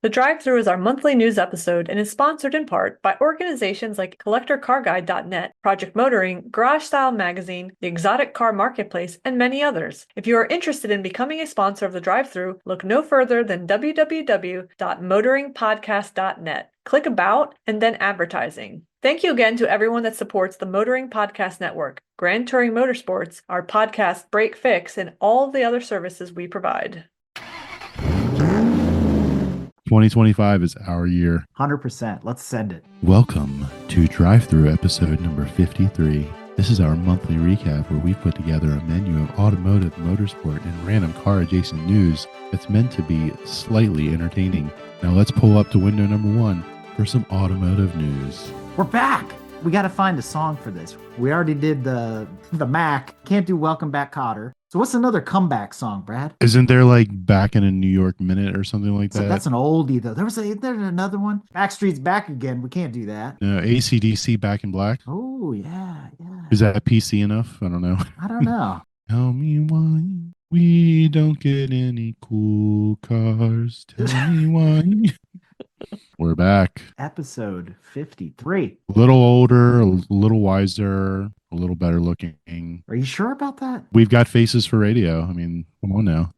The Drive-Thru is our monthly news episode and is sponsored in part by organizations like CollectorCarGuide.net, Project Motoring, Garage Style Magazine, the Exotic Car Marketplace, and many others. If you are interested in becoming a sponsor of The Drive-Thru, look no further than www.motoringpodcast.net. Click About and then Advertising. Thank you again to everyone that supports the Motoring Podcast Network, Grand Touring Motorsports, our podcast Break Fix, and all the other services we provide. 2025 is our year. 100%. Let's send it. Welcome to Drive-Thru episode number 53. This is our monthly recap where we put together a menu of automotive, motorsport, and random car adjacent news that's meant to be slightly entertaining. Now let's pull up to window number 1 for some automotive news. We're back. We got to find a song for this. We already did the Mac. Can't do Welcome Back, Cotter. So what's another comeback song, Brad? Isn't there like Back in a New York Minute or something like that? So that's an oldie though. There's another one. Backstreet's Back Again. We can't do that. No, AC/DC Back in Black. Oh yeah. Is that PC enough? I don't know. I don't know. Tell me why we don't get any cool cars. Tell me why. We're back. Episode 53. A little older, a little wiser, a little better looking. Are you sure about that? We've got faces for radio. I mean, come on now.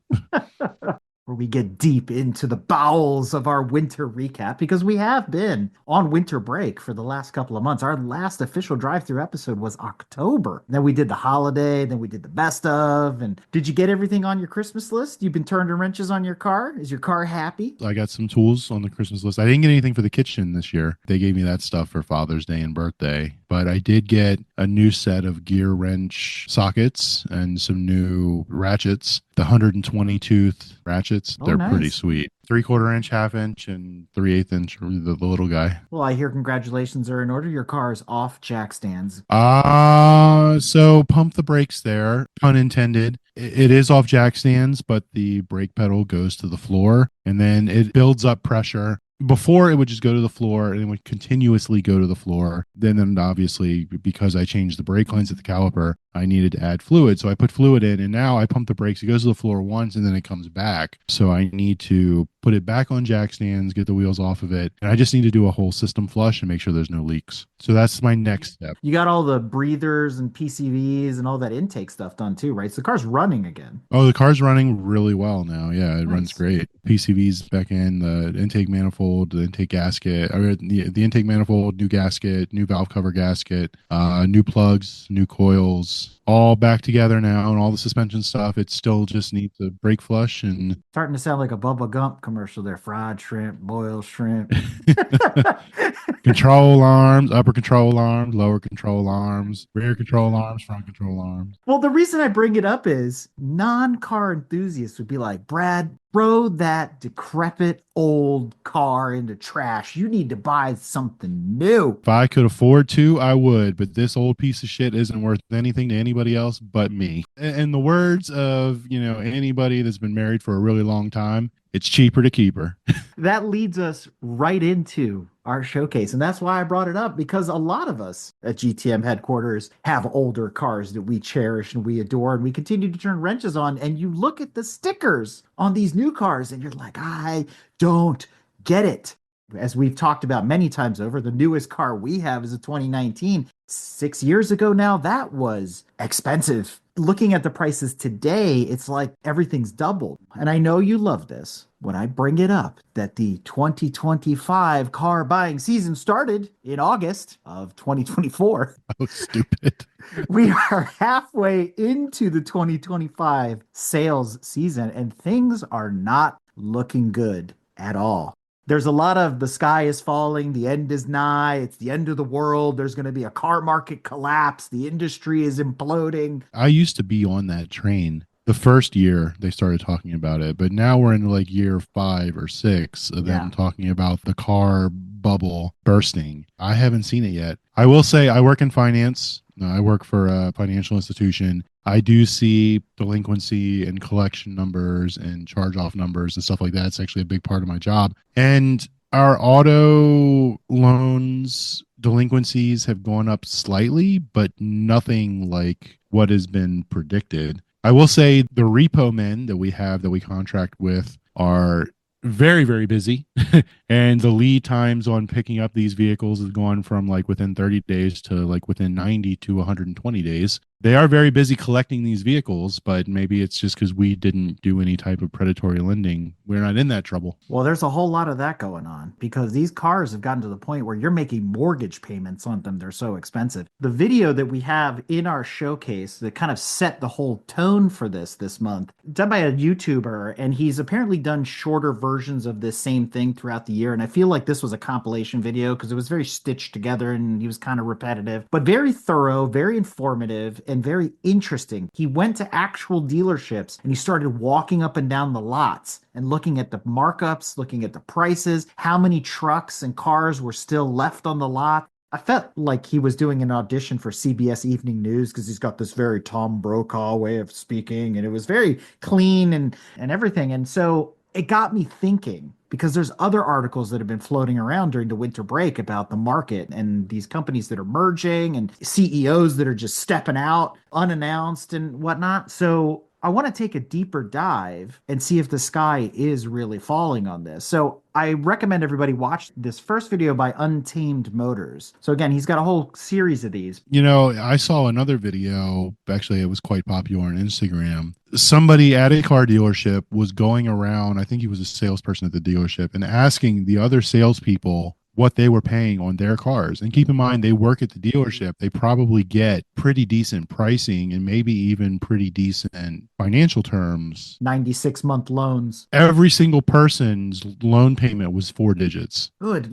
Where we get deep into the bowels of our winter recap, because we have been on winter break for the last couple of months. Our last official drive-through episode was October. Then we did the holiday, then we did the best of. And did you get everything on your Christmas list? You've been turning wrenches on your car? Is your car happy? I got some tools on the Christmas list. I didn't get anything for the kitchen this year. They gave me that stuff for Father's Day and birthday. But I did get a new set of gear wrench sockets and some new ratchets. The 120 tooth ratchets, they're nice. Pretty sweet. 3/4 inch, 1/2 inch, and 3/8 inch, the little guy. Well, I hear congratulations are in order. Your car is off jack stands. So pump the brakes there, pun intended. It is off jack stands, but the brake pedal goes to the floor and then it builds up pressure. Before it would just go to the floor and it would continuously go to the floor. Then obviously, because I changed the brake lines at the caliper, I needed to add fluid. So I put fluid in and now I pump the brakes. It goes to the floor once and then it comes back. So I need to put it back on jack stands, get the wheels off of it. And I just need to do a whole system flush and make sure there's no leaks. So that's my next step. You got all the breathers and PCVs and all that intake stuff done too, right? So the car's running again. Oh, the car's running really well now. Yeah, it Nice. runs great. PCV's back in, the intake manifold, the intake gasket, the intake manifold, new gasket, new valve cover gasket, new plugs, new coils, all back together now, and all the suspension stuff. It still just needs a brake flush and Starting to sound like a Bubba Gump commercial there. Fried shrimp, boiled shrimp. control arms, upper control arms, lower control arms, rear control arms, front control arms. Well, the reason I bring it up is non-car enthusiasts would be like, Brad, throw that decrepit old car into trash. You need to buy something new. If I could afford to, I would, but this old piece of shit isn't worth anything to anybody else but me. In the words of, anybody that's been married for a really long time, it's cheaper to keep her. That leads us right into our showcase. And that's why I brought it up, because a lot of us at GTM headquarters have older cars that we cherish and we adore and we continue to turn wrenches on. And you look at the stickers on these new cars and you're like, I don't get it. As we've talked about many times over, the newest car we have is a 2019. 6 years ago now, that was expensive. Looking at the prices today, it's like everything's doubled. And I know you love this when I bring it up that the 2025 car buying season started in August of 2024. Oh, stupid. We are halfway into the 2025 sales season and things are not looking good at all. There's a lot of the sky is falling, the end is nigh, it's the end of the world, there's going to be a car market collapse, the industry is imploding. I used to be on that train the first year they started talking about it, but now we're in like year 5 or 6 of them talking about the car bubble bursting. I haven't seen it yet. I will say I work in finance. I work for a financial institution. I do see delinquency and collection numbers and charge-off numbers and stuff like that. It's actually a big part of my job. And our auto loans delinquencies have gone up slightly, but nothing like what has been predicted. I will say the repo men that we have that we contract with are very, very busy. And the lead times on picking up these vehicles has gone from like within 30 days to like within 90 to 120 days. They are very busy collecting these vehicles, but maybe it's just because we didn't do any type of predatory lending. We're not in that trouble. Well, there's a whole lot of that going on because these cars have gotten to the point where you're making mortgage payments on them. They're so expensive. The video that we have in our showcase that kind of set the whole tone for this month, done by a YouTuber, and he's apparently done shorter versions of this same thing throughout the year. And I feel like this was a compilation video because it was very stitched together and he was kind of repetitive, but very thorough, very informative, and very interesting. He went to actual dealerships and he started walking up and down the lots and looking at the markups, looking at the prices, how many trucks and cars were still left on the lot. I felt like he was doing an audition for CBS Evening News because he's got this very Tom Brokaw way of speaking, and it was very clean and everything. And so it got me thinking because there's other articles that have been floating around during the winter break about the market and these companies that are merging and CEOs that are just stepping out unannounced and whatnot. So I want to take a deeper dive and see if the sky is really falling on this. So I recommend everybody watch this first video by Untamed Motors. So again, he's got a whole series of these. You know, I saw another video. Actually, it was quite popular on Instagram. Somebody at a car dealership was going around, I think he was a salesperson at the dealership, and asking the other salespeople what they were paying on their cars. And keep in mind, they work at the dealership. They probably get pretty decent pricing and maybe even pretty decent financial terms. 96-month loans. Every single person's loan payment was 4 digits. Good.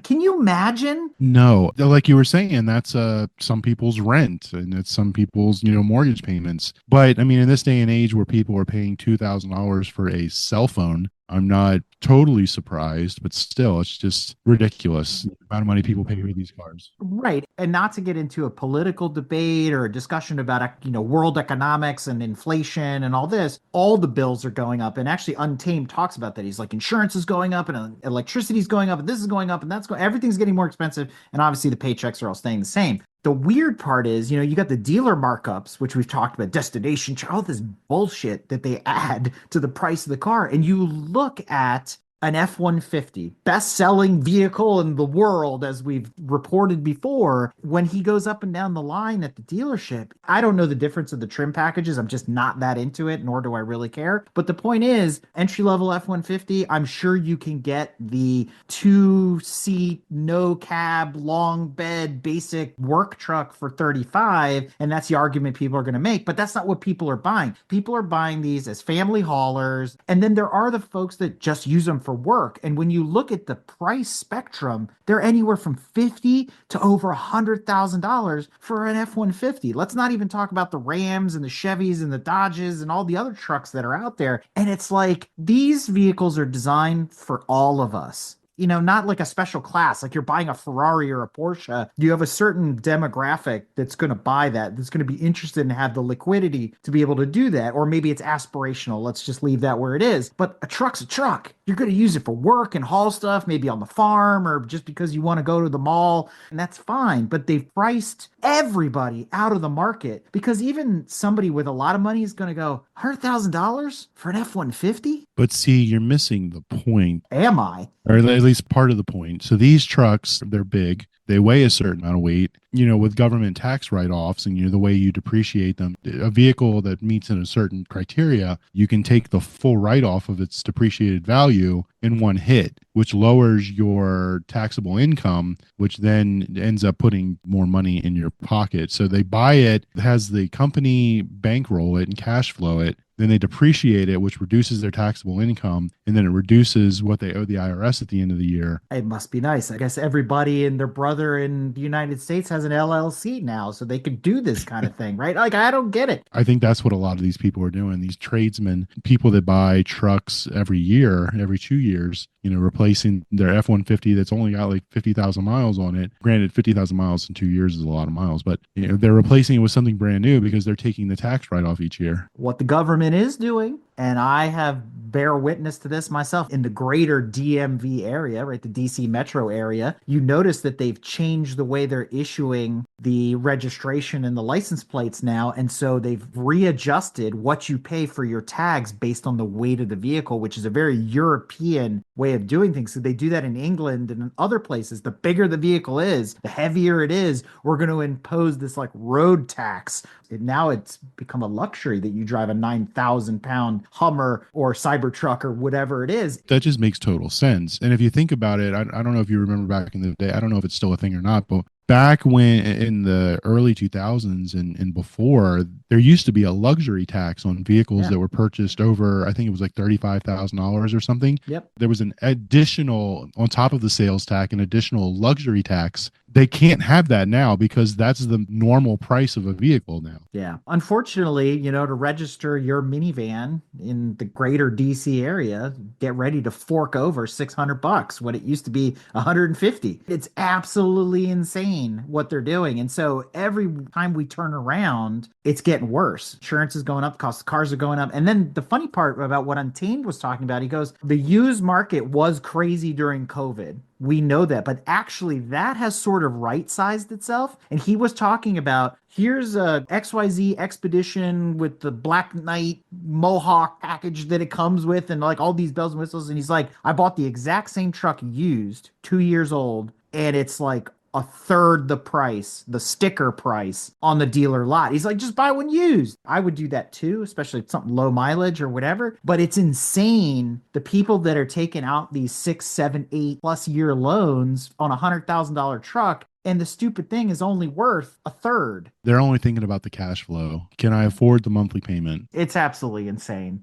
Can you imagine? No, like you were saying, that's some people's rent and it's some people's, mortgage payments. But I mean, in this day and age where people are paying $2,000 for a cell phone, I'm not totally surprised, but still, it's just ridiculous the amount of money people pay for these cars. Right. And not to get into a political debate or a discussion about, world economics and inflation and all this, all the bills are going up. And actually, Untamed talks about that. He's like, insurance is going up and electricity is going up and this is going up and everything's getting more expensive. And obviously, the paychecks are all staying the same. The weird part is, you got the dealer markups, which we've talked about, destination, all this bullshit that they add to the price of the car. And you look at an F-150, best-selling vehicle in the world, as we've reported before, when he goes up and down the line at the dealership. I don't know the difference of the trim packages. I'm just not that into it, nor do I really care. But the point is, entry-level F-150, I'm sure you can get the 2-seat, no cab, long bed, basic work truck for $35, and that's the argument people are going to make. But that's not what people are buying. People are buying these as family haulers, and then there are the folks that just use them for work. And when you look at the price spectrum, they're anywhere from $50 to over $100,000 for an F-150. Let's not even talk about the Rams and the Chevys and the Dodges and all the other trucks that are out there. And it's like these vehicles are designed for all of us. Not like a special class, like you're buying a Ferrari or a Porsche. You have a certain demographic that's going to buy that's going to be interested and have the liquidity to be able to do that. Or maybe it's aspirational. Let's just leave that where it is. But a truck's a truck. You're going to use it for work and haul stuff, maybe on the farm or just because you want to go to the mall. And that's fine. But they've priced everybody out of the market because even somebody with a lot of money is going to go $100,000 for an F-150. But see, you're missing the point. Am I? Or at least part of the point. So these trucks, they're big. They weigh a certain amount of weight, with government tax write-offs and, the way you depreciate them. A vehicle that meets in a certain criteria, you can take the full write-off of its depreciated value in one hit, which lowers your taxable income, which then ends up putting more money in your pocket. So they buy it, has the company bankroll it and cash flow it. Then they depreciate it, which reduces their taxable income, and then it reduces what they owe the IRS at the end of the year. It must be nice. I guess everybody and their brother in the United States has an LLC now, so they could do this kind of thing, right? Like, I don't get it. I think that's what a lot of these people are doing. These tradesmen, people that buy trucks every year, every 2 years, replacing their F-150 that's only got like 50,000 miles on it. Granted, 50,000 miles in 2 years is a lot of miles, but they're replacing it with something brand new because they're taking the tax write-off each year. What the government is doing And I have bear witness to this myself in the greater DMV area, right? The DC metro area. You notice that they've changed the way they're issuing the registration and the license plates now. And so they've readjusted what you pay for your tags based on the weight of the vehicle, which is a very European way of doing things. So they do that in England and in other places. The bigger the vehicle is, the heavier it is, we're going to impose this like road tax. And now it's become a luxury that you drive a 9,000-pound Hummer or Cybertruck or whatever it is. That just makes total sense. And if you think about it, I don't know if you remember back in the day, I don't know if it's still a thing or not, but back when in the early 2000s and before, there used to be a luxury tax on vehicles that were purchased over, I think it was like $35,000 or something. Yep. There was an additional, on top of the sales tax, an additional luxury tax. They can't have that now because that's the normal price of a vehicle now. Yeah. Unfortunately, to register your minivan in the greater DC area, get ready to fork over $600 when it used to be $150. It's absolutely insane what they're doing. And so every time we turn around, it's getting worse. Insurance is going up, cost of cars are going up. And then the funny part about what Untamed was talking about, he goes, the used market was crazy during COVID. We know that, but actually that has sort of right-sized itself. And he was talking about, here's a XYZ Expedition with the Black Knight Mohawk package that it comes with and like all these bells and whistles. And he's like, I bought the exact same truck used, 2 years old, and it's like a third the price, the sticker price on the dealer lot. He's like, just buy one used. I would do that too, especially if something low mileage or whatever. But it's insane. The people that are taking out these 6, 7, 8+ year loans on $100,000 truck, and the stupid thing is only worth a third. They're only thinking about the cash flow. Can I afford the monthly payment? It's absolutely insane.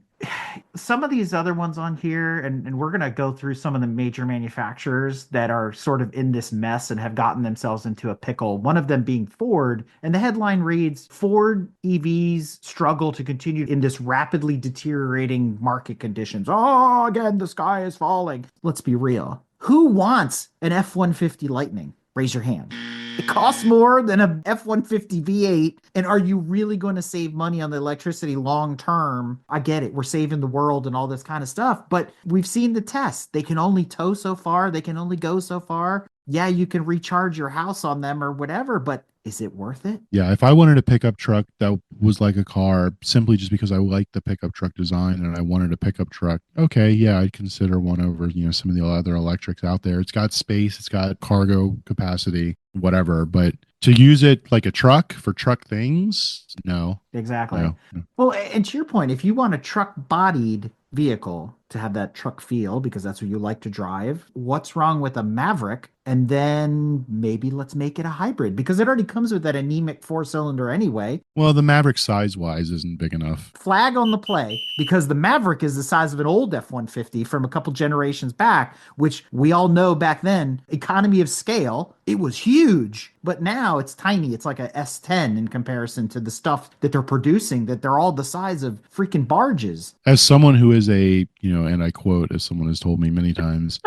Some of these other ones on here, and we're going to go through some of the major manufacturers that are sort of in this mess and have gotten themselves into a pickle. One of them being Ford. And the headline reads, Ford EVs struggle to continue in this rapidly deteriorating market conditions. Oh, again, the sky is falling. Let's be real. Who wants an F-150 Lightning? Raise your hand. It costs more than a F-150 V8. And are you really going to save money on the electricity long term? I get it. We're saving the world and all this kind of stuff. But we've seen the tests. They can only tow so far. They can only go so far. Yeah, you can recharge your house on them or whatever, but is it worth it? Yeah, if I wanted a pickup truck that was like a car simply just because I liked the pickup truck design and I wanted a pickup truck, okay, yeah, I'd consider one over, some of the other electrics out there. It's got space, it's got cargo capacity, whatever, but to use it like a truck for truck things, no. Exactly. No. Well, and to your point, if you want a truck bodied vehicle to have that truck feel because that's what you like to drive, what's wrong with a Maverick? And then maybe let's make it a hybrid because it already comes with that anemic 4-cylinder anyway. Well, the Maverick size-wise isn't big enough. Flag on the play because the Maverick is the size of an old F-150 from a couple generations back, which we all know back then, economy of scale, it was huge. But now it's tiny. It's like a S10 in comparison to the stuff that they're producing, that they're all the size of freaking barges. As someone who is a, and I quote, as someone has told me many times,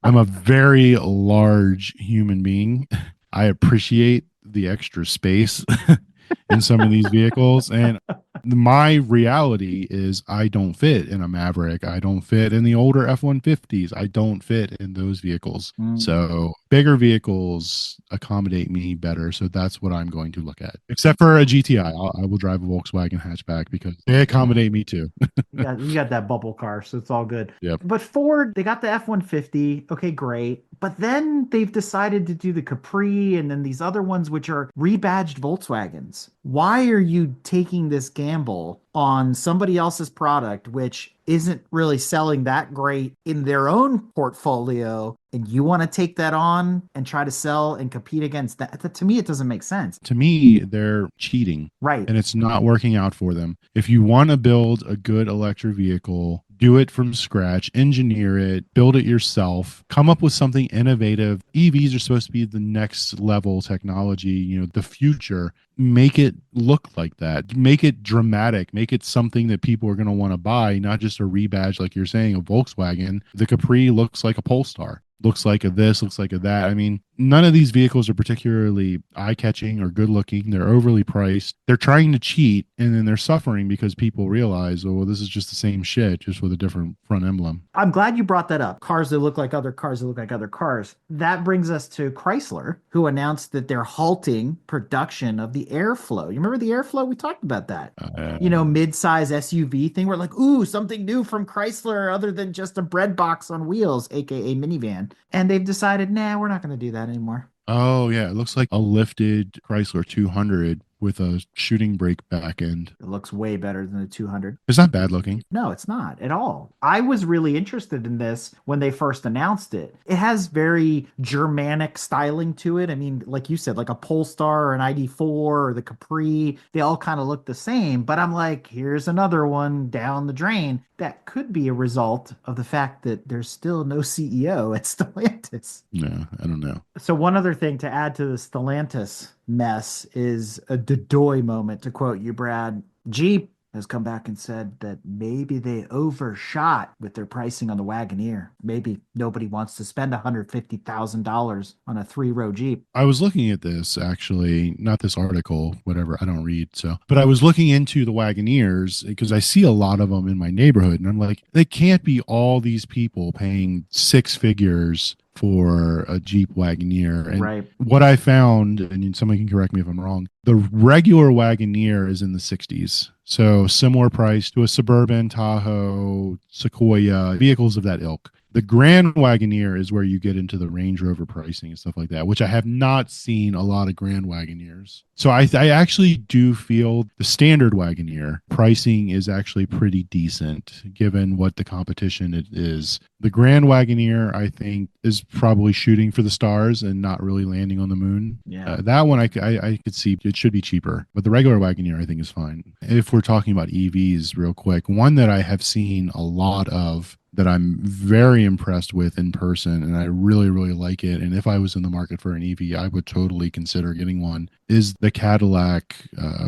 I'm a very large human being. I appreciate the extra space in some of these vehicles. And my reality is I don't fit in a Maverick. I don't fit in the older F-150s. I don't fit in those vehicles. So bigger vehicles accommodate me better. So that's what I'm going to look at. Except for a GTI. I will drive a Volkswagen hatchback because they accommodate me too. Yeah, you got that bubble car, so it's all good. Yep. But Ford, they got the F-150. Okay, great. But then they've decided to do the Capri and then these other ones, which are rebadged Volkswagens. Why are you taking this gamble on somebody else's product, which isn't really selling that great in their own portfolio, and you want to take that on and try to sell and compete against that? To me, it doesn't make sense. To me, they're cheating. Right. And it's not working out for them. If you want to build a good electric vehicle, do it from scratch, engineer it, build it yourself, come up with something innovative. EVs are supposed to be the next level technology, the future. Make it look like that. Make it dramatic. Make it something that people are going to want to buy, not just a rebadge, like you're saying, a Volkswagen. The Capri looks like a Polestar. Looks like a this, looks like a that. I mean, none of these vehicles are particularly eye-catching or good-looking. They're overly priced. They're trying to cheat, and then they're suffering because people realize, oh, well, this is just the same shit, just with a different front emblem. I'm glad you brought that up. Cars that look like other cars that look like other cars. That brings us to Chrysler, who announced that they're halting production of the Airflow. You remember the Airflow? We talked about that. Mid-size SUV thing. We're like, ooh, something new from Chrysler other than just a bread box on wheels, aka minivan. And they've decided, nah, we're not going to do that anymore. Oh, yeah. It looks like a lifted Chrysler 200 with a shooting brake back end. It looks way better than the 200. It's not bad looking. No, it's not at all. I was really interested in this when they first announced it. It has very Germanic styling to it. I mean, like you said, like a Polestar or an ID4 or the Capri, they all kind of look the same. But I'm like, here's another one down the drain. That could be a result of the fact that there's still no CEO at Stellantis. No, I don't know. So one other thing to add to the Stellantis mess is a Dodoy moment, to quote you, Brad. Jeep has come back and said that maybe they overshot with their pricing on the Wagoneer. Maybe nobody wants to spend $150,000 on a 3-row Jeep. I was looking at this actually, not this article, whatever, I don't read. So, but I was looking into the Wagoneers because I see a lot of them in my neighborhood. And I'm like, they can't be all these people paying six figures for a Jeep Wagoneer. And right. What I found, and somebody can correct me if I'm wrong, the regular Wagoneer is in the 60s. So similar price to a Suburban, Tahoe, Sequoia, vehicles of that ilk. The Grand Wagoneer is where you get into the Range Rover pricing and stuff like that, which I have not seen a lot of Grand Wagoneers. So I actually do feel the standard Wagoneer pricing is actually pretty decent given what the competition it is. The Grand Wagoneer, I think, is probably shooting for the stars and not really landing on the moon. Yeah. That one I could see it should be cheaper, but the regular Wagoneer I think is fine. If we're talking about EVs real quick, one that I have seen a lot of that I'm very impressed with in person, and I really, really like it. And if I was in the market for an EV, I would totally consider getting one, is the Cadillac,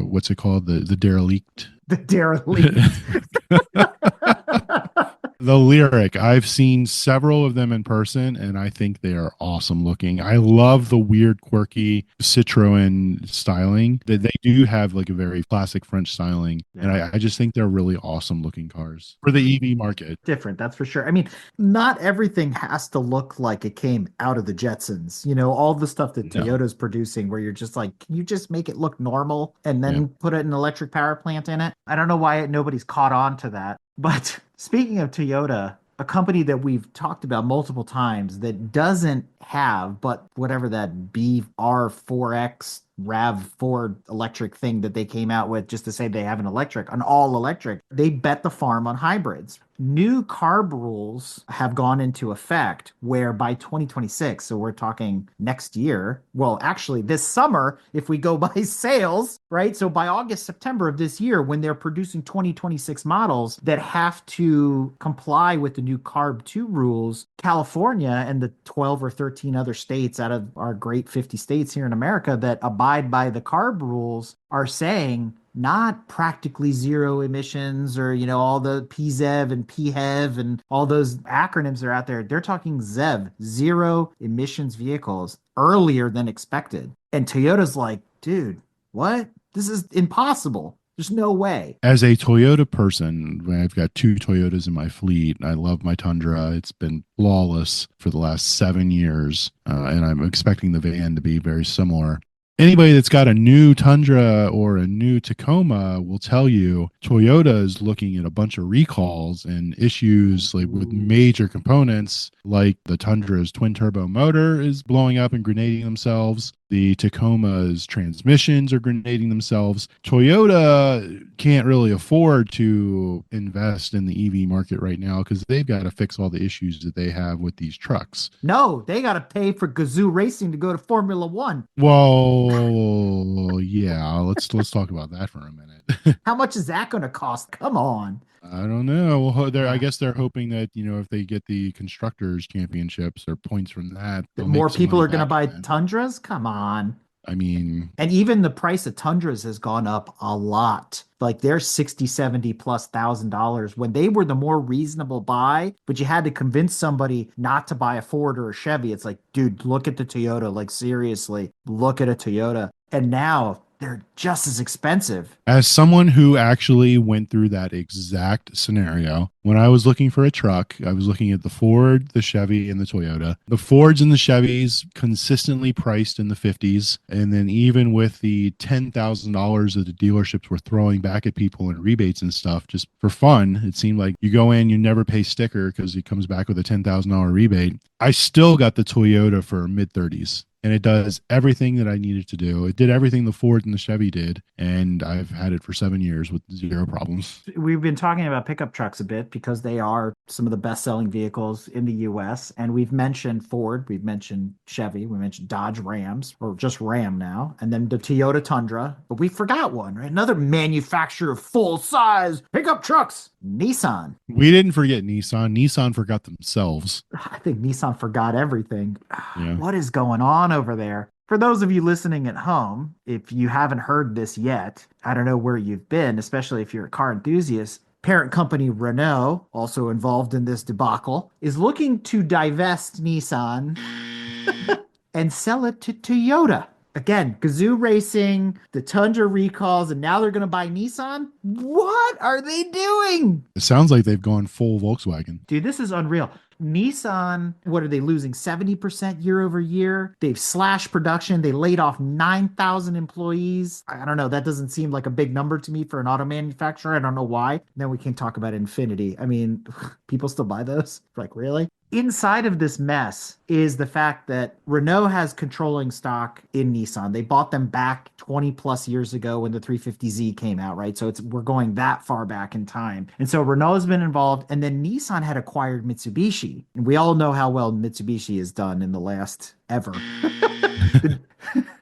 what's it called? The Derelict. The Derelict. The Lyriq. I've seen several of them in person, and I think they are awesome looking. I love the weird, quirky Citroen styling. That they do have like a very classic French styling, and I just think they're really awesome looking cars for the EV market. Different, that's for sure. I mean, not everything has to look like it came out of the Jetsons. All the stuff that Toyota's producing, where you're just like, can you just make it look normal and then put an electric power plant in it? I don't know why nobody's caught on to that. But speaking of Toyota, a company that we've talked about multiple times that doesn't have, but whatever that BR4X RAV4 electric thing that they came out with just to say they have an all electric, they bet the farm on hybrids. New CARB rules have gone into effect where by 2026, so we're talking next year, well, actually this summer, if we go by sales, right? So by August, September of this year, when they're producing 2026 models that have to comply with the new CARB 2 rules, California and the 12 or 13 other states out of our great 50 states here in America that abide by the CARB rules are saying not practically zero emissions or, all the PZEV and PHEV and all those acronyms that are out there. They're talking ZEV, zero emissions vehicles, earlier than expected. And Toyota's like, dude, what? This is impossible. There's no way. As a Toyota person, I've got 2 Toyotas in my fleet. I love my Tundra. It's been flawless for the last 7 years, and I'm expecting the van to be very similar. Anybody that's got a new Tundra or a new Tacoma will tell you Toyota is looking at a bunch of recalls and issues like with major components, like the Tundra's twin turbo motor is blowing up and grenading themselves. The Tacoma's transmissions are grenading themselves. Toyota can't really afford to invest in the EV market right now because they've got to fix all the issues that they have with these trucks. No, they got to pay for Gazoo Racing to go to Formula One. Well, yeah, let's talk about that for a minute. How much is that going to cost? Come on. I don't know. Well, I guess they're hoping that, if they get the constructors championships or points from that, More people are going to buy Tundras? Come on. I mean, And even the price of Tundras has gone up a lot. Like they're 60, 70 plus $1,000 when they were the more reasonable buy, but you had to convince somebody not to buy a Ford or a Chevy. It's like, dude, look at the Toyota. Like, seriously, look at a Toyota. And now they're just as expensive. as someone who actually went through that exact scenario, when I was looking for a truck, I was looking at the Ford, the Chevy, and the Toyota. The Fords and the Chevys consistently priced in the 50s. And then even with the $10,000 that the dealerships were throwing back at people in rebates and stuff, just for fun, it seemed like you go in, you never pay sticker because it comes back with a $10,000 rebate. I still got the Toyota for mid 30s. And it does everything that I needed to do. It did everything the Ford and the Chevy did, and I've had it for 7 years with zero problems. We've been talking about pickup trucks a bit because they are some of the best-selling vehicles in the US. And we've mentioned Ford, we've mentioned Chevy, we mentioned Dodge Rams, or just Ram now, and then the Toyota Tundra. But we forgot one, right? Another manufacturer of full-size pickup trucks, Nissan. We didn't forget Nissan. Nissan forgot themselves. I think Nissan forgot everything. Yeah. What is going on over there? For those of you listening at home, if you haven't heard this yet, I don't know where you've been, especially if you're a car enthusiast. Parent company Renault, also involved in this debacle, is looking to divest Nissan and sell it to Toyota. Again, Gazoo Racing, the Tundra recalls, and now they're going to buy Nissan? What are they doing? It sounds like they've gone full Volkswagen. Dude, this is unreal. Nissan, what are they losing? 70% year over year. They've slashed production. They laid off 9,000 employees. I don't know. That doesn't seem like a big number to me for an auto manufacturer. I don't know why. Then we can talk about Infinity. I mean, people still buy those? Like, really? Inside of this mess is the fact that Renault has controlling stock in Nissan. They bought them back 20 plus years ago when the 350Z came out, right? So we're going that far back in time. And so Renault has been involved, and then Nissan had acquired Mitsubishi. And we all know how well Mitsubishi has done in the last ever.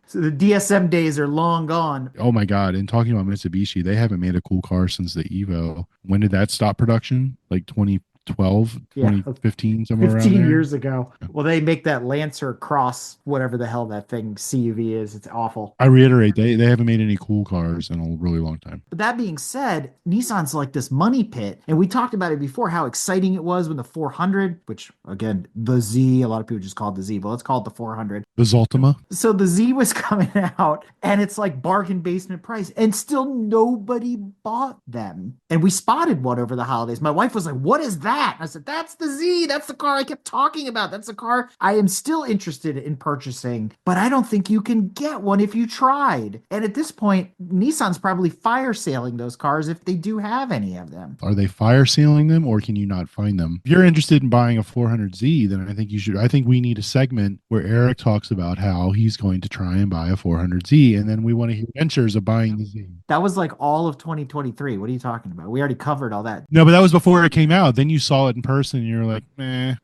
So the DSM days are long gone. Oh my God. And talking about Mitsubishi, they haven't made a cool car since the Evo. When did that stop production? Like 2012, Yeah. 2015, somewhere around 15 there? years ago. Well, they make that Lancer Cross, whatever the hell that thing CUV is. It's awful. I reiterate, they haven't made any cool cars in a really long time. But that being said, Nissan's like this money pit. And we talked about it before, how exciting it was when the 400, which again, the Z, a lot of people just call it the Z, but let's call it the 400. The Zaltima? So the Z was coming out and it's like bargain basement price and still nobody bought them. And we spotted one over the holidays. My wife was like, what is that? And I said, that's the Z. That's the car I kept talking about. That's the car I am still interested in purchasing, but I don't think you can get one if you tried. And at this point, Nissan's probably fire sailing those cars if they do have any of them. Are they fire sealing them or can you not find them? If you're interested in buying a 400Z, then I think you should. I think we need a segment where Eric talks about how he's going to try and buy a 400Z, and then we want to hear ventures of buying the Z. That was like all of 2023. What are you talking about? We already covered all that. No, but that was before it came out. Then you saw it in person and you're like, meh.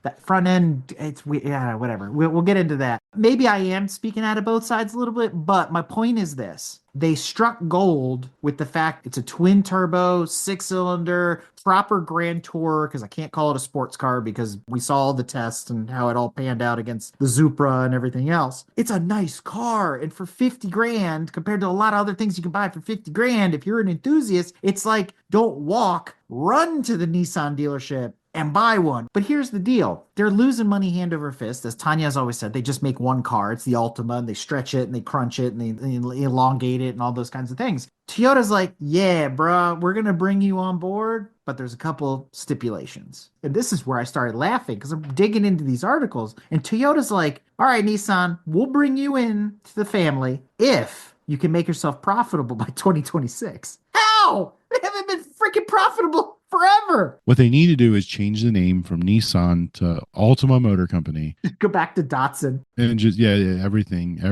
That front end, yeah, whatever. We'll get into that. Maybe I am speaking out of both sides a little bit, but my point is this. They struck gold with the fact it's a twin turbo, 6-cylinder, proper Grand Tour, because I can't call it a sports car because we saw all the tests and how it all panned out against the Supra and everything else. It's a nice car. And for 50 grand, compared to a lot of other things you can buy for 50 grand, if you're an enthusiast, it's like, don't walk, run to the Nissan dealership and buy one. But here's the deal. They're losing money hand over fist. As Tanya has always said, they just make one car. It's the Altima, and they stretch it and they crunch it and they elongate it and all those kinds of things. Toyota's like, yeah, bruh, we're going to bring you on board, but there's a couple stipulations. And this is where I started laughing because I'm digging into these articles. And Toyota's like, all right, Nissan, we'll bring you in to the family if you can make yourself profitable by 2026. How? They haven't been freaking profitable forever. What they need to do is change the name from Nissan to Altima Motor Company. Go back to Datsun. And just, yeah, everything's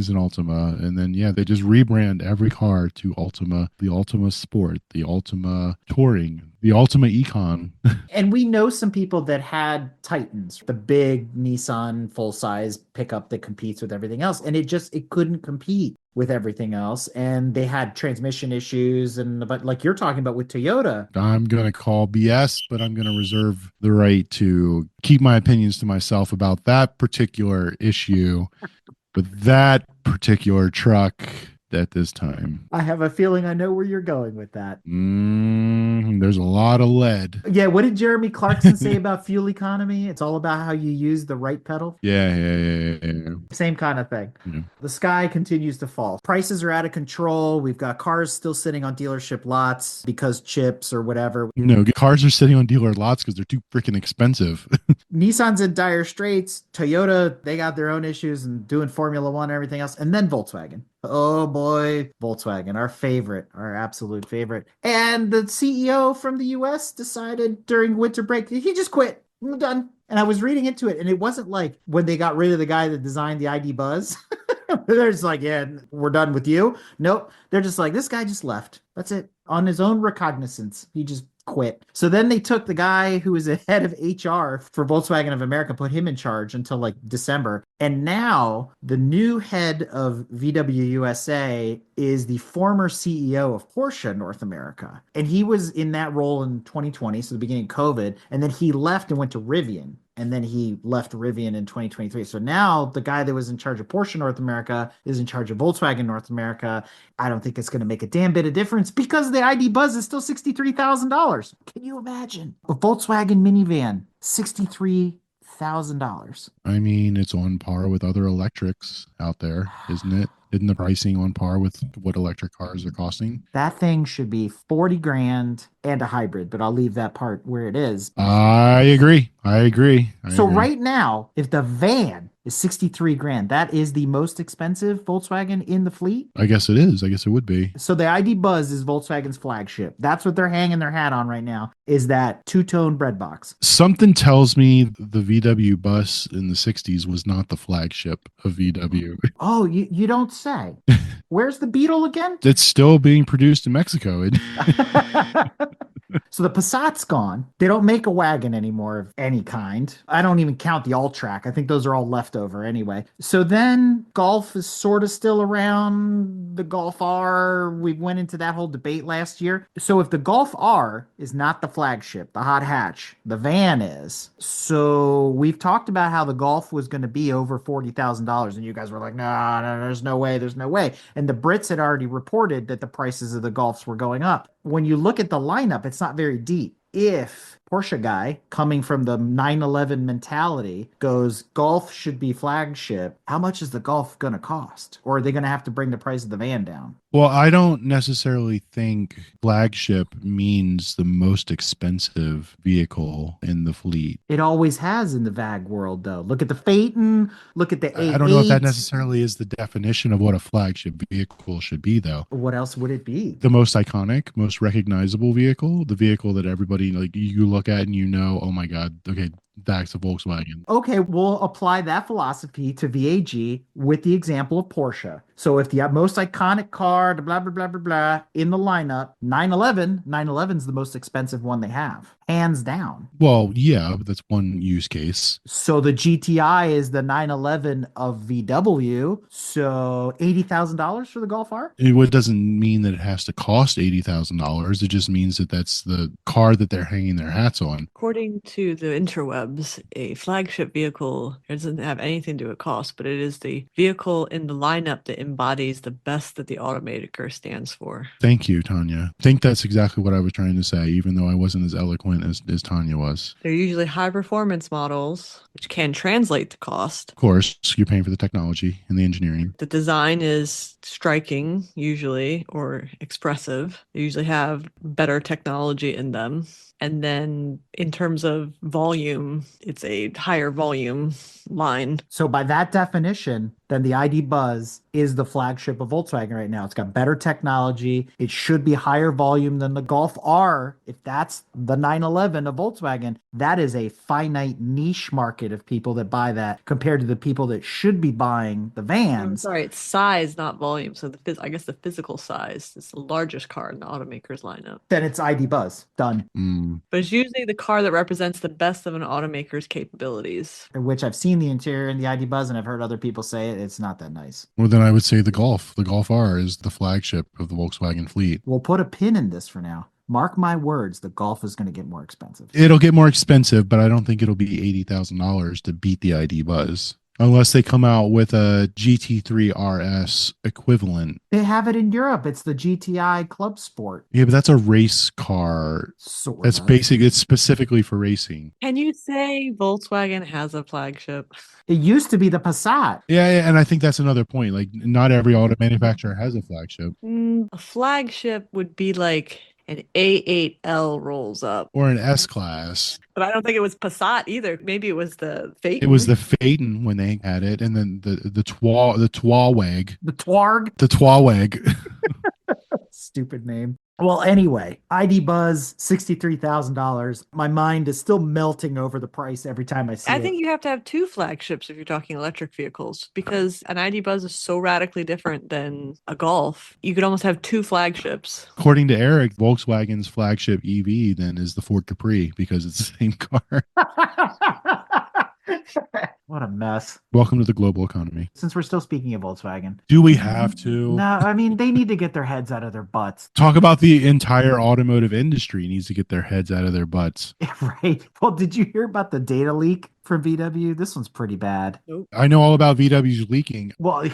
an Altima. And then, yeah, they just rebrand every car to Altima, the Altima Sport, the Altima Touring, the Altima Econ. And we know some people that had Titans, the big Nissan full-size pickup that competes with everything else. And it couldn't compete with everything else. And they had transmission issues. But like you're talking about with Toyota. I'm going to call BS, but I'm going to reserve the right to keep my opinions to myself about that particular issue. But that particular truck at this time, I have a feeling I know where you're going with that. there's a lot of lead. Yeah, what did Jeremy Clarkson say about fuel economy? It's all about how you use the right pedal. Yeah. Same kind of thing. Yeah. The sky continues to fall. Prices are out of control. We've got cars still sitting on dealership lots because chips or whatever. Cars are sitting on dealer lots because they're too freaking expensive. Nissan's in dire straits. Toyota, they got their own issues and doing Formula One and everything else. And then Volkswagen. Oh boy, Volkswagen, our favorite, our absolute favorite. And the CEO from the US decided during winter break, he just quit. I'm done. And I was reading into it, and it wasn't like when they got rid of the guy that designed the ID Buzz. They're just like, yeah, we're done with you. Nope. They're just like, this guy just left. That's it. On his own recognizance, he just quit. So then they took the guy who was the head of HR for Volkswagen of America, put him in charge until like December. And now the new head of VW USA is the former CEO of Porsche North America. And he was in that role in 2020, so the beginning of COVID. And then he left and went to Rivian. And then he left Rivian in 2023. So now the guy that was in charge of Porsche North America is in charge of Volkswagen North America. I don't think it's going to make a damn bit of difference because the ID Buzz is still $63,000. Can you imagine? A Volkswagen minivan, $63,000. I mean, it's on par with other electrics out there, isn't it? Isn't the pricing on par with what electric cars are costing? That thing should be 40 grand and a hybrid, but I'll leave that part where it is. I agree. So right now, if the van is 63 grand, that is the most expensive Volkswagen in the fleet. I guess it is. I guess it would be. So the ID Buzz is Volkswagen's flagship. That's what they're hanging their hat on right now, is that two-tone bread box. Something tells me the VW bus in the 60s was not the flagship of VW. Oh, you don't say. Where's the Beetle again? It's still being produced in Mexico. So the Passat's gone. They don't make a wagon anymore of any kind. I don't even count the All-Track. I think those are all leftover anyway. So then Golf is sort of still around. The Golf R, we went into that whole debate last year. So if the Golf R is not the flagship, the hot hatch, the van is. So we've talked about how the Golf was going to be over $40,000 and you guys were like, no, there's no way. And the Brits had already reported that the prices of the Golfs were going up. When you look at the lineup, it's not very deep. If Porsche guy coming from the 911 mentality goes, Golf should be flagship, how much is the Golf going to cost? Or are they going to have to bring the price of the van down? Well, I don't necessarily think flagship means the most expensive vehicle in the fleet. It always has in the VAG world, though. Look at the Phaeton, look at the A8. I don't know if that necessarily is the definition of what a flagship vehicle should be, though. What else would it be? The most iconic, most recognizable vehicle, the vehicle that everybody, like, you look at and you know, oh my God, okay, that's a Volkswagen. Okay, we'll apply that philosophy to VAG with the example of Porsche. So if the most iconic car, blah, blah, blah, blah, blah, in the lineup, 911 is the most expensive one they have, hands down. Well, yeah, but that's one use case. So the GTI is the 911 of VW. So $80,000 for the Golf R? It doesn't mean that it has to cost $80,000. It just means that that's the car that they're hanging their hats on. According to the interwebs, a flagship vehicle doesn't have anything to do with cost, but it is the vehicle in the lineup that embodies the best that the automaker stands for. Thank you, Tanya. I think that's exactly what I was trying to say, even though I wasn't as eloquent as Tanya was. They're usually high performance models, which can translate to cost. Of course, you're paying for the technology and the engineering. The design is striking, usually, or expressive. They usually have better technology in them. And then in terms of volume, it's a higher volume line. So by that definition, then the ID Buzz is the flagship of Volkswagen right now. It's got better technology. It should be higher volume than the Golf R. If that's the 911 of Volkswagen, that is a finite niche market of people that buy that compared to the people that should be buying the I'm vans. sorry, it's size, not volume. So I guess the physical size is the largest car in the automaker's lineup. Then it's ID Buzz. Done. But it's usually the car that represents the best of an automaker's capabilities. Which I've seen the interior in the ID Buzz and I've heard other people say it. It's not that nice. Well, then I would say the Golf. The Golf R is the flagship of the Volkswagen fleet. We'll put a pin in this for now. Mark my words, the Golf is going to get more expensive. It'll get more expensive, but I don't think it'll be $80,000 to beat the ID Buzz. Unless they come out with a GT3 RS equivalent. They have it in Europe. It's the GTI Club Sport. Yeah, but that's a race car. Sort That's of. basic. It's specifically for racing. Can you say Volkswagen has a flagship? It used to be the Passat. Yeah, and I think that's another point. Like, not every auto manufacturer has a flagship A flagship would be like an A8L rolls up. or an S class. But I don't think it was Passat either. Maybe it was the Phaeton. It was the Phaeton when they had it, and then the Twaweg, The Twarg. the Twaweg. Stupid name. Well, anyway, ID Buzz, $63,000. My mind is still melting over the price every time I see it. I think you have to have two flagships if you're talking electric vehicles because an ID Buzz is so radically different than a Golf. You could almost have two flagships. According to Eric, Volkswagen's flagship EV then is the Ford Capri because it's the same car. What a mess. Welcome to the global economy. Since we're still speaking of Volkswagen. Do we have to? No, I mean, they need to get their heads out of their butts. Talk about the entire automotive industry needs to get their heads out of their butts. Right. Well, did you hear about the data leak from VW? This one's pretty bad. I know all about VW's leaking. Well,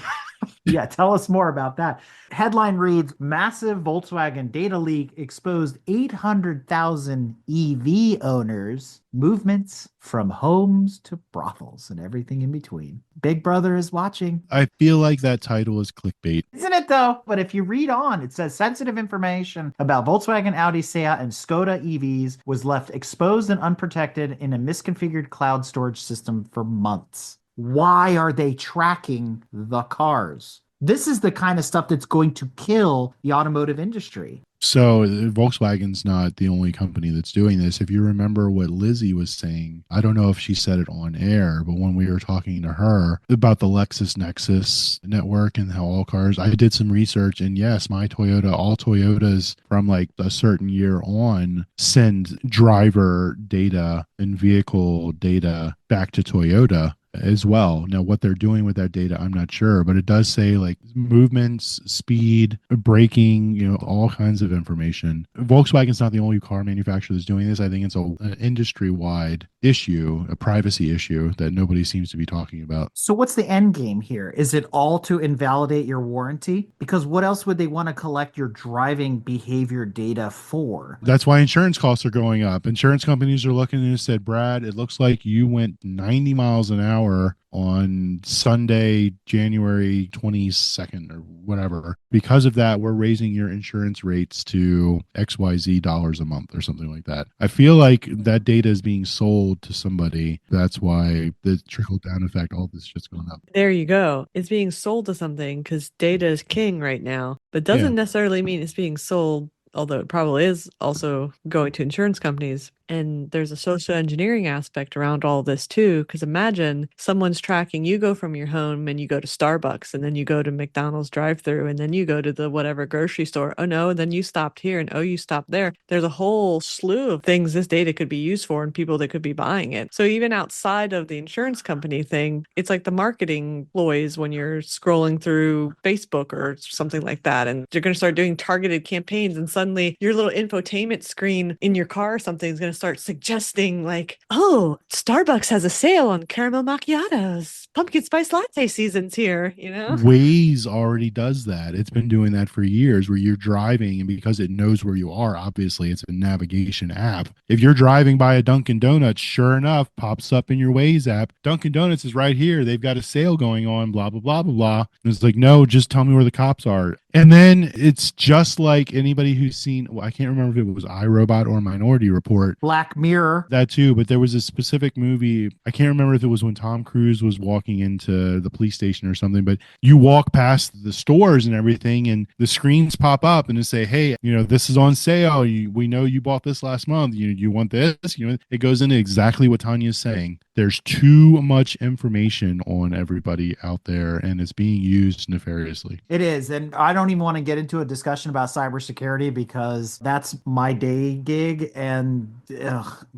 yeah, tell us more about that. Headline reads, massive Volkswagen data leak exposed 800,000 EV owners, movements from homes to brothels and everything in between. Big Brother is watching. I feel like that title is clickbait. Isn't it though? But if you read on, it says sensitive information about Volkswagen, Audi, Seat, and Skoda EVs was left exposed and unprotected in a misconfigured cloud storage system for months. Why are they tracking the cars? This is the kind of stuff that's going to kill the automotive industry. So Volkswagen's not the only company that's doing this. If you remember what Lizzie was saying, I don't know if she said it on air, but when we were talking to her about the LexisNexis network and how all cars, I did some research, and yes, my Toyota, all Toyotas from like a certain year on send driver data and vehicle data back to Toyota as well. Now, what they're doing with that data, I'm not sure, but it does say like movements, speed, braking, all kinds of information. Volkswagen's not the only car manufacturer that's doing this. I think it's an industry-wide issue, a privacy issue that nobody seems to be talking about. So what's the end game here? Is it all to invalidate your warranty? Because what else would they want to collect your driving behavior data for? That's why insurance costs are going up. Insurance companies are looking and said, Brad, it looks like you went 90 miles an hour on Sunday, January 22nd or whatever. Because of that, we're raising your insurance rates to XYZ dollars a month or something like that. I feel like that data is being sold to somebody. That's why the trickle down effect, all this shit's going up. There you go. It's being sold to something because data is king right now, but doesn't necessarily mean it's being sold, although it probably is also going to insurance companies. And there's a social engineering aspect around all this too, because imagine someone's tracking, you go from your home and you go to Starbucks and then you go to McDonald's drive-through and then you go to the whatever grocery store. Oh no, and then you stopped here and oh, you stopped there. There's a whole slew of things this data could be used for and people that could be buying it. So even outside of the insurance company thing, it's like the marketing ploys when you're scrolling through Facebook or something like that. And you're going to start doing targeted campaigns and suddenly your little infotainment screen in your car or something is going to start suggesting like, oh, Starbucks has a sale on caramel macchiatos. Pumpkin spice latte season's here, Waze already does that. It's been doing that for years where you're driving and because it knows where you are, obviously it's a navigation app. If you're driving by a Dunkin' Donuts, sure enough, pops up in your Waze app, Dunkin' Donuts is right here. They've got a sale going on, blah, blah, blah, blah, blah. And it's like, no, just tell me where the cops are. And then it's just like anybody who's seen, I can't remember if it was iRobot or Minority Report. Black Mirror. That too, but there was a specific movie. I can't remember if it was when Tom Cruise was walking into the police station or something, but you walk past the stores and everything and the screens pop up and they say, hey, this is on sale. We know you bought this last month. You want this? It goes into exactly what Tanya's saying. There's too much information on everybody out there and it's being used nefariously. It is. And I don't don't even want to get into a discussion about cybersecurity because that's my day gig. And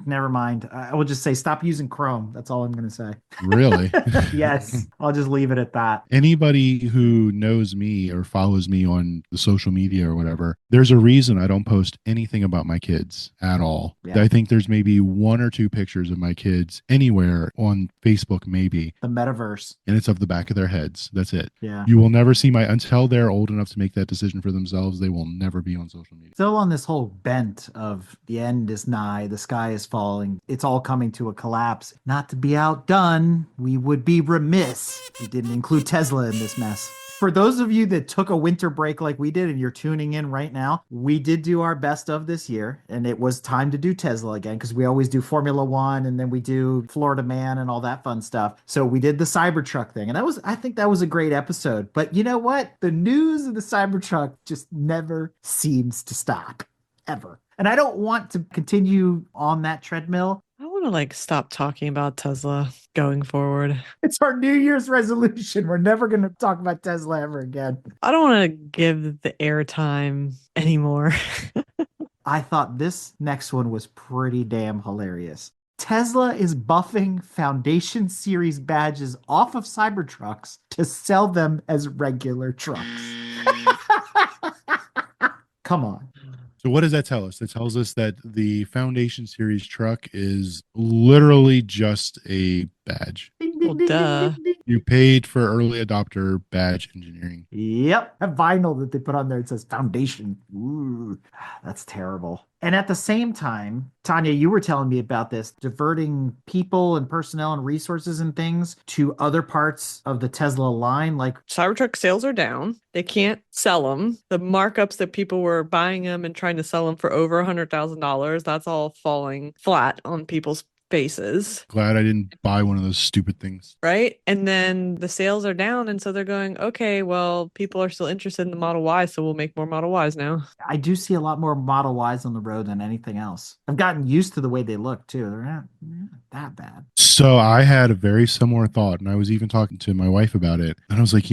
never mind. I will just say stop using Chrome. That's all I'm going to say. Really? Yes, I'll just leave it at that. Anybody who knows me or follows me on the social media or whatever, there's a reason I don't post anything about my kids at all. Yeah. I think there's maybe one or two pictures of my kids anywhere on Facebook, maybe, The metaverse. and it's of the back of their heads. That's it. Yeah. You will never see until they're old enough to make that decision for themselves, they will never be on social media. Still on this whole bent of the end is nigh, the sky is falling, it's all coming to a collapse. Not to be outdone, we would be remiss if we didn't include Tesla in this mess. For those of you that took a winter break like we did and you're tuning in right now, we did do our best of this year, and it was time to do Tesla again because we always do Formula One and then we do Florida Man and all that fun stuff. So we did the Cybertruck thing, and I think that was a great episode. But you know what? The news of the Cybertruck just never seems to stop, ever. And I don't want to continue on that treadmill. I want to stop talking about Tesla going forward. It's our New Year's resolution. We're never going to talk about Tesla ever again. I don't want to give the airtime anymore. I thought this next one was pretty damn hilarious. Tesla is buffing Foundation Series badges off of Cybertrucks to sell them as regular trucks. Come on. So what does that tell us? That tells us that the Foundation Series truck is literally just a badge. Well, duh. You paid for early adopter badge engineering. Yep. That vinyl that they put on there, it says Foundation. Ooh, that's terrible. And at the same time, Tanya, you were telling me about this, diverting people and personnel and resources and things to other parts of the Tesla line. Like Cybertruck sales are down. They can't sell them. The markups that people were buying them and trying to sell them for over $100,000, that's all falling flat on people's faces. Glad I didn't buy one of those stupid things. Right. And then the sales are down. And so they're going, okay, well, people are still interested in the Model Y. So we'll make more Model Ys now. I do see a lot more Model Ys on the road than anything else. I've gotten used to the way they look too. They're not that bad. So I had a very similar thought, and I was even talking to my wife about it. And I was like,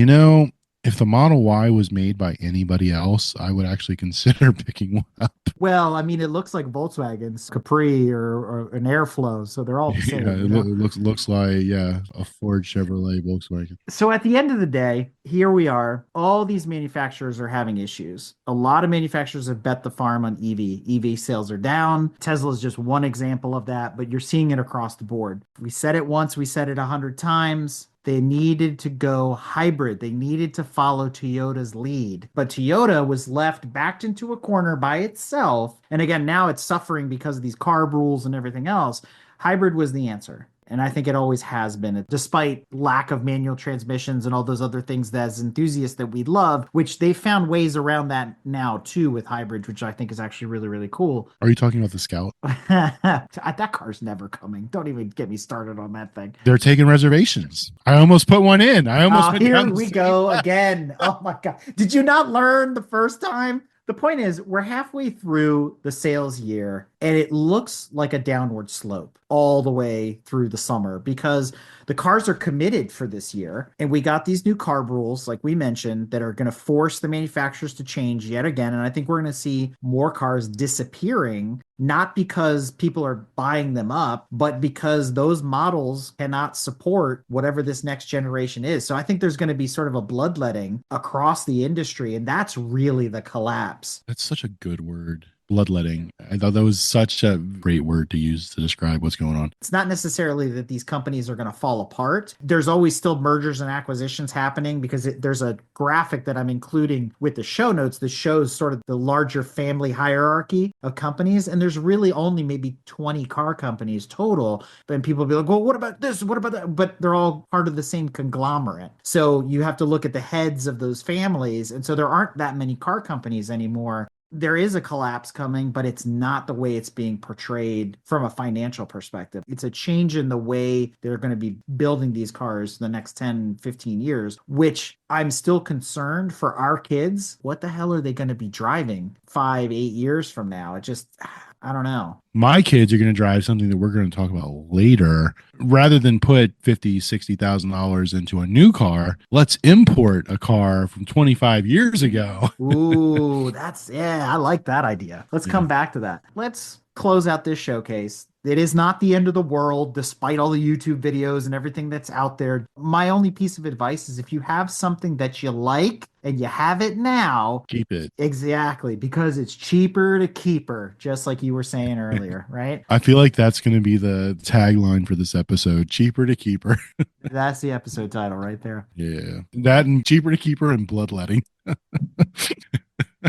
if the Model Y was made by anybody else, I would actually consider picking one up. Well, I mean, it looks like Volkswagen's Capri or an Airflow, so they're all the same. Yeah, it looks like a Ford, Chevrolet, Volkswagen. So at the end of the day, here we are. All these manufacturers are having issues. A lot of manufacturers have bet the farm on EV. EV sales are down. Tesla is just one example of that, but you're seeing it across the board. We said it once, we said it 100 times. They needed to go hybrid. They needed to follow Toyota's lead. But Toyota was backed into a corner by itself. And again, now it's suffering because of these CARB rules and everything else. Hybrid was the answer. And I think it always has been, despite lack of manual transmissions and all those other things that as enthusiasts that we love, which they found ways around that now too with hybrids, which I think is actually really, really cool. Are you talking about the Scout? That car's never coming. Don't even get me started on that thing. They're taking reservations. I almost put one in. Here we go again. Oh my God. Did you not learn the first time? The point is, we're halfway through the sales year, and it looks like a downward slope all the way through the summer because the cars are committed for this year. And we got these new CARB rules, like we mentioned, that are going to force the manufacturers to change yet again. And I think we're going to see more cars disappearing, not because people are buying them up, but because those models cannot support whatever this next generation is. So I think there's going to be sort of a bloodletting across the industry. And that's really the collapse. That's such a good word. Bloodletting. I thought that was such a great word to use to describe what's going on. It's not necessarily that these companies are going to fall apart. There's always still mergers and acquisitions happening because there's a graphic that I'm including with the show notes that shows sort of the larger family hierarchy of companies. And there's really only maybe 20 car companies total. And people will be like, well, what about this? What about that? But they're all part of the same conglomerate. So you have to look at the heads of those families. And so there aren't that many car companies anymore. There is a collapse coming, but it's not the way it's being portrayed from a financial perspective. It's a change in the way they're going to be building these cars the next 10, 15 years, which I'm still concerned for our kids. What the hell are they going to be driving 5, 8 years from now? I don't know. My kids are going to drive something that we're going to talk about later. Rather than put $50,000-$60,000 into a new car, let's import a car from 25 years ago. Ooh, I like that idea. Let's Yeah. come back to that. Let's close out this showcase. It is not the end of the world, despite all the YouTube videos and everything that's out there. My only piece of advice is if you have something that you like and you have it now, Keep it. exactly, because it's cheaper to keep her, just like you were saying earlier, right? I feel like that's going to be the tagline for this episode. Cheaper to keep her. That's the episode title right there. Yeah. That and cheaper to keep her and bloodletting.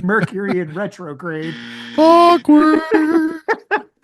Mercury in retrograde. Awkward.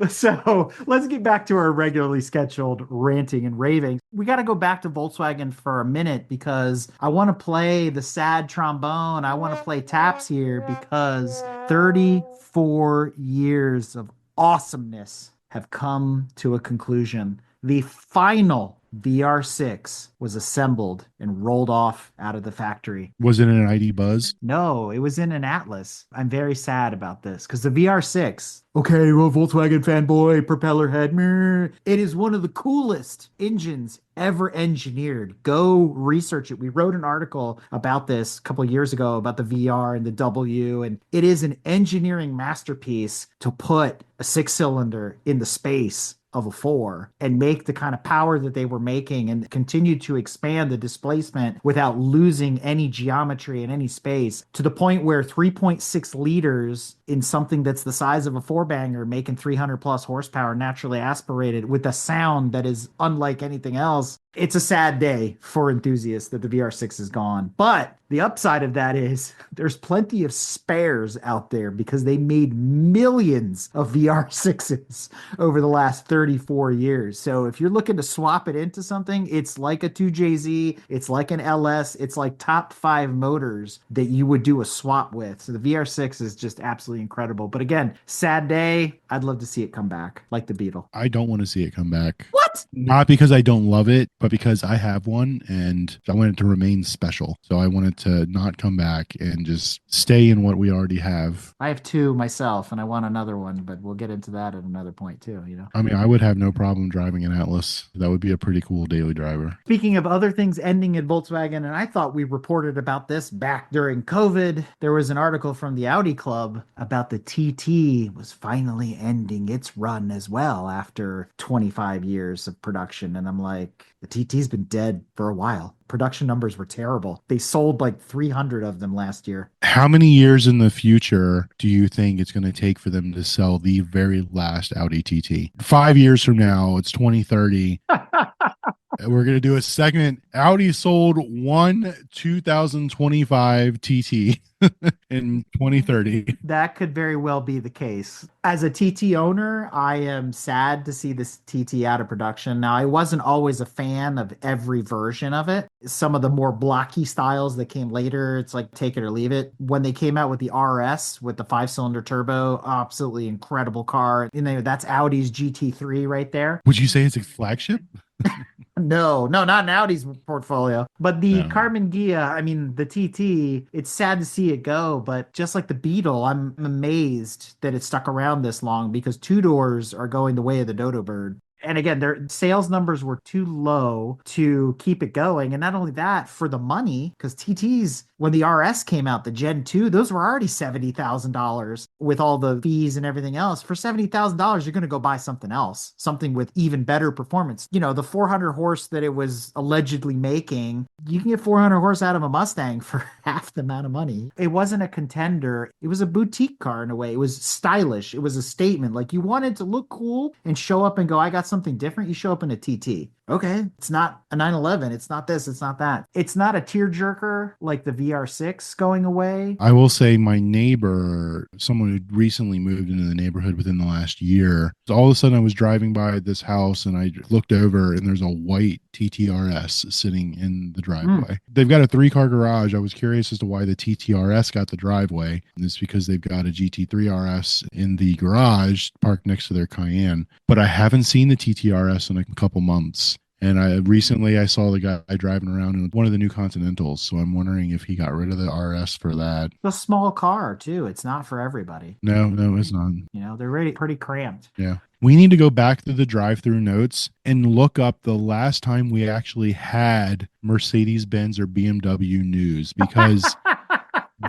So let's get back to our regularly scheduled ranting and raving. We got to go back to Volkswagen for a minute because I want to play the sad trombone. I want to play taps here because 34 years of awesomeness have come to a conclusion. The final VR6 was assembled and rolled off out of the factory. Was it an ID Buzz? No, it was in an Atlas. I'm very sad about this because the VR6, okay, well, Volkswagen fanboy, propeller head, meh, it is one of the coolest engines ever engineered. Go research it. We wrote an article about this a couple of years ago about the VR and the W, and it is an engineering masterpiece to put a 6-cylinder in the space of a 4 and make the kind of power that they were making and continue to expand the displacement without losing any geometry in any space to the point where 3.6 liters in something that's the size of a 4-banger making 300 plus horsepower naturally aspirated with a sound that is unlike anything else. It's a sad day for enthusiasts that the VR6 is gone. But the upside of that is there's plenty of spares out there because they made millions of VR6s over the last 34 years. So if you're looking to swap it into something, it's like a 2JZ, it's like an LS, it's like top 5 motors that you would do a swap with. So the VR6 is just absolutely incredible. But again, sad day. I'd love to see it come back like the Beetle. I don't want to see it come back. What? Not because I don't love it, but because I have one and I want it to remain special. So I want it to not come back and just stay in what we already have. I have 2 myself and I want another one, but we'll get into that at another point too, you know. I mean, I would have no problem driving an Atlas. That would be a pretty cool daily driver. Speaking of other things ending at Volkswagen, and I thought we reported about this back during COVID, there was an article from the Audi Club about the TT was finally ending its run as well after 25 years of production. And I'm like, the TT's been dead for a while. Production numbers were terrible. They sold like 300 of them last year. How many years in the future do you think it's going to take for them to sell the very last Audi TT? 5 years from now, it's 2030. We're going to do a segment. Audi sold one 2025 TT in 2030. That could very well be the case. As a TT owner, I am sad to see this TT out of production. Now, I wasn't always a fan of every version of it. Some of the more blocky styles that came later, it's like take it or leave it. When they came out with the RS with the 5-cylinder turbo, absolutely incredible car. You know, that's Audi's GT3 right there. Would you say it's a flagship? No, not in Audi's portfolio. But the No. Carbon Ghia, I mean, the TT, it's sad to see it go, but just like the Beetle, I'm amazed that it stuck around this long because 2-doors are going the way of the Dodo Bird. And again, their sales numbers were too low to keep it going. And not only that, for the money, because TTs, when the RS came out, the Gen 2, those were already $70,000 with all the fees and everything else. For $70,000, you're going to go buy something else, something with even better performance. You know, the 400 horse that it was allegedly making, you can get 400 horse out of a Mustang for half the amount of money. It wasn't a contender. It was a boutique car in a way. It was stylish. It was a statement. Like you wanted to look cool and show up and go, I got something different. You show up in a TT. Okay, it's not a 911. It's not this. It's not that. It's not a tearjerker like the VR6 going away. I will say my neighbor, someone who recently moved into the neighborhood within the last year, all of a sudden I was driving by this house and I looked over and there's a white TTRS sitting in the driveway. They've got a 3-car garage. I was curious as to why the TTRS got the driveway. And it's because they've got a GT3 RS in the garage parked next to their Cayenne. But I haven't seen the TTRS in a couple months. And I saw the guy driving around in one of the new Continentals. So I'm wondering if he got rid of the RS for that. It's a small car too. It's not for everybody. No, no, it's not. You know, they're really pretty cramped. Yeah. We need to go back to the drive-through notes and look up the last time we actually had Mercedes-Benz or BMW news, because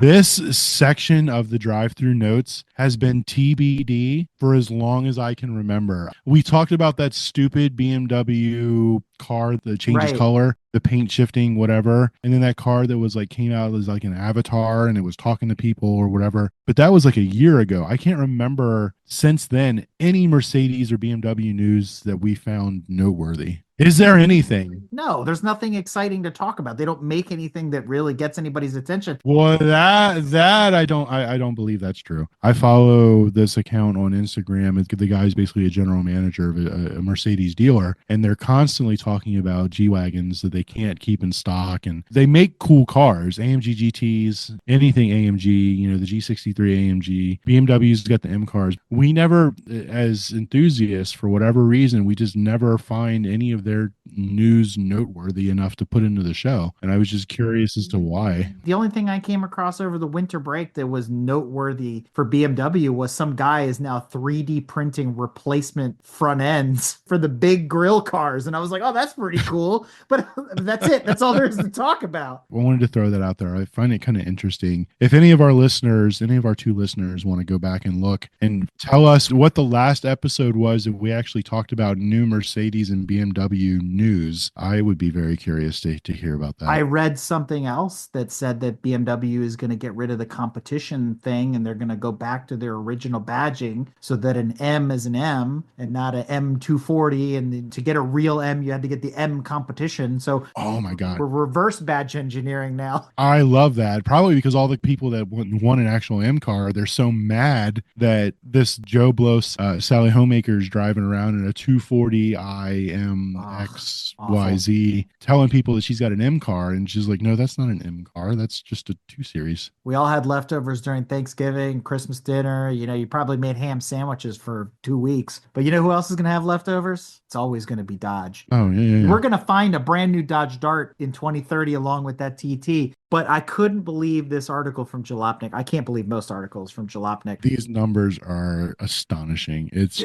this section of the drive-through notes has been TBD for as long as I can remember. We talked about that stupid BMW car that changes Right. color, the paint shifting, whatever. And then that car that was like came out as like an avatar and it was talking to people or whatever. But that was like a year ago. I can't remember since then any Mercedes or BMW news that we found noteworthy. Is there anything? No, there's nothing exciting to talk about. They don't make anything that really gets anybody's attention. Well, that I don't believe that's true. I follow this account on Instagram. The guy's basically a general manager of a Mercedes dealer, and they're constantly talking about G-Wagons that they can't keep in stock, and they make cool cars, AMG GTs, anything AMG, you know, the G63 AMG, BMW's got the M cars. We never, as enthusiasts, for whatever reason, we just never find any of their news noteworthy enough to put into the show. And I was just curious as to why. The only thing I came across over the winter break that was noteworthy for BMW was some guy is now 3D printing replacement front ends for the big grill cars. And I was like, oh, that's pretty cool. But that's it. That's all there is to talk about. I wanted to throw that out there. I find it kind of interesting. If any of our listeners, any of our two listeners want to go back and look and tell us what the last episode was, if we actually talked about new Mercedes and BMW news, I would be very curious to hear about that. I read something else that said that BMW is going to get rid of the competition thing and they're going to go back to their original badging so that an M is an M and not an M240. And to get a real M, you had to get the M competition. So, oh my God, we're reverse badge engineering now. I love that. Probably because all the people that want an actual M car, they're so mad that this Joe Blow, Sally Homemaker's driving around in a 240 IM XYZ, telling people that she's got an M car, and she's like, no, that's not an M car, that's just a 2 Series. We all had leftovers during Thanksgiving, Christmas dinner. You know, you probably made ham sandwiches for 2 weeks, but you know who else is going to have leftovers? It's always going to be Dodge. Oh yeah. We're going to find a brand new Dodge Dart in 2030 along with that TT. But I couldn't believe this article from Jalopnik. I can't believe most articles from Jalopnik. These numbers are astonishing. It's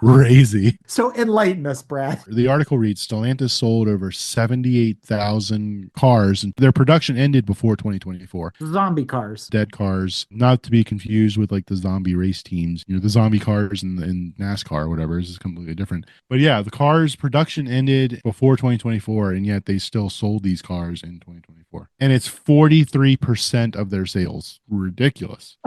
crazy. So enlighten us, Brad. The article reads, Stellantis sold over 78,000 cars, and their production ended before 2024. Zombie cars. Dead cars, not to be confused with like the zombie race teams. You know, the zombie cars in NASCAR or whatever is completely different. But yeah, the cars production ended before 2024, and yet they still sold these cars in 2024. And it's 43% of their sales. Ridiculous.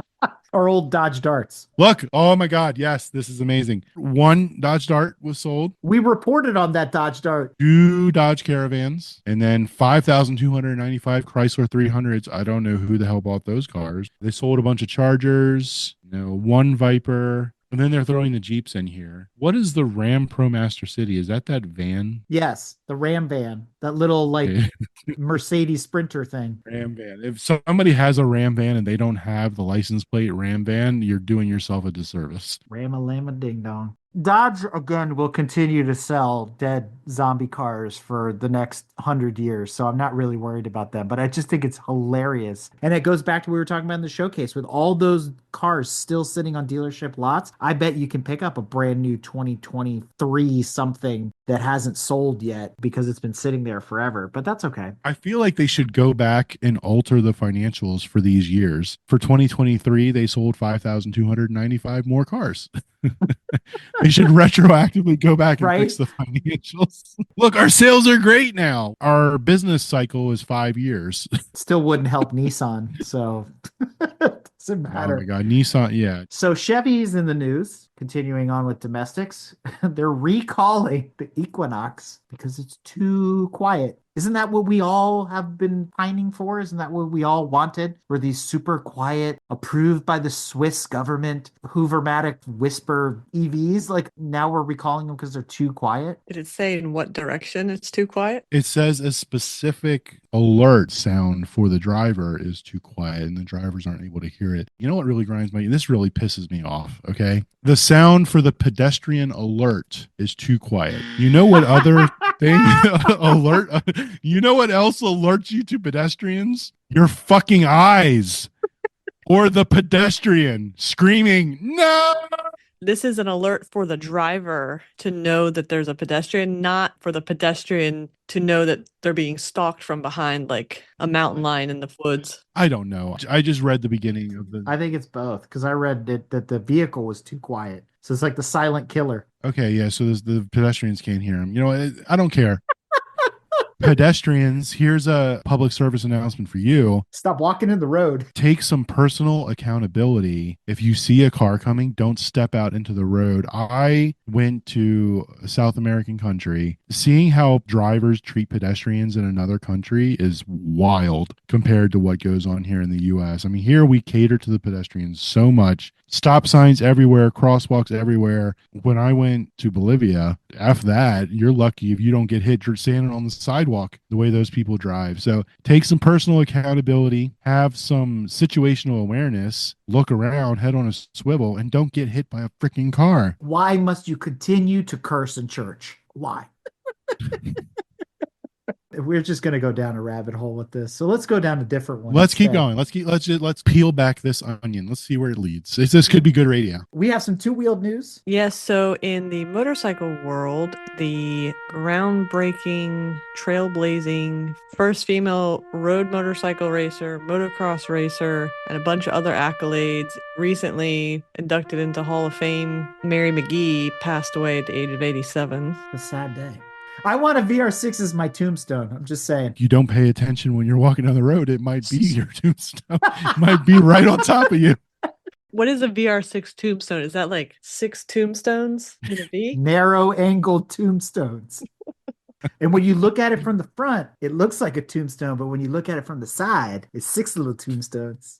Our old Dodge Darts. Look, oh my God, yes, this is amazing. 1 Dodge Dart was sold. We reported on that Dodge Dart. 2 Dodge Caravans, and then 5,295 Chrysler 300s. I don't know who the hell bought those cars. They sold a bunch of Chargers, 1 Viper, and then they're throwing the Jeeps in here. What is the Ram ProMaster City? Is that van? Yes, the Ram van. That little like Mercedes Sprinter thing. Ram van. If somebody has a Ram van and they don't have the license plate Ram van, you're doing yourself a disservice. Ram-a-llama ding-dong. Dodge, again, will continue to sell dead zombie cars for the next 100 years. So I'm not really worried about that. But I just think it's hilarious. And it goes back to what we were talking about in the showcase. With all those cars still sitting on dealership lots, I bet you can pick up a brand new 2023 something that hasn't sold yet because it's been sitting there forever. But that's okay. I feel like they should go back and alter the financials for these years. For 2023, they sold 5,295 more cars. They should retroactively go back and fix the financials. Look, our sales are great now. Our business cycle is 5 years. Still wouldn't help Nissan. So doesn't matter. Oh my God, Nissan, yeah. So Chevy's in the news. Continuing on with domestics, they're recalling the Equinox because it's too quiet. Isn't that what we all have been pining for? Isn't that what we all wanted? Were these super quiet, approved by the Swiss government, Hoovermatic whisper EVs? Like now we're recalling them because they're too quiet? Did it say in what direction it's too quiet? It says a specific alert sound for the driver is too quiet and the drivers aren't able to hear it. You know what really grinds my, this really pisses me off, okay? The sound for the pedestrian alert is too quiet. You know what other thing alert? You know what else alerts you to pedestrians? Your fucking eyes. Or the pedestrian screaming, no! This is an alert for the driver to know that there's a pedestrian, not for the pedestrian to know that they're being stalked from behind like a mountain lion in the woods. I don't know. I just read the beginning of the. I think it's both because I read that the vehicle was too quiet. So it's like the silent killer. Okay, yeah. So the pedestrians can't hear him. You know, I don't care. Pedestrians, here's a public service announcement for you. Stop walking in the road. Take some personal accountability. If you see a car coming, don't step out into the road. I went to a South American country. Seeing how drivers treat pedestrians in another country is wild compared to what goes on here in the US. I mean, here we cater to the pedestrians so much. Stop signs everywhere, crosswalks everywhere. When I went to Bolivia, after that, you're lucky if you don't get hit. You're standing on the sidewalk the way those people drive. So take some personal accountability, have some situational awareness, look around, head on a swivel, and don't get hit by a freaking car. Why must you continue to curse in church? Why? We're just going to go down a rabbit hole with this. So let's go down a different one. Let's keep instead. going. Let's peel back this onion. Let's see where it leads. This could be good radio. We have some two-wheeled news. Yes, so in the motorcycle world, the groundbreaking, trailblazing first female road motorcycle racer, motocross racer, and a bunch of other accolades, recently inducted into Hall of Fame, Mary McGee, passed away at the age of 87. A sad day. I want a VR6 as my tombstone. I'm just saying. If you don't pay attention when you're walking down the road, it might be your tombstone. It might be right on top of you. What is a VR6 tombstone? Is that like 6 tombstones in a V? Narrow angled tombstones. And when you look at it from the front, it looks like a tombstone. But when you look at it from the side, it's 6 little tombstones.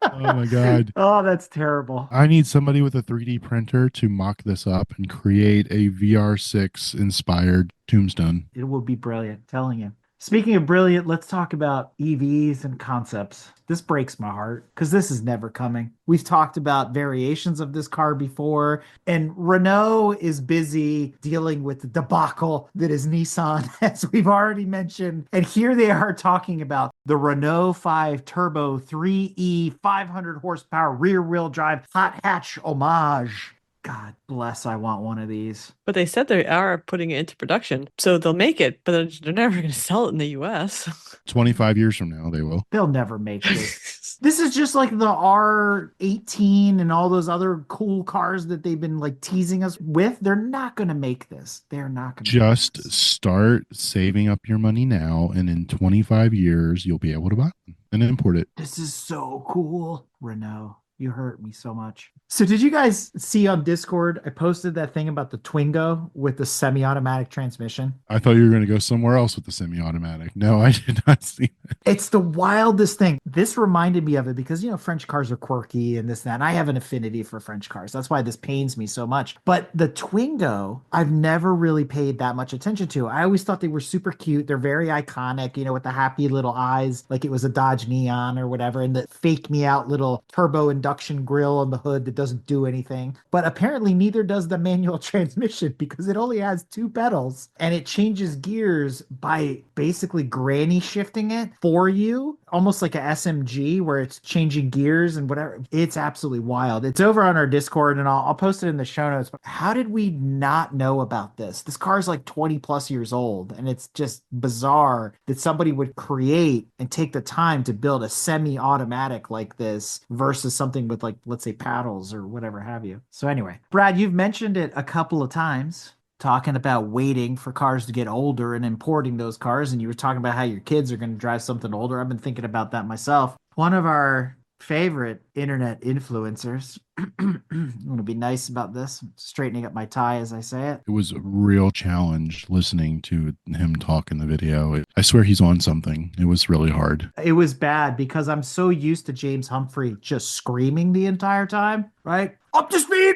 Oh my God. Oh, that's terrible. I need somebody with a 3D printer to mock this up and create a VR6 inspired tombstone. It will be brilliant, telling you. Speaking of brilliant, let's talk about EVs and concepts. This breaks my heart because this is never coming. We've talked about variations of this car before, and Renault is busy dealing with the debacle that is Nissan, as we've already mentioned. And here they are talking about the Renault 5 Turbo 3E 500 horsepower rear-wheel drive hot hatch homage. God bless, I want one of these. But they said they are putting it into production, so they'll make it, but they're never going to sell it in the US. 25 years from now, they will. They'll never make this. This is just like the R18 and all those other cool cars that they've been like teasing us with. They're not going to make this. They're not going to just start saving up your money now, and in 25 years, you'll be able to buy them and import it. This is so cool, Renault. You hurt me so much. So did you guys see on Discord, I posted that thing about the Twingo with the semi-automatic transmission? I thought you were going to go somewhere else with the semi-automatic. No, I did not see that. It's the wildest thing. This reminded me of it because, you know, French cars are quirky and this, and that. And I have an affinity for French cars. That's why this pains me so much. But the Twingo, I've never really paid that much attention to. I always thought they were super cute. They're very iconic, you know, with the happy little eyes, like it was a Dodge Neon or whatever, and the fake me out little turbo induction grill on the hood that doesn't do anything. But apparently neither does the manual transmission because it only has 2 pedals and it changes gears by basically granny shifting it for you, almost like a SMG where it's changing gears and whatever. It's absolutely wild. It's over on our Discord and I'll post it in the show notes. But how did we not know about this? This car is like 20 plus years old and it's just bizarre that somebody would create and take the time to build a semi-automatic like this versus something with like, let's say paddles or whatever have you. So anyway, Brad, you've mentioned it a couple of times, talking about waiting for cars to get older and importing those cars. And you were talking about how your kids are going to drive something older. I've been thinking about that myself. One of our favorite internet influencers, I'm going to be nice about this, straightening up my tie as I say it. It was a real challenge listening to him talk in the video. I swear he's on something. It was really hard. It was bad because I'm so used to James Humphrey just screaming the entire time, right? Up to speed!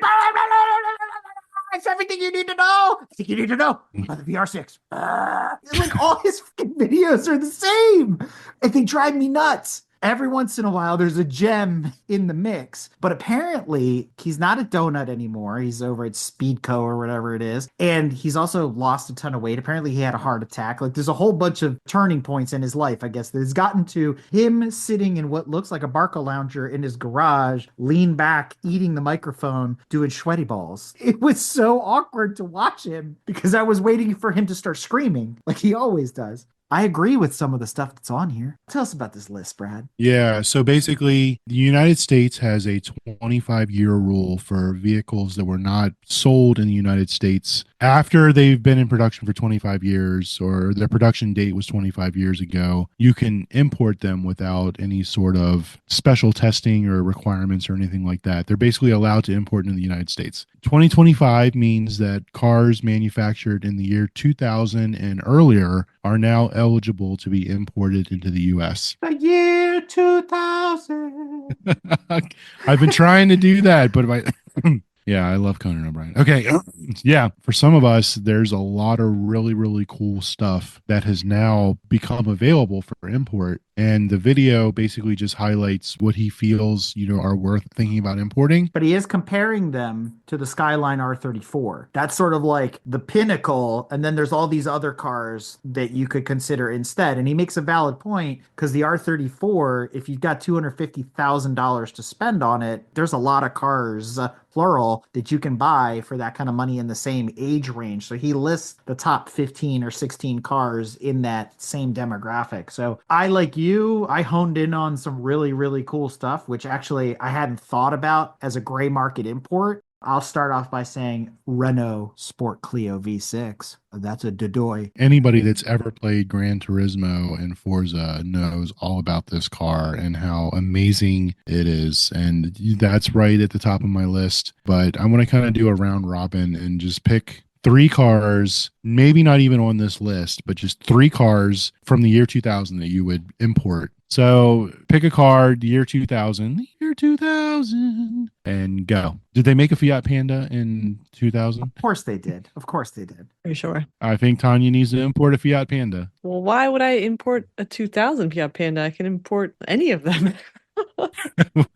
It's everything you need to know. I think you need to know about the VR6. Like all his freaking videos are the same. And they drive me nuts. Every once in a while, there's a gem in the mix. But apparently, he's not a donut anymore. He's over at Speedco or whatever it is. And he's also lost a ton of weight. Apparently, he had a heart attack. Like, there's a whole bunch of turning points in his life, I guess, that has gotten to him sitting in what looks like a Barca lounger in his garage, lean back, eating the microphone, doing sweaty balls. It was so awkward to watch him because I was waiting for him to start screaming like he always does. I agree with some of the stuff that's on here. Tell us about this list, Brad. Yeah, so basically, the United States has a 25-year rule for vehicles that were not sold in the United States after they've been in production for 25 years or their production date was 25 years ago. You can import them without any sort of special testing or requirements or anything like that. They're basically allowed to import into the United States. 2025 means that cars manufactured in the year 2000 and earlier are now eligible to be imported into the US. The year 2000. I've been trying to do that, but yeah, I love Conan O'Brien. Okay. Yeah, for some of us, there's a lot of really, really cool stuff that has now become available for import. And the video basically just highlights what he feels, are worth thinking about importing. But he is comparing them to the Skyline R34. That's sort of like the pinnacle. And then there's all these other cars that you could consider instead. And he makes a valid point because the R34, if you've got $250,000 to spend on it, there's a lot of cars, plural, that you can buy for that kind of money in the same age range. So he lists the top 15 or 16 cars in that same demographic. So I honed in on some really, really cool stuff, which actually I hadn't thought about as a gray market import. I'll start off by saying Renault Sport Clio V6. That's a Dodoy. Anybody that's ever played Gran Turismo and Forza knows all about this car and how amazing it is. And that's right at the top of my list. But I want to kind of do a round robin and just pick 3 cars, maybe not even on this list, but just 3 cars from the year 2000 that you would import. So pick a car, the year 2000, and go. Did they make a Fiat Panda in 2000? Of course they did. Of course they did. Are you sure? I think Tanya needs to import a Fiat Panda. Well, why would I import a 2000 Fiat Panda? I can import any of them.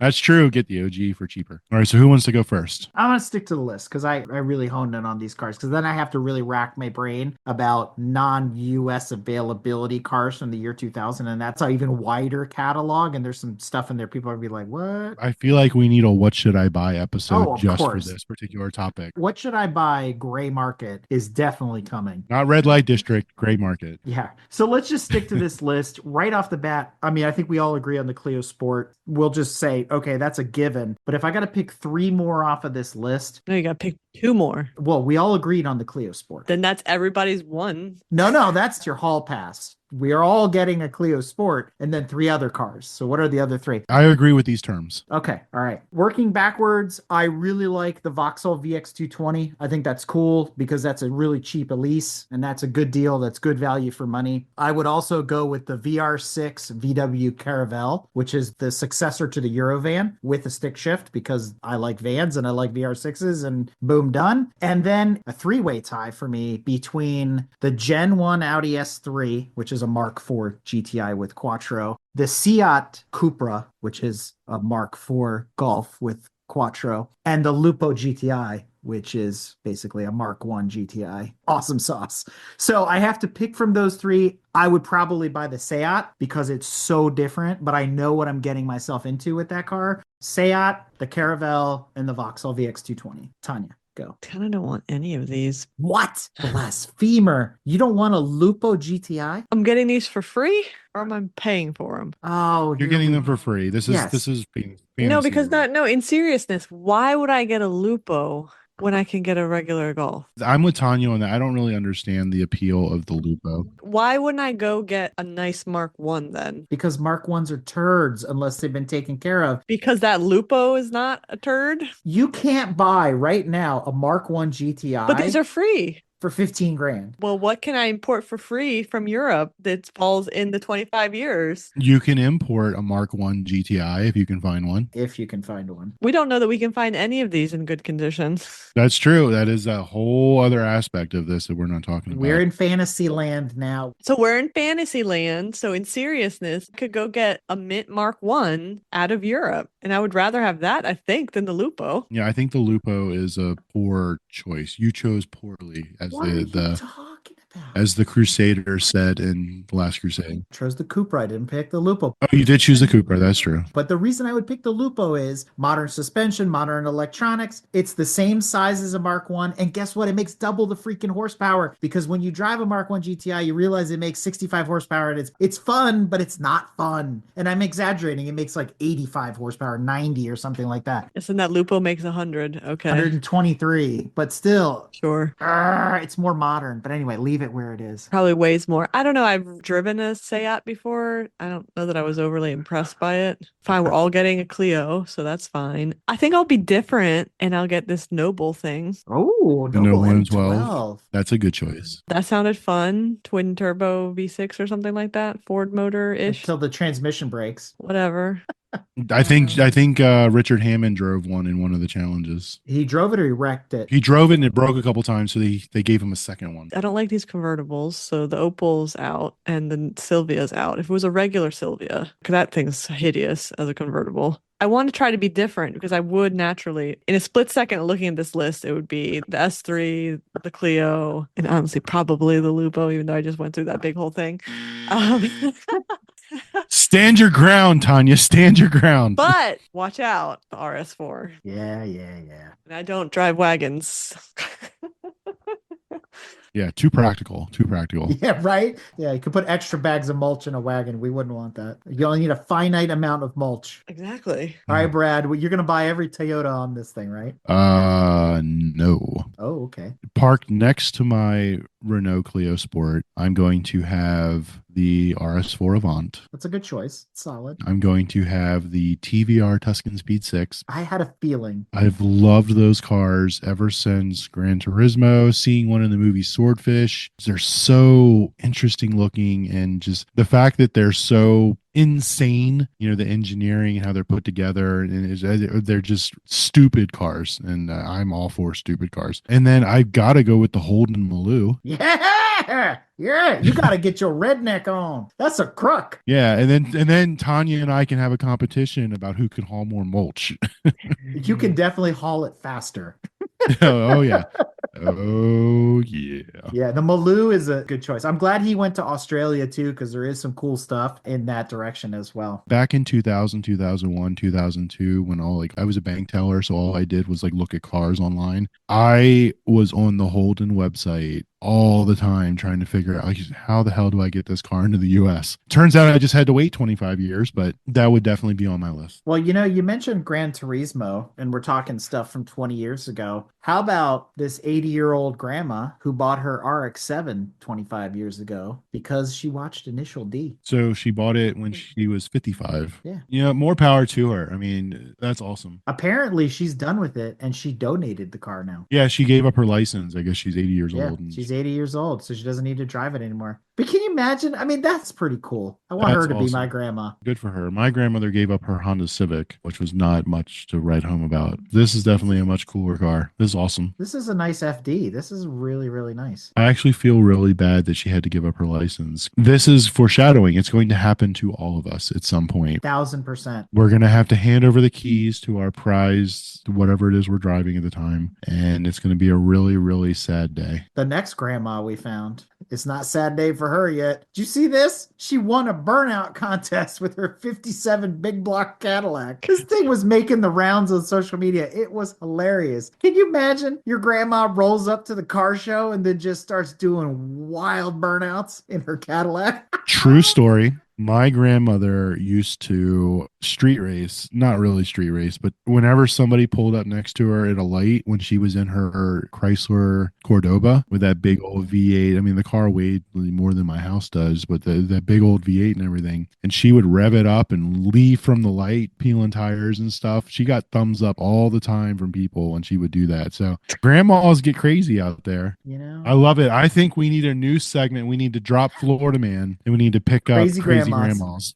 That's true. Get the OG for cheaper. All right. So who wants to go first? I'm going to stick to the list because I really honed in on these cars because then I have to really rack my brain about non-US availability cars from the year 2000. And that's an even wider catalog. And there's some stuff in there people are going to be like, what? I feel like we need a What Should I Buy episode Oh, of just course. for this particular topic. What should I buy? Gray market is definitely coming. Not red light district, gray market. Yeah. So let's just stick to this list right off the bat. I mean, I think we all agree on the Clio Sport. We'll just say, okay, that's a given. But if I got to pick 3 more off of this list, No, you got to pick 2 more. well, we all agreed on the Clio Sport. Then that's everybody's one. No, that's your hall pass. We are all getting a Clio Sport and then 3 other cars. So what are the other 3? I agree with these terms. Okay. All right. Working backwards, I really like the Vauxhall VX220. I think that's cool because that's a really cheap Elise and that's a good deal. That's good value for money. I would also go with the VR6 VW Caravelle, which is the successor to the Eurovan with a stick shift because I like vans and I like VR6s and boom, done. And then a 3-way tie for me between the Gen 1 Audi S3, which is a Mark IV GTI with Quattro, the Seat Cupra, which is a Mark IV Golf with Quattro, and the Lupo GTI, which is basically a Mark I GTI. Awesome sauce. So I have to pick from those 3. I would probably buy the Seat because it's so different, but I know what I'm getting myself into with that car. Seat, the Caravelle, and the Vauxhall VX220. Tanya. Go. I don't want any of these. What? Blasphemer. You don't want a Lupo GTI? I'm getting these for free, or am I paying for them? Oh, You're getting them for free. This is fantasy. No, because no, in seriousness, why would I get a Lupo when I can get a regular Golf? I'm with Tanya on that. I don't really understand the appeal of the Lupo. Why wouldn't I go get a nice Mark I then? Because Mark 1s are turds unless they've been taken care of. Because that Lupo is not a turd? You can't buy right now a Mark 1 GTI. But these are free. for 15 grand. Well, what can I import for free from Europe that falls in the 25 years? You can import a Mark 1 GTI if you can find one. If you can find one. We don't know that we can find any of these in good condition. That's true. That is a whole other aspect of this that we're not talking about. We're in fantasy land now. So we're in fantasy land. So in seriousness, could go get a Mint Mark 1 out of Europe. And I would rather have that, I think, than the Lupo. Yeah, I think the Lupo is a poor choice. You chose poorly, as What are you the talking about? as the Crusader said in The Last Crusade. I chose the Cupra. I didn't pick the Lupo. Oh, you did choose the Cooper. That's true. But the reason I would pick the Lupo is modern suspension, modern electronics. It's the same size as a Mark 1. And guess what? It makes double the freaking horsepower, because when you drive a Mark 1 GTI, you realize it makes 65 horsepower, and it's fun, but it's not fun. And I'm exaggerating. It makes like 85 horsepower, 90 or something like that. Yes, and that Lupo makes 100. Okay. 123, but still, Sure. it's more modern. But anyway, leave it where it is. Probably weighs more. I don't know. I've driven a Seat before. I don't know that I was overly impressed by it. Fine, we're all getting a Clio, so that's fine. I think I'll be different and I'll get this Noble thing. Oh, The Noble Noble M12. M12. That's a good choice. That sounded fun. Twin turbo V6 or something like that. Ford motor ish. Until the transmission breaks. Whatever. I think Richard Hammond drove one in one of the challenges. He drove it or he wrecked it? He drove it and it broke a couple times, so they gave him a second one. I don't like these convertibles. So the Opal's out and the Silvia's out. If it was a regular Silvia, 'cause that thing's hideous as a convertible. I want to try to be different because I would naturally, in a split second looking at this list, it would be the S3, the Clio, and honestly, probably the Lupo, even though I just went through that big whole thing. Stand your ground, Tanya. Stand your ground. But watch out, the RS4. Yeah. And I don't drive wagons. Yeah, too practical. Too practical. Yeah, right? Yeah, you could put extra bags of mulch in a wagon. We wouldn't want that. You only need a finite amount of mulch. Exactly. All right, Brad, you're going to buy every Toyota on this thing, right? No. Oh, okay. Parked next to my Renault Clio Sport, I'm going to have the RS4 Avant. That's a good choice. Solid. I'm going to have the TVR Tuscan Speed 6. I had a feeling. I've loved those cars ever since Gran Turismo, seeing one in the movie Swordfish. They're so interesting looking, and just the fact that they're so insane, the engineering and how they're put together, and they're just stupid cars, and I'm all for stupid cars. And then I've got to go with the Holden Maloo. Yeah, you got to get your redneck on. That's a crook. Yeah, and then Tanya and I can have a competition about who can haul more mulch. You can definitely haul it faster. Oh yeah. Oh yeah. Yeah, the Maloo is a good choice. I'm glad he went to Australia too, because there is some cool stuff in that direction as well. Back in 2000, 2001, 2002, when I was a bank teller, so all I did was look at cars online. I was on the Holden website all the time trying to figure out how the hell do I get this car into the US. Turns out I just had to wait 25 years, but that would definitely be on my list. Well, you mentioned Gran Turismo, and we're talking stuff from 20 years ago. How about this 80-year-old grandma who bought her RX-7 25 years ago because she watched Initial D? So she bought it when she was 55. Yeah. More power to her. I mean, that's awesome. Apparently she's done with it, and she donated the car now. Yeah, she gave up her license. I guess she's 80 years old. And she's 80 years old, so she doesn't need to drive it anymore. But can you imagine? I mean, that's pretty cool. I want her to be my grandma. Good for her. My grandmother gave up her Honda Civic, which was not much to write home about. This is definitely a much cooler car. This is awesome. This is a nice FD. This is really, really nice. I actually feel really bad that she had to give up her license. This is foreshadowing. It's going to happen to all of us at some point. 1000%. We're going to have to hand over the keys to our prized, whatever it is we're driving at the time. And it's going to be a really, really sad day. The next grandma we found. It's not a sad day for her yet. Did you see this? She won a burnout contest with her 57 big block Cadillac. This thing was making the rounds on social media. It was hilarious. Can you imagine your grandma rolls up to the car show and then just starts doing wild burnouts in her Cadillac? True story. My grandmother used to street race, not really street race, but whenever somebody pulled up next to her at a light when she was in her Chrysler Cordoba with that big old V8. I mean, the car weighed really more than my house does, but that big old V8 and everything. And she would rev it up and leave from the light, peeling tires and stuff. She got thumbs up all the time from people when she would do that. So grandmas get crazy out there. You know, I love it. I think we need a new segment. We need to drop Florida Man and we need to pick up Crazy crazy grandmas. grandmas.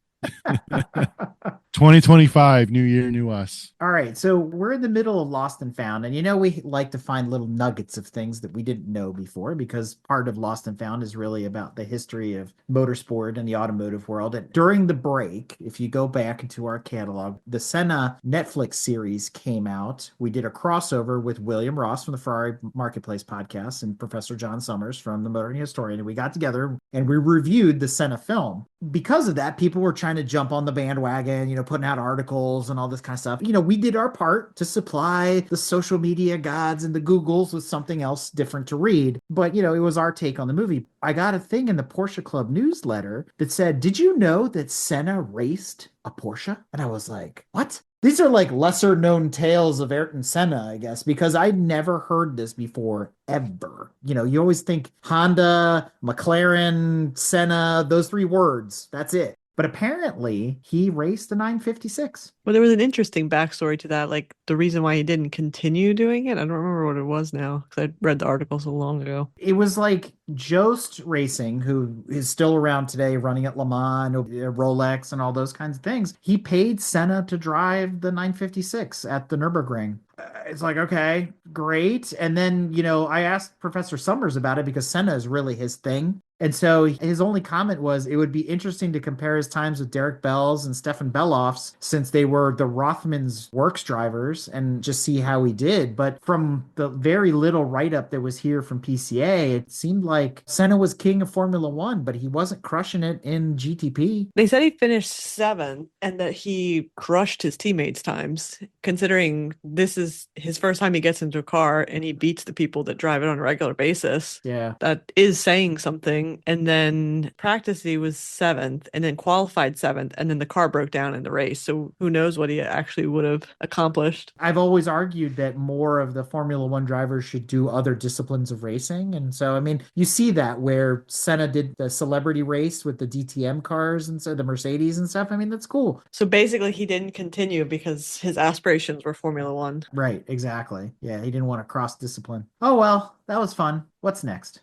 2025, new year, new us. All right, so we're in the middle of Lost and Found, and we like to find little nuggets of things that we didn't know before because part of Lost and Found is really about the history of motorsport and the automotive world. And during the break, if you go back into our catalog, the Senna Netflix series came out. We did a crossover with William Ross from the Ferrari Marketplace podcast and Professor John Summers from the Motoring Historian, and we got together and we reviewed the Senna film. Because of that, people were trying to jump on the bandwagon, putting out articles and all this kind of stuff. We did our part to supply the social media gods and the Googles with something else different to read. But, it was our take on the movie. I got a thing in the Porsche Club newsletter that said, did you know that Senna raced a Porsche? And I was like, what? These are like lesser known tales of Ayrton Senna, I guess, because I'd never heard this before, ever. You always think Honda, McLaren, Senna, those three words. That's it. But apparently he raced the 956. Well, there was an interesting backstory to that, like the reason why he didn't continue doing it. I don't remember what it was now because I read the article so long ago. It was like Jost Racing, who is still around today, running at Le Mans, Rolex, and all those kinds of things. He paid Senna to drive the 956 at the Nürburgring. It's like, okay, great. And then, I asked Professor Summers about it because Senna is really his thing. And so his only comment was it would be interesting to compare his times with Derek Bell's and Stefan Beloff's since they were the Rothmans works drivers and just see how he did. But from the very little write-up that was here from PCA, it seemed like Senna was king of Formula One, but he wasn't crushing it in GTP. They said he finished 7th and that he crushed his teammates' times, considering this is his first time he gets into a car and he beats the people that drive it on a regular basis. Yeah. That is saying something. And then practice he was 7th and then qualified 7th and then the car broke down in the race. So who knows what he actually would have accomplished. I've always argued that more of the Formula One drivers should do other disciplines of racing. And so, you see that where Senna did the celebrity race with the DTM cars and so the Mercedes and stuff. That's cool. So basically he didn't continue because his aspirations were Formula One. Right, exactly. Yeah, he didn't want to cross discipline. Oh, well, that was fun. What's next?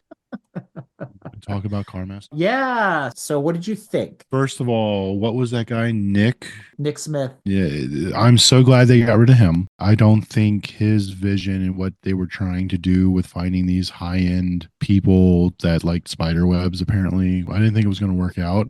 Talk about CarMaster. Yeah. So what did you think? First of all, what was that guy, Nick Smith? Yeah, I'm so glad they got rid of him. I don't think his vision and what they were trying to do with finding these high-end people that liked spider webs, apparently, I didn't think it was going to work out.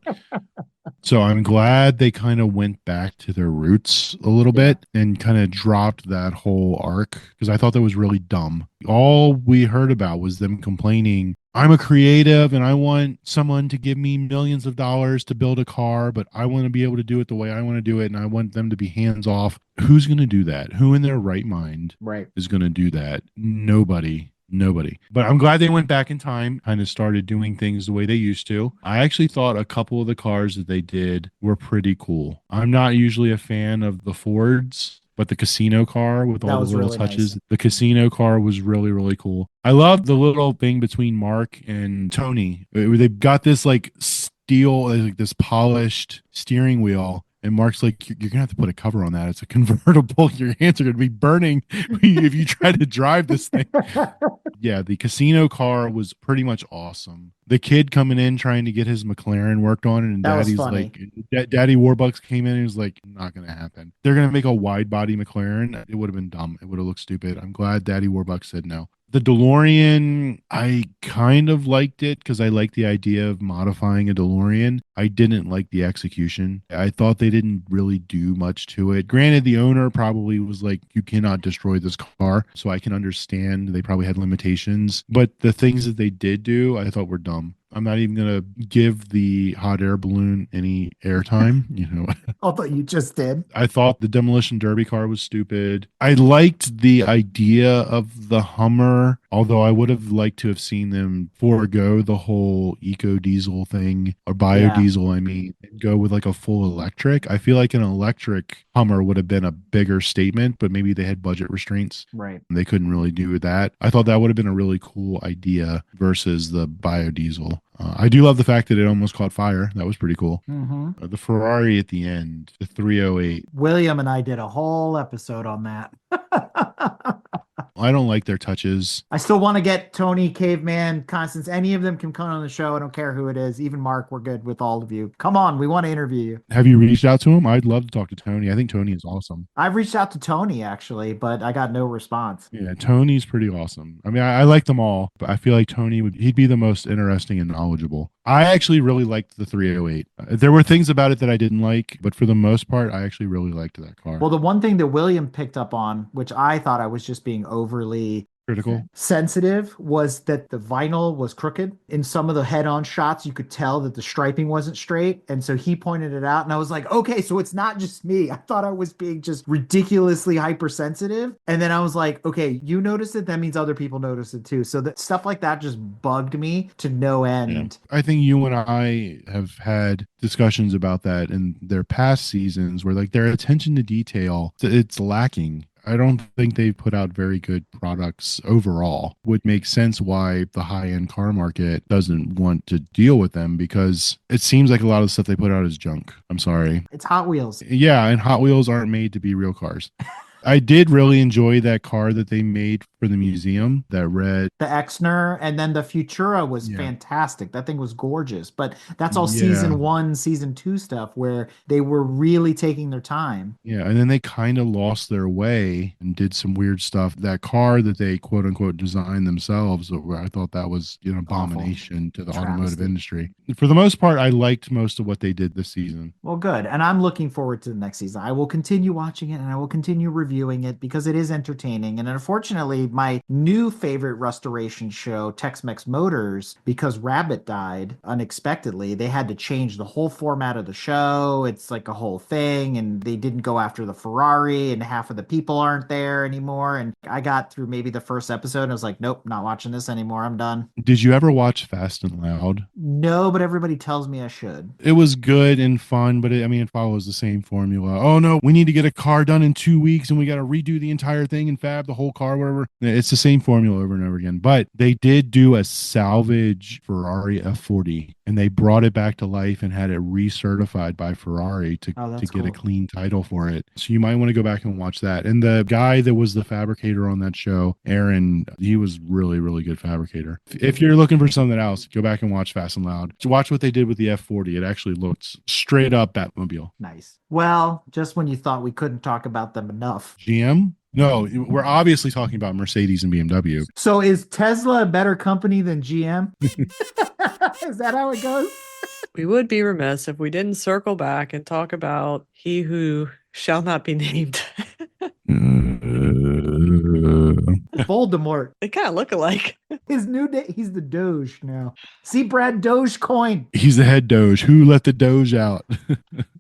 So I'm glad they kind of went back to their roots a little bit and kind of dropped that whole arc because I thought that was really dumb. All we heard about was them complaining, I'm a creative and I want someone to give me millions of dollars to build a car, but I want to be able to do it the way I want to do it and I want them to be hands off. Who's going to do that? Who in their right mind is going to do that? Nobody. But I'm glad they went back in time, kind of started doing things the way they used to. I actually thought a couple of the cars that they did were pretty cool. I'm not usually a fan of the Fords, but the casino car with all the little touches, the casino car was really, really cool. I love the little thing between Mark and Tony. They've got this like steel, like this polished steering wheel. And Mark's like, you're going to have to put a cover on that. It's a convertible. Your hands are going to be burning if you try to drive this thing. Yeah, the casino car was pretty much awesome. The kid coming in trying to get his McLaren worked on, and Daddy's like, Daddy Warbucks came in and was like, not going to happen. They're going to make a wide body McLaren. It would have been dumb. It would have looked stupid. I'm glad Daddy Warbucks said no. The DeLorean, I kind of liked it because I like the idea of modifying a DeLorean. I didn't like the execution. I thought they didn't really do much to it. Granted, the owner probably was like, you cannot destroy this car. So I can understand they probably had limitations. But the things that they did do, I thought were dumb. I'm not even going to give the hot air balloon any airtime, Although you just did. I thought the demolition derby car was stupid. I liked the idea of the Hummer, although I would have liked to have seen them forego the whole eco diesel thing or biodiesel, and go with like a full electric. I feel like an electric Hummer would have been a bigger statement, but maybe they had budget restraints. Right. They couldn't really do that. I thought that would have been a really cool idea versus the biodiesel. I do love the fact that it almost caught fire. That was pretty cool. The Ferrari at the end, the 308. William and I did a whole episode on that. I don't like their touches. I still want to get Tony, Caveman, Constance. Any of them can come on the show. I don't care who it is. Even Mark, we're good with all of you. Come on, we want to interview you. Have you reached out to him? I'd love to talk to Tony. I think Tony is awesome. I've reached out to Tony actually, but I got no response. Yeah, Tony's pretty awesome. I mean, I like them all, but I feel like he'd be the most interesting and knowledgeable. I actually really liked the 308. There were things about it that I didn't like, but for the most part, I actually really liked that car. Well, the one thing that William picked up on, which I thought I was just being overly Critical. sensitive, was that the vinyl was crooked. In some of the head-on shots, you could tell that the striping wasn't straight. And so he pointed it out, and I was like, okay, so it's not just me. I thought I was being just ridiculously hypersensitive. And then I was like, okay, you noticed it, that means other people noticed it too. So that stuff like that just bugged me to no end. Yeah. I think you and I have had discussions about that in their past seasons where like their attention to detail, it's lacking. I don't think they've put out very good products overall. Would make sense why the high-end car market doesn't want to deal with them, because it seems like a lot of the stuff they put out is junk. I'm sorry. It's Hot Wheels. Yeah, and Hot Wheels aren't made to be real cars. I did really enjoy that car that they made for the museum, that red. The Exner, and then the Futura was fantastic. That thing was gorgeous. But that's all season 1, season 2 stuff where they were really taking their time. Yeah, and then they kind of lost their way and did some weird stuff. That car that they quote unquote designed themselves, where I thought that was an abomination to the automotive industry. For the most part, I liked most of what they did this season. Well, good. And I'm looking forward to the next season. I will continue watching it and I will continue reviewing it because it is entertaining. And unfortunately, my new favorite restoration show, Tex-Mex Motors, because Rabbit died unexpectedly, they had to change the whole format of the show. It's like a whole thing, and they didn't go after the Ferrari, and half of the people aren't there anymore. And I got through maybe the first episode and I was like, nope, not watching this anymore. I'm done. Did you ever watch Fast and Loud? No, but everybody tells me I should. It was good and fun, but it follows the same formula. Oh no, we need to get a car done in 2 weeks and we got to redo the entire thing and fab the whole car, whatever. It's the same formula over and over again. But they did do a salvage Ferrari F40 and they brought it back to life and had it recertified by Ferrari to get a clean title for it. So you might want to go back and watch that. And the guy that was the fabricator on that show, Aaron, he was really, really good fabricator. If you're looking for something else, go back and watch Fast and Loud. Watch what they did with the F40. It actually looks straight up Batmobile. Nice. Well, just when you thought we couldn't talk about them enough. GM? No, we're obviously talking about Mercedes and BMW. So is Tesla a better company than GM? Is that how it goes? We would be remiss if we didn't circle back and talk about he who shall not be named. Voldemort. They kind of look alike. His new day, he's the Doge now. See Brad Dogecoin. He's the head Doge. Who let the Doge out?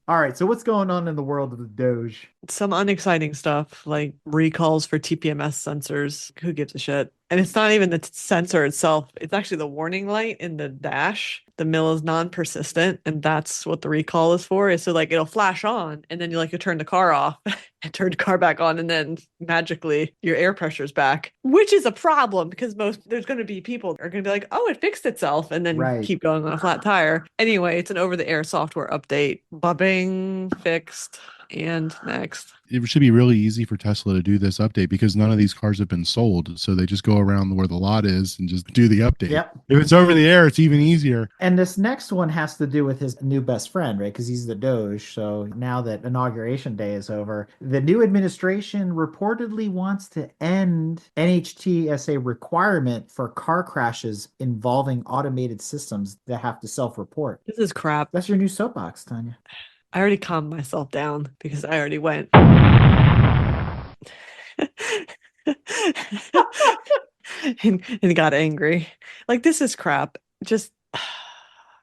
All right, so what's going on in the world of the Doge? Some unexciting stuff like recalls for TPMS sensors. Who gives a shit? And it's not even the sensor itself. It's actually the warning light in the dash. The mill is non-persistent, and that's what the recall is for. Is so like it'll flash on, and then you turn the car off and turn the car back on, and then magically your air pressure's back, which is a problem because there's going to be people that are going to be like, oh, it fixed itself, and then keep going on a flat tire. Anyway, it's an over-the-air software update. Ba-bing, fixed. And next. It should be really easy for Tesla to do this update because none of these cars have been sold. So they just go around where the lot is and just do the update. Yep. If it's over the air, it's even easier. And this next one has to do with his new best friend, right? Because he's the Doge. So now that Inauguration Day is over, the new administration reportedly wants to end NHTSA requirement for car crashes involving automated systems that have to self-report. This is crap. That's your new soapbox, Tanya. I already calmed myself down because I already went. and got angry. Like, this is crap. Just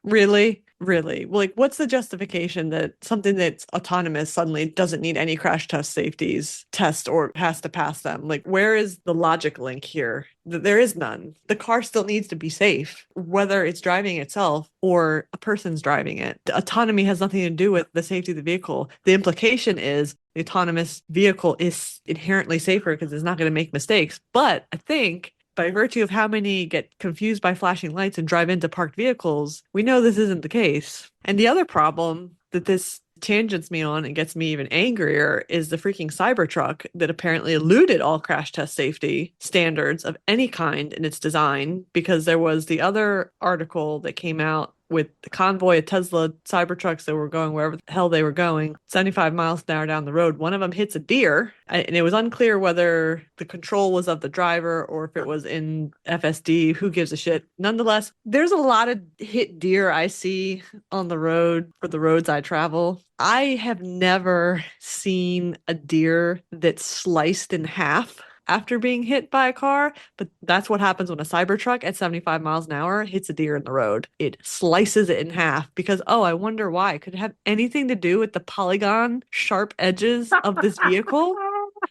really? Like, what's the justification that something that's autonomous suddenly doesn't need any crash test safeties test or has to pass them? Like, where is the logic link here? There is none. The car still needs to be safe, whether it's driving itself or a person's driving it. The autonomy has nothing to do with the safety of the vehicle. The implication is the autonomous vehicle is inherently safer because it's not going to make mistakes. But I think by virtue of how many get confused by flashing lights and drive into parked vehicles, we know this isn't the case. And the other problem that this tangents me on and gets me even angrier is the freaking Cybertruck that apparently eluded all crash test safety standards of any kind in its design, because there was the other article that came out with the convoy of Tesla Cybertrucks that were going wherever the hell they were going, 75 miles an hour down the road. One of them hits a deer, and it was unclear whether the control was of the driver or if it was in FSD. Who gives a shit? Nonetheless, there's a lot of hit deer I see on the road for the roads I travel. I have never seen a deer that's sliced in half after being hit by a car, but that's what happens when a Cybertruck at 75 miles an hour hits a deer in the road. It slices it in half because, oh, I wonder why. Could it have anything to do with the polygon sharp edges of this vehicle?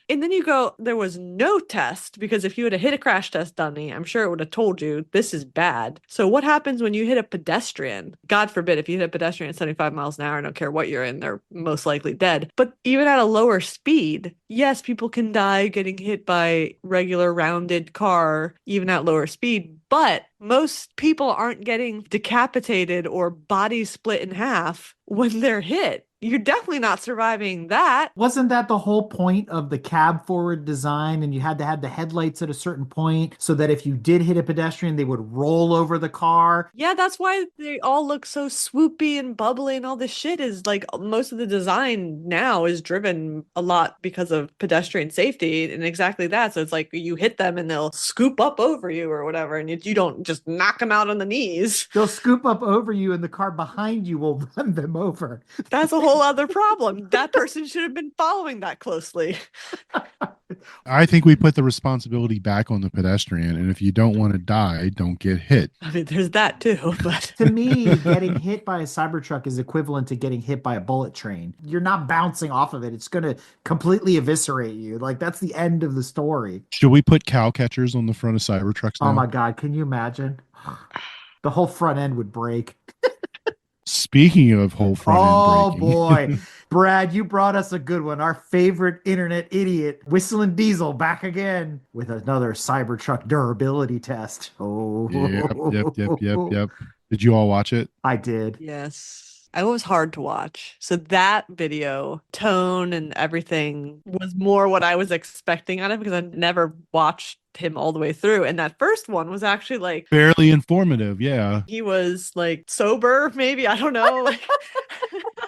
And then you go, there was no test, because if you would have hit a crash test dummy, I'm sure it would have told you this is bad. So what happens when you hit a pedestrian? God forbid, if you hit a pedestrian at 75 miles an hour, I don't care what you're in, they're most likely dead. But even at a lower speed, yes, people can die getting hit by regular rounded car, even at lower speed. But most people aren't getting decapitated or body split in half when they're hit. You're definitely not surviving that. Wasn't that the whole point of the cab forward design? And you had to have the headlights at a certain point so that if you did hit a pedestrian, they would roll over the car. Yeah, that's why they all look so swoopy and bubbly and all this shit. Is like most of the design now is driven a lot because of pedestrian safety and exactly that. So it's like you hit them and they'll scoop up over you or whatever, and you don't just knock them out on the knees. They'll scoop up over you and the car behind you will run them over. That's a whole other problem. That person should have been following that closely. I think we put the responsibility back on the pedestrian, and if you don't want to die, don't get hit. I mean, there's that too, but To me, getting hit by a Cybertruck is equivalent to getting hit by a bullet train. You're not bouncing off of it. It's going to completely eviscerate you. Like, that's the end of the story. Should we put cow catchers on the front of Cybertrucks now? Oh my God, can you imagine? The whole front end would break. Speaking of whole front Oh end breaking. boy. Brad, you brought us a good one. Our favorite internet idiot, Whistling Diesel, back again with another Cybertruck durability test. Oh, Yep. Did you all watch it? I did. yes. It was hard to watch. So that video, tone and everything was more what I was expecting out of it, because I never watched him all the way through. And that first one was actually like Fairly informative, yeah. he was like sober, maybe. I don't know. Like,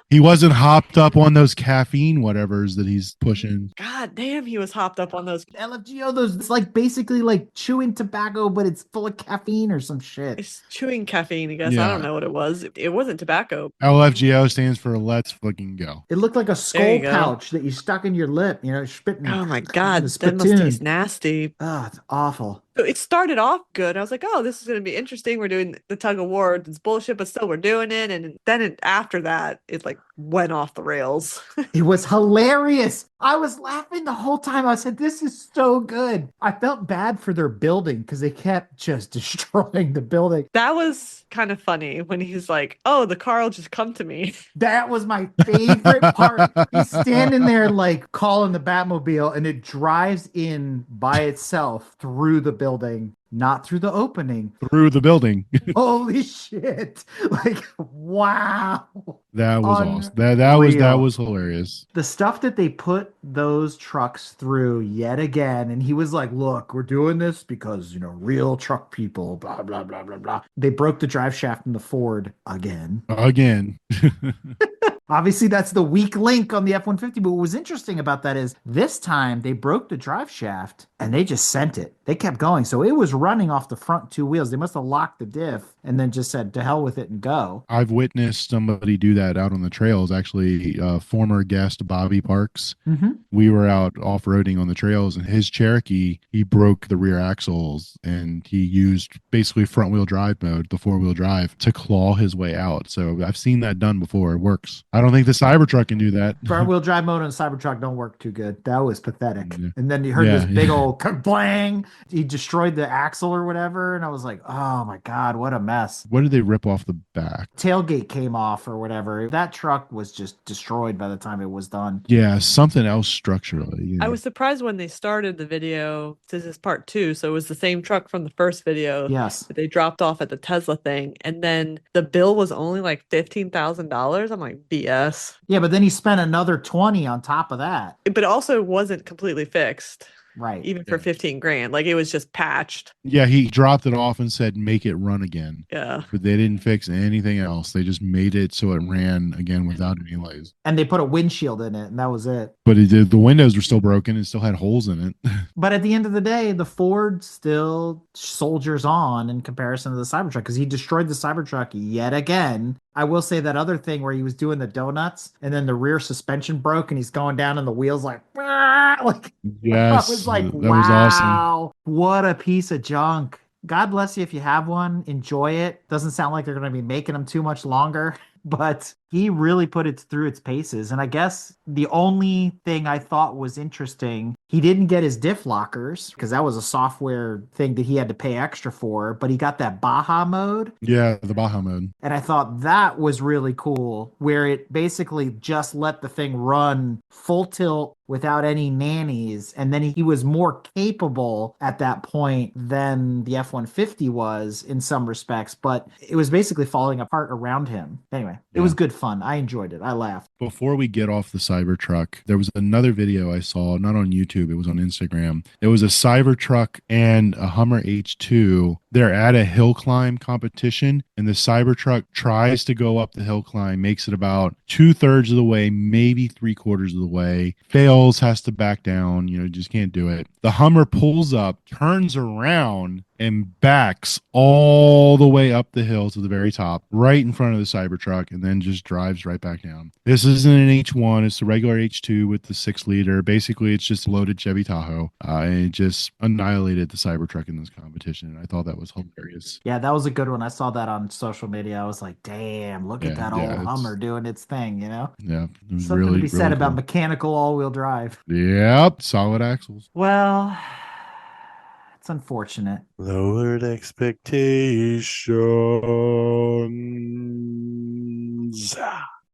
He wasn't hopped up on those caffeine whatevers that he's pushing. God damn, he was hopped up on those. LFGO, it's like basically like chewing tobacco, but it's full of caffeine or some shit. It's chewing caffeine, I guess. I Yeah. don't know what it was. It wasn't tobacco. LFGO stands for Let's Fucking Go. It looked like a There skull you go. pouch that you stuck in your lip, spitting. Oh my God, the that must spittoon. taste nasty. Oh, it's awful. So it started off good. I was like, oh, this is going to be interesting. We're doing the tug of war. It's bullshit, but still we're doing it. And then after that, it like went off the rails. It was hilarious. I was laughing the whole time. I said, this is so good. I felt bad for their building because they kept just destroying the building. That was kind of funny when he's like, oh, the car will just come to me. That was my favorite part. He's standing there like calling the Batmobile and it drives in by itself through the building, not through the opening. Through the building. Holy shit. Like, wow. That was awesome. That Unreal. was hilarious. The stuff that they put those trucks through yet again, and he was like, look, we're doing this because real truck people, blah blah blah blah blah. They broke the drive shaft in the Ford again. Obviously that's the weak link on the F-150, but what was interesting about that is this time they broke the drive shaft and they just sent it. They kept going, so it was running off the front two wheels. They must have locked the diff and then just said to hell with it and go. I've witnessed somebody do that out on the trails. Actually, former guest Bobby Parks. Mm-hmm. We were out off roading on the trails, and his Cherokee, he broke the rear axles, and he used basically front wheel drive mode, the 4-wheel drive, to claw his way out. So I've seen that done before. It works. I don't think the Cybertruck can do that. Front wheel drive mode on Cybertruck don't work too good. That was pathetic. Yeah. And then you heard Yeah, this big yeah. old blang. He destroyed the axle or whatever. And I was like, oh my God, what a mess. What did they rip off the back? Tailgate came off or whatever. That truck was just destroyed by the time it was done. Yeah, something else structurally. Yeah. I was surprised when they started the video. This is part 2, so it was the same truck from the first video Yes. that they dropped off at the Tesla thing, and then the bill was only like $15,000. I'm like, BS. Yeah, but then he spent another 20 on top of that. But it also wasn't completely fixed, Right. even for 15 grand. Like, it was just patched. Yeah, he dropped it off and said, make it run again. Yeah. But they didn't fix anything else. They just made it so it ran again without any lights. And they put a windshield in it, and that was it. But it did, the windows were still broken and still had holes in it. But at the end of the day, the Ford still soldiers on in comparison to the Cybertruck because he destroyed the Cybertruck yet again. I will say that other thing where he was doing the donuts and then the rear suspension broke and he's going down and the wheels like, like Yes, I was like, that was awesome. wow, what a piece of junk. God bless you if you have one. Enjoy it. Doesn't sound like they're going to be making them too much longer, but he really put it through its paces. And I guess the only thing I thought was interesting, he didn't get his diff lockers because that was a software thing that he had to pay extra for, but he got that Baja mode. Yeah, the Baja mode. And I thought that was really cool, where it basically just let the thing run full tilt without any nannies. And then he was more capable at that point than the F-150 was in some respects, but it was basically falling apart around him. Anyway, it was good fun. I enjoyed it. I laughed. Before we get off the Cybertruck, there was another video I saw, not on YouTube, it was on Instagram. It was a Cybertruck and a Hummer H2. They're at a hill climb competition, and the Cybertruck tries to go up the hill climb, makes it about 2/3 of the way, maybe 3/4 of the way, fails, has to back down, just can't do it. The Hummer pulls up, turns around, and backs all the way up the hill to the very top, right in front of the Cybertruck, and then just drives right back down. This isn't an H1, it's a regular H2 with the 6-liter. Basically, it's just a loaded Chevy Tahoe, and it just annihilated the Cybertruck in this competition, and I thought that was hilarious. Yeah, that was a good one. I saw that on social media. I was like, damn, look at that old Hummer doing its thing, Yeah, it was Something really, to be said really about cool. mechanical all-wheel drive. Yep, solid axles. Well, it's unfortunate. Lowered expectations.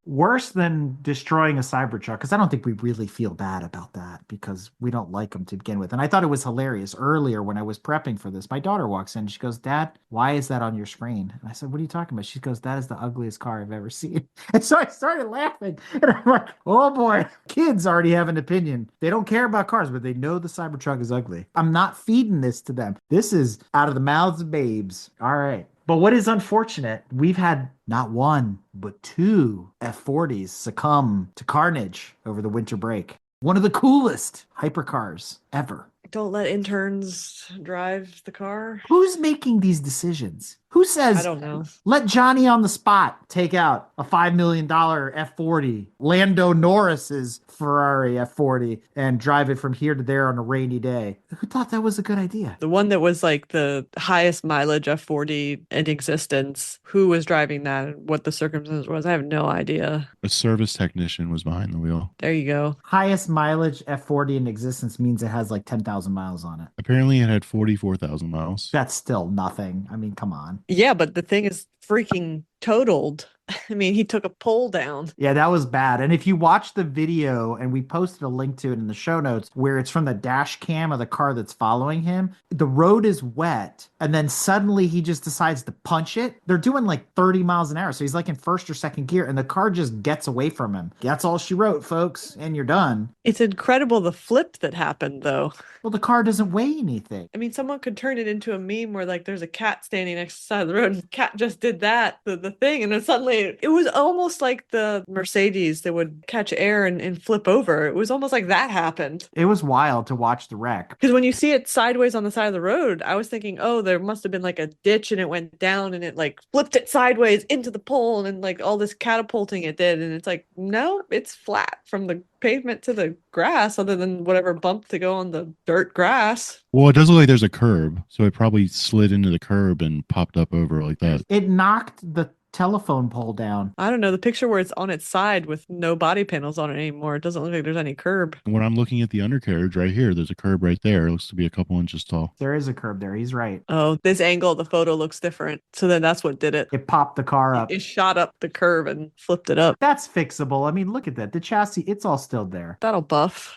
Worse than destroying a Cybertruck, because I don't think we really feel bad about that because we don't like them to begin with. And I thought it was hilarious earlier when I was prepping for this. My daughter walks in, she goes, "Dad, why is that on your screen?" And I said, "What are you talking about?" She goes, "That is the ugliest car I've ever seen." And so I started laughing. And I'm like, oh boy, kids already have an opinion. They don't care about cars, but they know the Cybertruck is ugly. I'm not feeding this to them. This is out of the mouths of babes. All right. But what is unfortunate, we've had not one, but 2 F40s succumb to carnage over the winter break. One of the coolest hypercars ever. Don't let interns drive the car. Who's making these decisions? Who says, I don't know. Let Johnny on the spot take out a $5 million F40, Lando Norris's Ferrari F40, and drive it from here to there on a rainy day? Who thought that was a good idea? The one that was like the highest mileage F40 in existence, who was driving that and what the circumstance was, I have no idea. A service technician was behind the wheel. There you go. Highest mileage F40 in existence means it has like 10,000 miles on it. Apparently, it had 44,000 miles. That's still nothing. I mean, come on. Yeah, but the thing is freaking totaled. I mean, he took a pole down. Yeah, that was bad. And if you watch the video, and we posted a link to it in the show notes, where it's from the dash cam of the car that's following him, the road is wet. And then suddenly he just decides to punch it. They're doing like 30 miles an hour. So he's like in first or second gear, and the car just gets away from him. That's all she wrote, folks. And you're done. It's incredible the flip that happened, though. Well, the car doesn't weigh anything. I mean, someone could turn it into a meme where like there's a cat standing next to the side of the road and the cat just did did that, the thing, and then suddenly it was almost like the Mercedes that would catch air and flip over. It was almost like that happened. It was wild to watch the wreck. Because when you see it sideways on the side of the road, I was thinking, oh, there must have been like a ditch and it went down and it like flipped it sideways into the pole and like all this catapulting it did. And it's like, no, it's flat from the pavement to the grass, other than whatever bump to go on the dirt grass. Well, it does look like there's a curb, so it probably slid into the curb and popped up over like that. It knocked the telephone pole down. I don't know. The picture where it's on its side with no body panels on it anymore, it doesn't look like there's any curb. When I'm looking at the undercarriage right here, there's a curb right there. It looks to be a couple inches tall. There is a curb there. He's right. Oh, this angle of the photo looks different. So then that's what did it. It popped the car up. It shot up the curve and flipped it up. That's fixable. I mean, look at that. The chassis, it's all still there. That'll buff.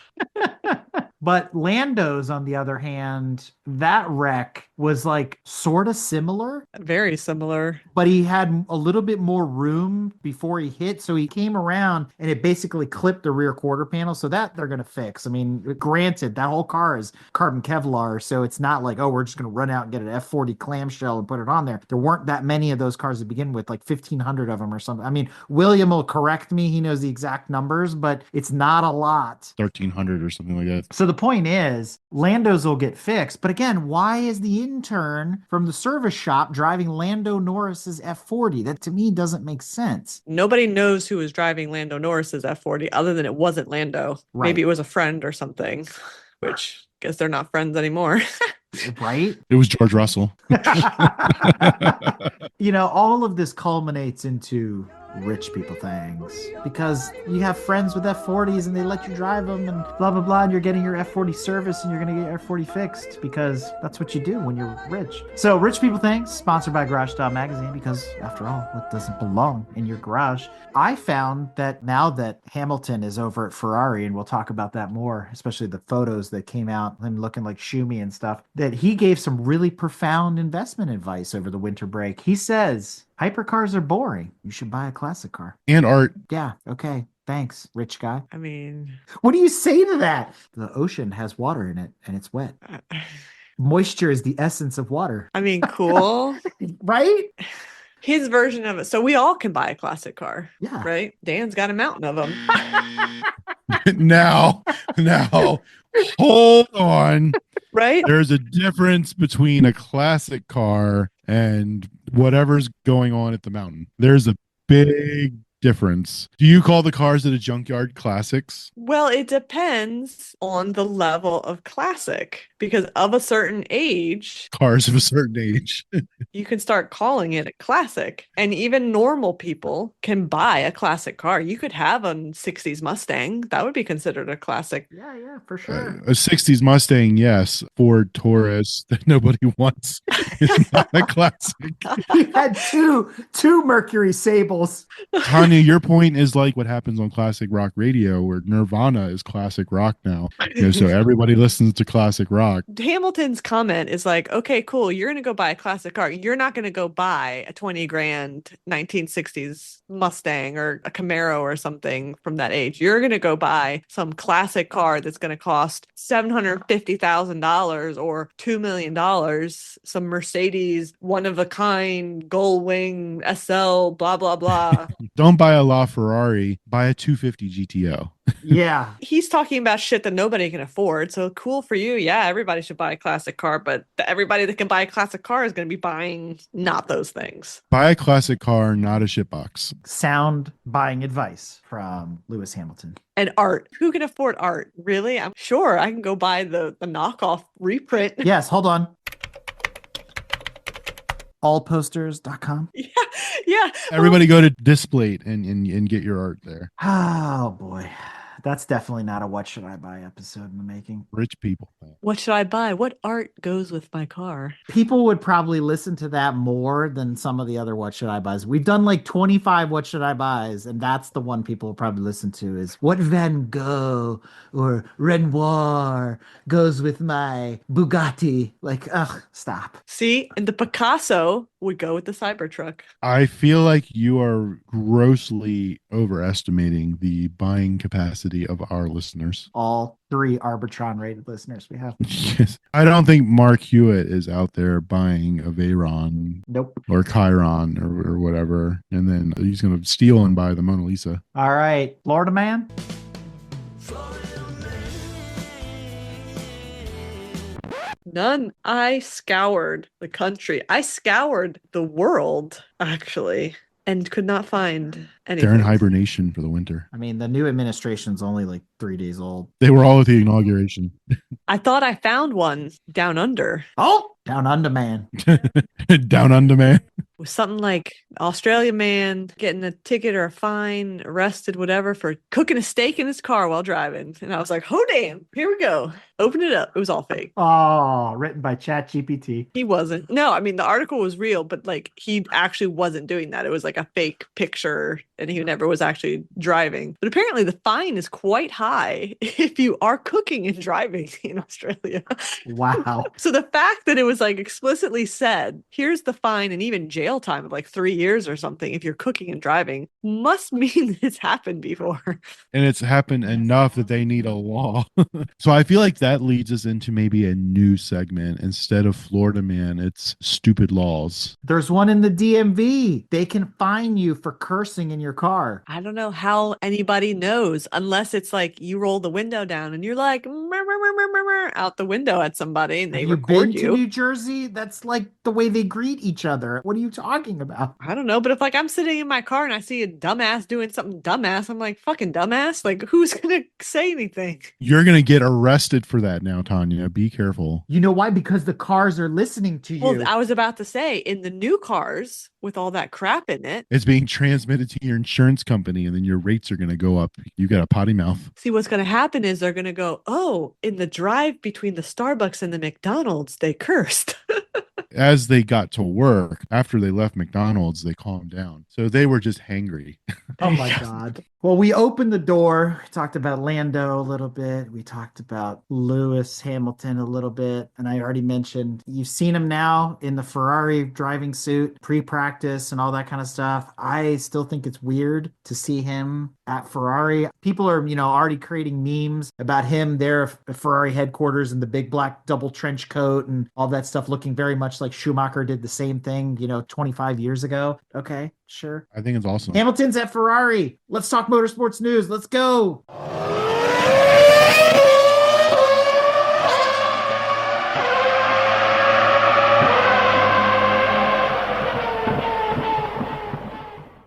But Lando's, on the other hand, that wreck was like sort of similar, Very similar. but he had a little bit more room before he hit. So he came around and it basically clipped the rear quarter panel. So that they're going to fix. I mean, granted, that whole car is carbon Kevlar. So it's not like, oh, we're just going to run out and get an F40 clamshell and put it on there. There weren't that many of those cars to begin with, like 1,500 of them or something. I mean, William will correct me. He knows the exact numbers, but it's not a lot. 1,300 or something like that. So the point is, Lando's will get fixed. But again, why is the intern from the service shop driving Lando Norris's F40? That to me doesn't make sense. Nobody knows who was driving Lando Norris's F40 other than it wasn't Lando. Right. Maybe it was a friend or something, which I guess they're not friends anymore. Right? It was George Russell. You know, all of this culminates into rich people things because you have friends with F40s and they let you drive them and blah blah blah, and you're getting your F40 service and you're going to get your F40 fixed because that's what you do when you're rich. So Rich People Things, sponsored by Garage Style Magazine, because after all, what doesn't belong in your garage? I found that now that Hamilton is over at Ferrari, and we'll talk about that more, especially the photos that came out, him looking like Schumi and stuff, that he gave some really profound investment advice over the winter break. He says hypercars are boring. You should buy a classic car. And art. Yeah, okay. Thanks, rich guy. I mean, What do you say to that? The ocean has water in it and it's wet. Moisture is the essence of water, I mean, cool. right? His version of it. So we all can buy a classic car, Yeah. right? Dan's got a mountain of them. now, hold on. Right? There's a difference between a classic car and whatever's going on at the mountain. There's a big difference. Do you call the cars at a junkyard classics? Well, it depends on the level of classic because of a certain age, Cars of a certain age. you can start calling it a classic. And even normal people can buy a classic car. You could have a 60s Mustang. That would be considered a classic. Yeah, for sure. A 60s Mustang, yes. Ford Taurus that nobody wants is not a classic. He had two Mercury Sables. Tanya, your point is like what happens on classic rock radio, where Nirvana is classic rock now. So everybody listens to classic rock. Hamilton's comment is like, okay, cool. You're going to go buy a classic car. You're not going to go buy a 20 grand 1960s Mustang or a Camaro or something from that age. You're going to go buy some classic car that's going to cost $750,000 or $2 million. Some Mercedes, one of a kind, Gull Wing SL, blah, blah, blah. Don't buy a LaFerrari, buy a 250 GTO. Yeah. He's talking about shit that nobody can afford. So cool for you. Yeah, everybody should buy a classic car, but everybody that can buy a classic car is going to be buying not those things. Buy a classic car, not a shitbox. Sound buying advice from Lewis Hamilton. And art. Who can afford art? Really? I'm sure I can go buy the knockoff reprint. Yes, hold on. Allposters.com. Yeah. Everybody go to Displate and get your art there. Oh boy. That's definitely not a What Should I Buy episode in the making. Rich people. What should I buy? What art goes with my car? People would probably listen to that more than some of the other What Should I Buys. We've done like 25 What Should I Buys, and that's the one people will probably listen to is what Van Gogh or Renoir goes with my Bugatti. Like, ugh, stop. See, and the Picasso would go with the Cybertruck. I feel like you are grossly overestimating the buying capacity of our listeners. All 3 Arbitron rated listeners we have. Yes. I don't think Mark Hewitt is out there buying a Veyron Nope. or Chiron or whatever, and then he's going to steal and buy the Mona Lisa. All right, Florida man. None. I scoured the country. I scoured the world, actually, and could not find anything. They're in hibernation for the winter. I mean, the new administration's only like 3 days old. They were all at the inauguration. I thought I found one down under. Oh, down under man. Down under man. It was something like Australian man getting a ticket or a fine, arrested, whatever, for cooking a steak in his car while driving. And I was like, oh, damn, here we go. Open it up. It was all fake. Oh, written by ChatGPT. He wasn't. No, I mean, the article was real, but like he actually wasn't doing that. It was like a fake picture and he never was actually driving. But apparently the fine is quite high if you are cooking and driving in Australia. Wow. So the fact that it was like explicitly said, here's the fine and even jail time of like 3 years or something if you're cooking and driving must mean that it's happened before. And it's happened enough that they need a law. So I feel like that leads us into maybe a new segment. Instead of Florida man, it's stupid laws. There's one in the DMV. They can fine you for cursing in your car. I don't know how anybody knows unless it's like you roll the window down and you're like "Mer, mer, mer, mer, mer, mer," out the window at somebody and they Have you record been you. to New Jersey? That's like the way they greet each other. What are you talking about? I don't know, but if like I'm sitting in my car and I see a dumbass doing something dumbass, I'm like, fucking dumbass. Like, who's gonna say anything? You're going to get arrested for that now, Tanya. Be careful. You know why? Because the cars are listening to you. Well, I was about to say, in the new cars with all that crap in it, It's being transmitted to your insurance company, and then your rates are going to go up. You got a potty mouth. see what's going to happen is they're going to go, oh, in the drive between the Starbucks and the McDonald's, they cursed. As they got to work, after they left McDonald's, they calmed down. So they were just hangry. Oh my God. Well, we opened the door. We talked about Lando a little bit. We talked about Lewis Hamilton a little bit. And I already mentioned you've seen him now in the Ferrari driving suit, pre-practice and all that kind of stuff. I still think it's weird to see him at Ferrari. People are, already creating memes about him there at Ferrari headquarters in the big black double trench coat and all that stuff, looking very much like Schumacher did the same thing, 25 years ago. Okay, sure. I think it's awesome. Hamilton's at Ferrari. Let's talk motorsports news. Let's go.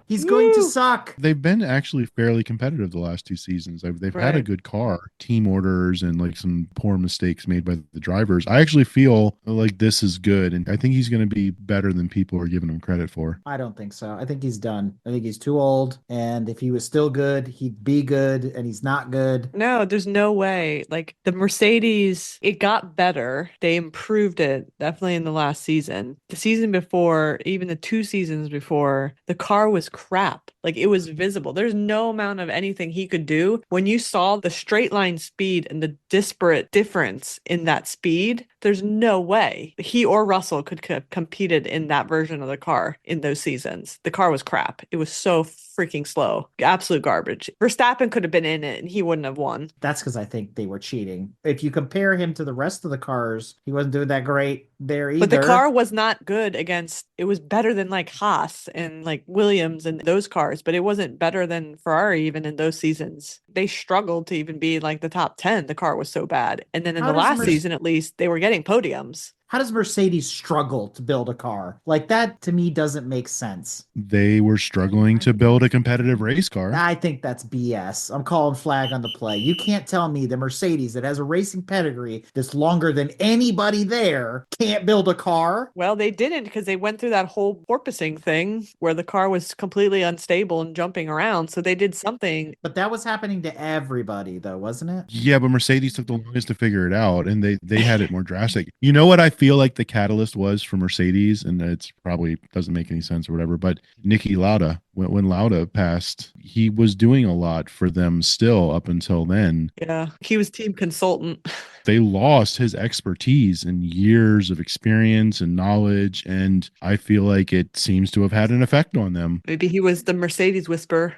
He's going to Woo! suck. They've been actually fairly competitive the last 2 seasons. They've had a Right. good car, team orders, and like some poor mistakes made by the drivers. I actually feel like this is good, and I think he's going to be better than people are giving him credit for. I don't think so. I think he's done. I think he's too old. And if he was still good, he'd be good. And he's not good. No, there's no way. Like the Mercedes, it got better. They improved it definitely in the last season. The season before, even the 2 seasons before, the car was crap. Like it was visible. There's no amount of anything he could do. When you saw the straight line speed and the disparate difference in that speed, there's no way he or Russell could have competed in that version of the car in those seasons. The car was crap. It was so freaking slow. Absolute garbage. Verstappen could have been in it and he wouldn't have won. That's because I think they were cheating. If you compare him to the rest of the cars, he wasn't doing that great there either. But the car was not good against, it was better than like Haas and like Williams and those cars, but it wasn't better than Ferrari even in those seasons. They struggled to even be like the top 10. The car was so bad. And then in How the does last Merce- season, at least, they were getting podiums. How does Mercedes struggle to build a car? Like that to me doesn't make sense. They were struggling to build a competitive race car. I think that's BS. I'm calling flag on the play. You can't tell me the Mercedes that has a racing pedigree that's longer than anybody there can't build a car. Well, they didn't because they went through that whole porpoising thing where the car was completely unstable and jumping around. So they did something. But that was happening to everybody though, wasn't it? Yeah, but Mercedes took the longest to figure it out, and they had it more drastic. You know what I feel like the catalyst was for Mercedes, and it's probably doesn't make any sense or whatever, but Niki Lauda, when Lauda passed, he was doing a lot for them still up until then. Yeah, he was team consultant. They lost his expertise and years of experience and knowledge, and I feel like it seems to have had an effect on them. Maybe he was the Mercedes whisperer.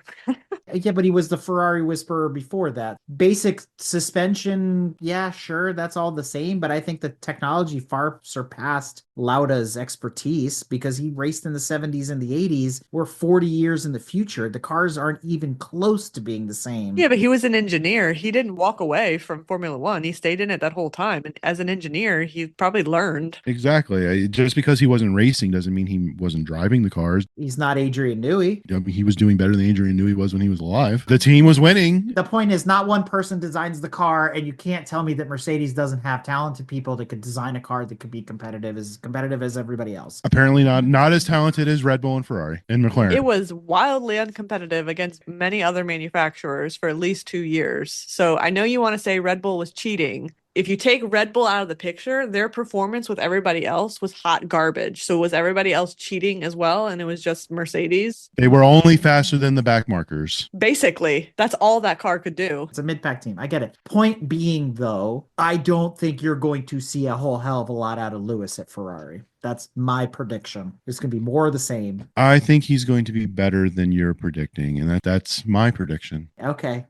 Yeah, but he was the Ferrari whisperer before that. Basic suspension, yeah, sure, that's all the same, but I think the technology far surpassed Lauda's expertise because he raced in the 70s and the 80s. We're 40 years in the future. The cars aren't even close to being the same. Yeah, but he was an engineer. He didn't walk away from Formula One. He stayed in it that whole time. And as an engineer, he probably learned. Exactly. Just because he wasn't racing doesn't mean he wasn't driving the cars. He's not Adrian Newey. I mean, he was doing better than Adrian Newey was when he was alive. The team was winning. The point is, not one person designs the car, and you can't tell me that Mercedes doesn't have talented people that could design a car that could be competitive as everybody else. Apparently not as talented as Red Bull and Ferrari and McLaren. It was wildly uncompetitive against many other manufacturers for at least 2 years. So I know you want to say Red Bull was cheating. If you take Red Bull out of the picture, their performance with everybody else was hot garbage. So was everybody else cheating as well? And it was just Mercedes? They were only faster than the back markers. Basically, that's all that car could do. It's a mid-pack team. I get it. Point being, though, I don't think you're going to see a whole hell of a lot out of Lewis at Ferrari. That's my prediction. It's going to be more of the same. I think he's going to be better than you're predicting, and that's my prediction. Okay.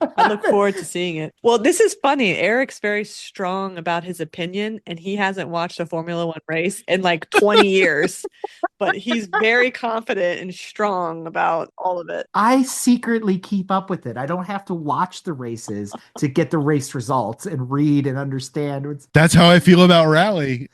I look forward to seeing it. Well, this is funny. Eric's very strong about his opinion, and he hasn't watched a Formula One race in like 20 years, but he's very confident and strong about all of it. I secretly keep up with it. I don't have to watch the races to get the race results and read and understand. That's how I feel about Rally.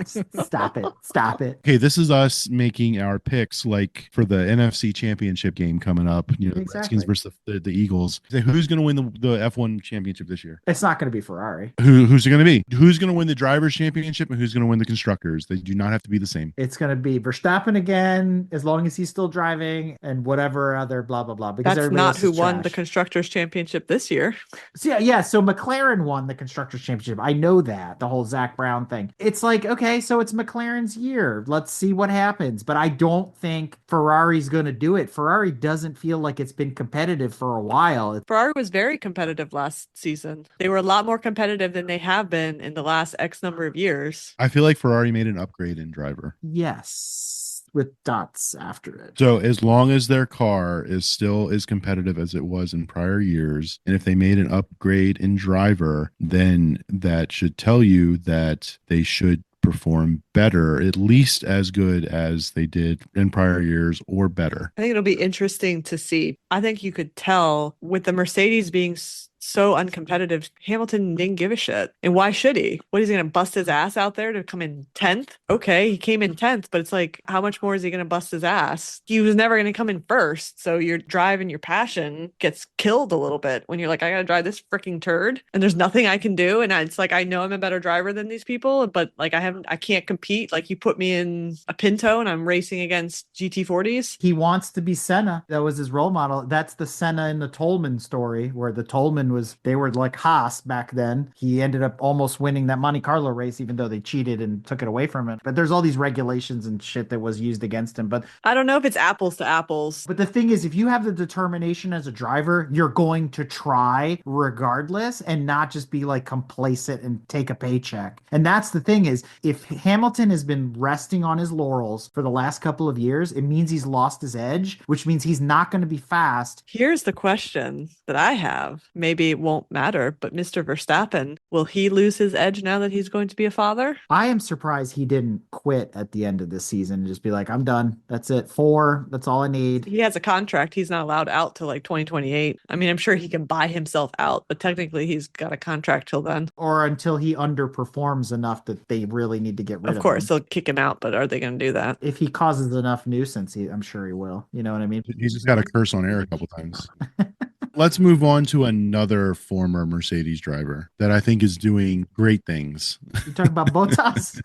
Stop it. Stop it. Okay, this is us making our picks like for the NFC Championship game coming up. You know, the Exactly. Redskins versus the Eagles. Who's going to win the F1 championship this year? It's not going to be Ferrari. Who's it going to be? Who's going to win the drivers' championship and who's going to win the constructors? They do not have to be the same. It's going to be Verstappen again, as long as he's still driving, and whatever other blah, blah, blah. Because That's everybody not else who is won the trash. Constructors' Championship this year. So yeah. So McLaren won the Constructors' Championship. I know that, the whole Zach Brown thing. It's like, okay, so it's McLaren's year. Let's see what happens. But I don't think Ferrari's going to do it. Ferrari doesn't feel like it's been competitive for a while. Ferrari was very competitive last season. They were a lot more competitive than they have been in the last X number of years. I feel like Ferrari made an upgrade in driver. Yes, with dots after it. So as long as their car is still as competitive as it was in prior years, and if they made an upgrade in driver, then that should tell you that they should perform better, at least as good as they did in prior years or better. I think it'll be interesting to see. I think you could tell with the Mercedes being so uncompetitive, Hamilton didn't give a shit. And why should he? What, is he going to bust his ass out there to come in 10th? Okay, he came in 10th, but it's like, how much more is he going to bust his ass? He was never going to come in first. So your drive and your passion gets killed a little bit when you're like, I got to drive this freaking turd and there's nothing I can do. And it's like, I know I'm a better driver than these people, but like, I can't compete. Like, you put me in a Pinto and I'm racing against GT40s. He wants to be Senna. That was his role model. That's the Senna in the Tolman story, where the Tolman they were like Haas back then. He ended up almost winning that Monte Carlo race, even though they cheated and took it away from him. But there's all these regulations and shit that was used against him. But I don't know if it's apples to apples. the thing is, if you have the determination as a driver, you're going to try regardless and not just be like complacent and take a paycheck. And that's the thing is, if Hamilton has been resting on his laurels for the last couple of years, it means he's lost his edge, which means he's not going to be fast. Here's the question that I have. Maybe it won't matter, but Mr. Verstappen, will he lose his edge now that he's going to be a father? I am surprised he didn't quit at the end of the season and just be like, I'm done. That's it. 4. That's all I need. He has a contract. He's not allowed out till like 2028. I mean, I'm sure he can buy himself out, but technically he's got a contract till then. Or until he underperforms enough that they really need to get rid of him. Of course, they'll kick him out, but are they going to do that? If he causes enough nuisance, I'm sure he will. You know what I mean? He's just got to curse on air a couple times. Let's move on to another former Mercedes driver that I think is doing great things. You talking about Bottas?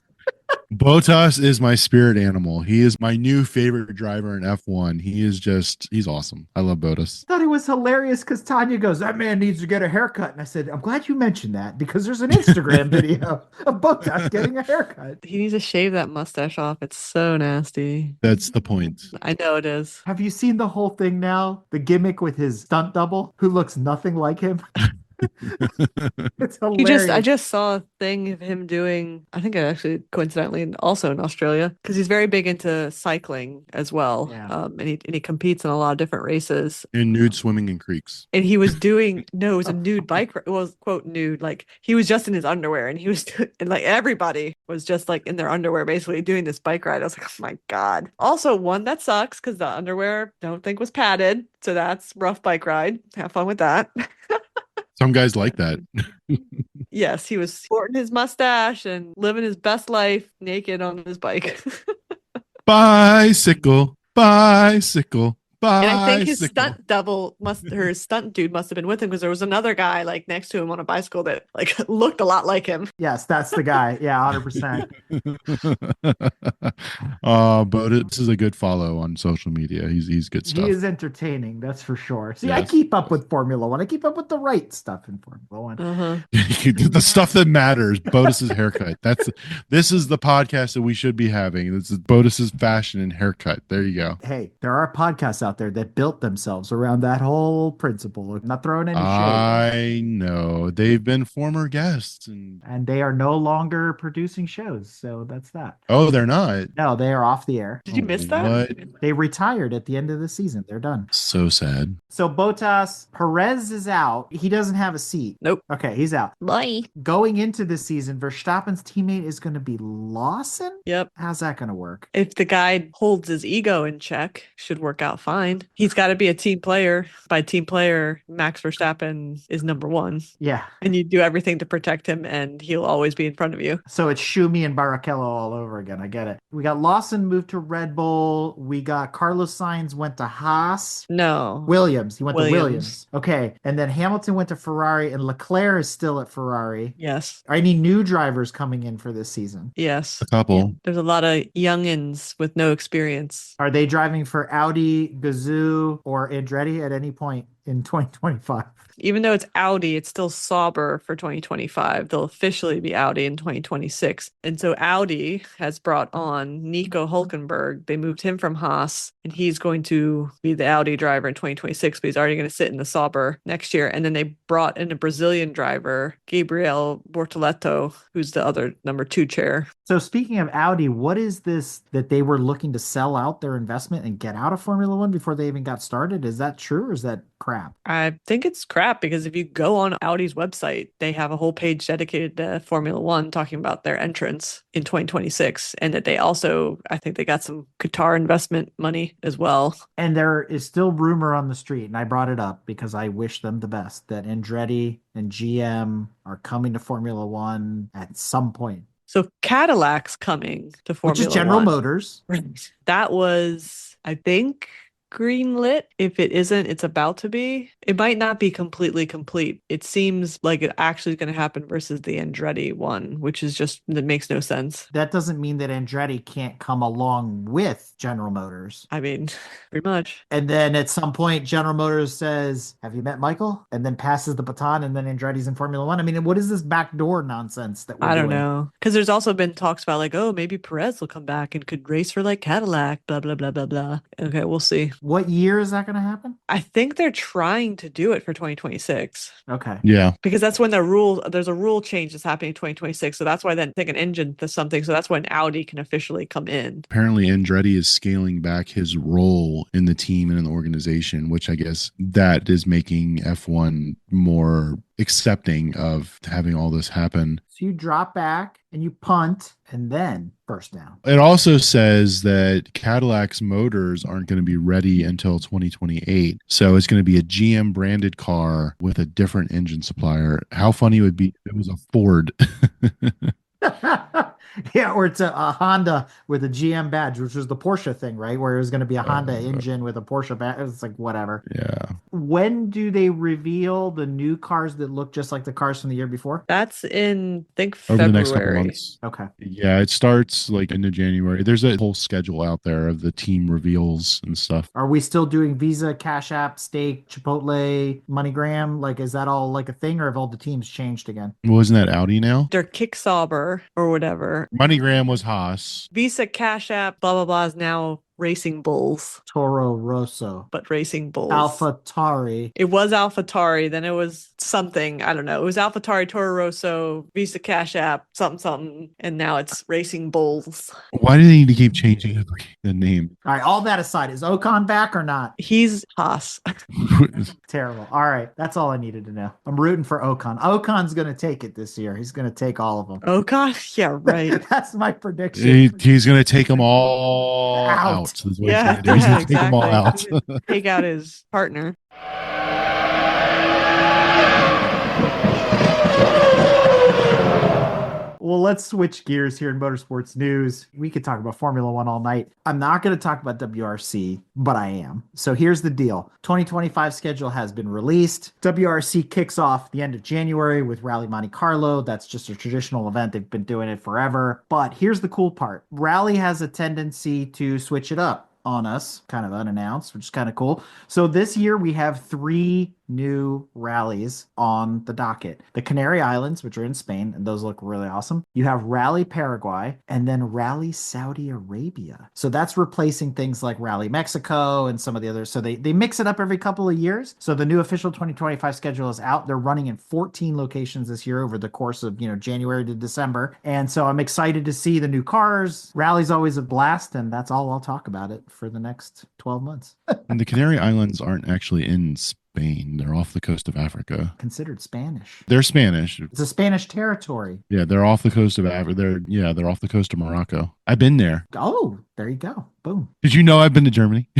Bottas is my spirit animal. He is my new favorite driver in F1. He's awesome. I love Bottas. I thought it was hilarious because Tanya goes, "That man needs to get a haircut." And I said, "I'm glad you mentioned that because there's an Instagram video of Bottas getting a haircut." He needs to shave that mustache off. It's so nasty. That's the point. I know it is. Have you seen the whole thing now? The gimmick with his stunt double who looks nothing like him? It's hilarious. I just saw a thing of him doing, I think actually coincidentally also in Australia, because he's very big into cycling as well. Yeah. And he competes in a lot of different races. In nude swimming in creeks. And he was doing, no, it was a nude bike. It was quote nude. Like he was just in his underwear and he was, and like everybody was just like in their underwear, basically doing this bike ride. I was like, oh my God. Also, one that sucks because the underwear don't think was padded. So that's rough bike ride. Have fun with that. Some guys like that. Yes, he was sporting his mustache and living his best life naked on his bike. Bicycle, bicycle, And I think his bicycle. stunt double his stunt dude must have been with him because there was another guy like next to him on a bicycle that like looked a lot like him. Yes, that's the guy. Yeah, 100%. But this is a good follow on social media. He's good He stuff. is entertaining, that's for sure. See, I Yes. keep up with Formula One. I keep up with the right stuff in Formula One. Uh-huh. The stuff that matters. Botus's haircut. This is the podcast that we should be having. This is Botus's fashion and haircut. There you go. Hey, there are podcasts out there that built themselves around that whole principle. I'm not throwing any shade. I know they've been former guests, and And they are no longer producing shows. So that's that. oh, they're not. No, they are off the air. Did you miss that? What? They retired at the end of the season. They're done. So sad. So Bottas, Perez is out. He doesn't have a seat. Nope. Okay, he's out. Bye. Going into this season, Verstappen's teammate is going to be Lawson. Yep. How's that going to work? If the guy holds his ego in check, should work out fine. He's got to be a team player. By team player, Max Verstappen is number one. Yeah. And you do everything to protect him, and he'll always be in front of you. So it's Schumi and Barrichello all over again. I get it. We got Lawson moved to Red Bull. We got Carlos Sainz went to Haas. No. Williams. He went to Williams. Williams. Okay. And then Hamilton went to Ferrari and Leclerc is still at Ferrari. Yes. Are any new drivers coming in for this season? Yes. A couple. There's a lot of youngins with no experience. Are they driving for Audi, Gazoo, or Andretti at any point in 2025? Even though it's Audi, it's still Sauber for 2025. They'll officially be Audi in 2026. And so Audi has brought on Nico Hulkenberg. They moved him from Haas, and he's going to be the Audi driver in 2026, but he's already going to sit in the Sauber next year. And then they brought in a Brazilian driver, Gabriel Bortoleto, who's the other number 2 chair. So speaking of Audi, what is this that they were looking to sell out their investment and get out of Formula One before they even got started? Is that true or is that crap? I think it's crap because if you go on Audi's website, they have a whole page dedicated to Formula One talking about their entrance in 2026. And that they also, I think they got some Qatar investment money as well. And there is still rumor on the street, and I brought it up because I wish them the best, that Andretti and GM are coming to Formula One at some point. So Cadillac's coming to Formula Which is General One. Motors. Right. That was, I think, greenlit. If it isn't, it's about to be. It might not be completely complete. It seems like it actually is going to happen versus the Andretti one, which is just, that makes no sense. That doesn't mean that Andretti can't come along with General Motors. I mean, pretty much. And then at some point, General Motors says, "Have you met Michael?" And then passes the baton, and then Andretti's in Formula One. I mean, what is this backdoor nonsense that we're I don't doing? know. Because there's also been talks about like, oh, maybe Perez will come back and could race for like Cadillac, blah, blah, blah, blah, blah. Okay, we'll see. What year is that going to happen? I think they're trying to do it for 2026 Okay. Yeah. because that's when there's a rule change that's happening in 2026. So that's why then take an engine to something. So that's when Audi can officially come in. Apparently, Andretti is scaling back his role in the team and in the organization, which I guess that is making F1 more accepting of having all this happen. So you drop back and you punt and then first down. It also says that Cadillac's motors aren't going to be ready until 2028. So it's going to be a GM branded car with a different engine supplier. How funny it would be if it was a Ford. Yeah, or it's a Honda with a GM badge, which was the Porsche thing, right? Where it was going to be a Honda engine with a Porsche badge. It's like whatever. Yeah. When do they reveal the new cars that look just like the cars from the year before? That's in, I think, Over the next couple February. months. Okay. Yeah, it starts like into January. There's a whole schedule out there of the team reveals and stuff. Are we still doing Visa, Cash App, Stake, Chipotle, MoneyGram? Like, is that all like a thing, or have all the teams changed again? Well, isn't that Audi now? They're Kicksauber or whatever. MoneyGram was Haas. Visa, Cash App, blah, blah, blah is now Racing Bulls, Toro Rosso, but Racing Bulls. AlphaTauri. It was AlphaTauri, then it was something, I don't know. It was AlphaTauri, Toro Rosso, Visa Cash App, something, something, and now it's Racing Bulls. Why do they need to keep changing the name? All right, all that aside, is Ocon back or not? He's Haas. Terrible. All right, that's all I needed to know. I'm rooting for Ocon. Ocon's going to take it this year. He's going to take all of them. Ocon? Yeah, right. That's my prediction. He's going to take them all out. That's what Yeah, he's gonna do. He's gonna take them all out. exactly. Take out his partner. Well, let's switch gears here in motorsports news. We could talk about Formula One all night. I'm not going to talk about WRC, but I am. So here's the deal. 2025 schedule has been released. WRC kicks off the end of January with Rally Monte Carlo. That's just a traditional event. They've been doing it forever. But here's the cool part. Rally has a tendency to switch it up on us, kind of unannounced, which is kind of cool. So this year we have 3 new rallies on the docket. The Canary Islands, which are in Spain, and those look really awesome. You have Rally Paraguay and then Rally Saudi Arabia. So that's replacing things like Rally Mexico and some of the others. So they mix it up every couple of years. So the new official 2025 schedule is out. They're running in 14 locations this year over the course of, January to December. And so I'm excited to see the new cars. Rally's always a blast, and that's all I'll talk about it for the next 12 months. And the Canary Islands aren't actually in Spain. They're off the coast of Africa. Considered Spanish. They're Spanish. It's a Spanish territory. Yeah, they're off the coast of Africa. They're off the coast of Morocco. I've been there. Oh, there you go. Boom. Did you know I've been to Germany?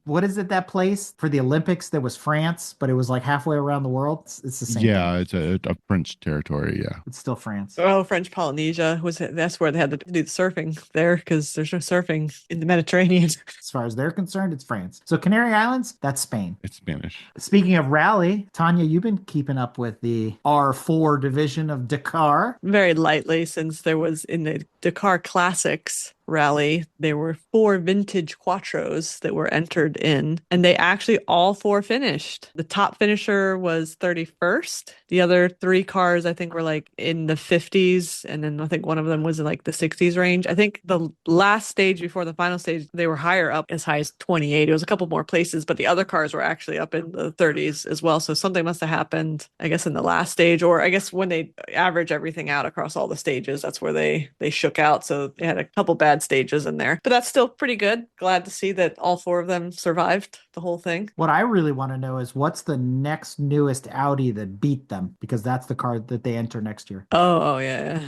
What is it, that place for the Olympics that was France, but it was like halfway around the world? It's the same. Yeah, it's a French territory. Yeah. It's still France. Oh, French Polynesia that's where they had to do the surfing there because there's no surfing in the Mediterranean. As far as they're concerned, it's France. So Canary Islands, that's Spain. It's Spanish. Speaking of rally, Tanya, you've been keeping up with the R4 division of Dakar. Very lightly, since there was in the Dakar Classics rally, there were 4 vintage Quattros that were entered in, and they actually all 4 finished. The top finisher was 31st. The other 3 cars, I think, were like in the 50s, and then I think one of them was in like the 60s range. I think the last stage before the final stage, they were higher up, as high as 28. It was a couple more places, but the other cars were actually up in the 30s as well. So something must have happened, I guess, in the last stage, or I guess when they average everything out across all the stages, that's where they shook out. So they had a couple bad stages in there, but that's still pretty good. Glad to see that all 4 of them survived the whole thing. What I really want to know is what's the next newest Audi that beat them, because that's the car that they enter next year. Oh yeah.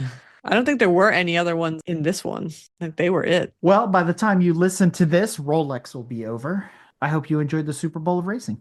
I don't think there were any other ones in this one. Like they were it. Well, by the time you listen to this, Rolex will be over. I hope you enjoyed the Super Bowl of racing.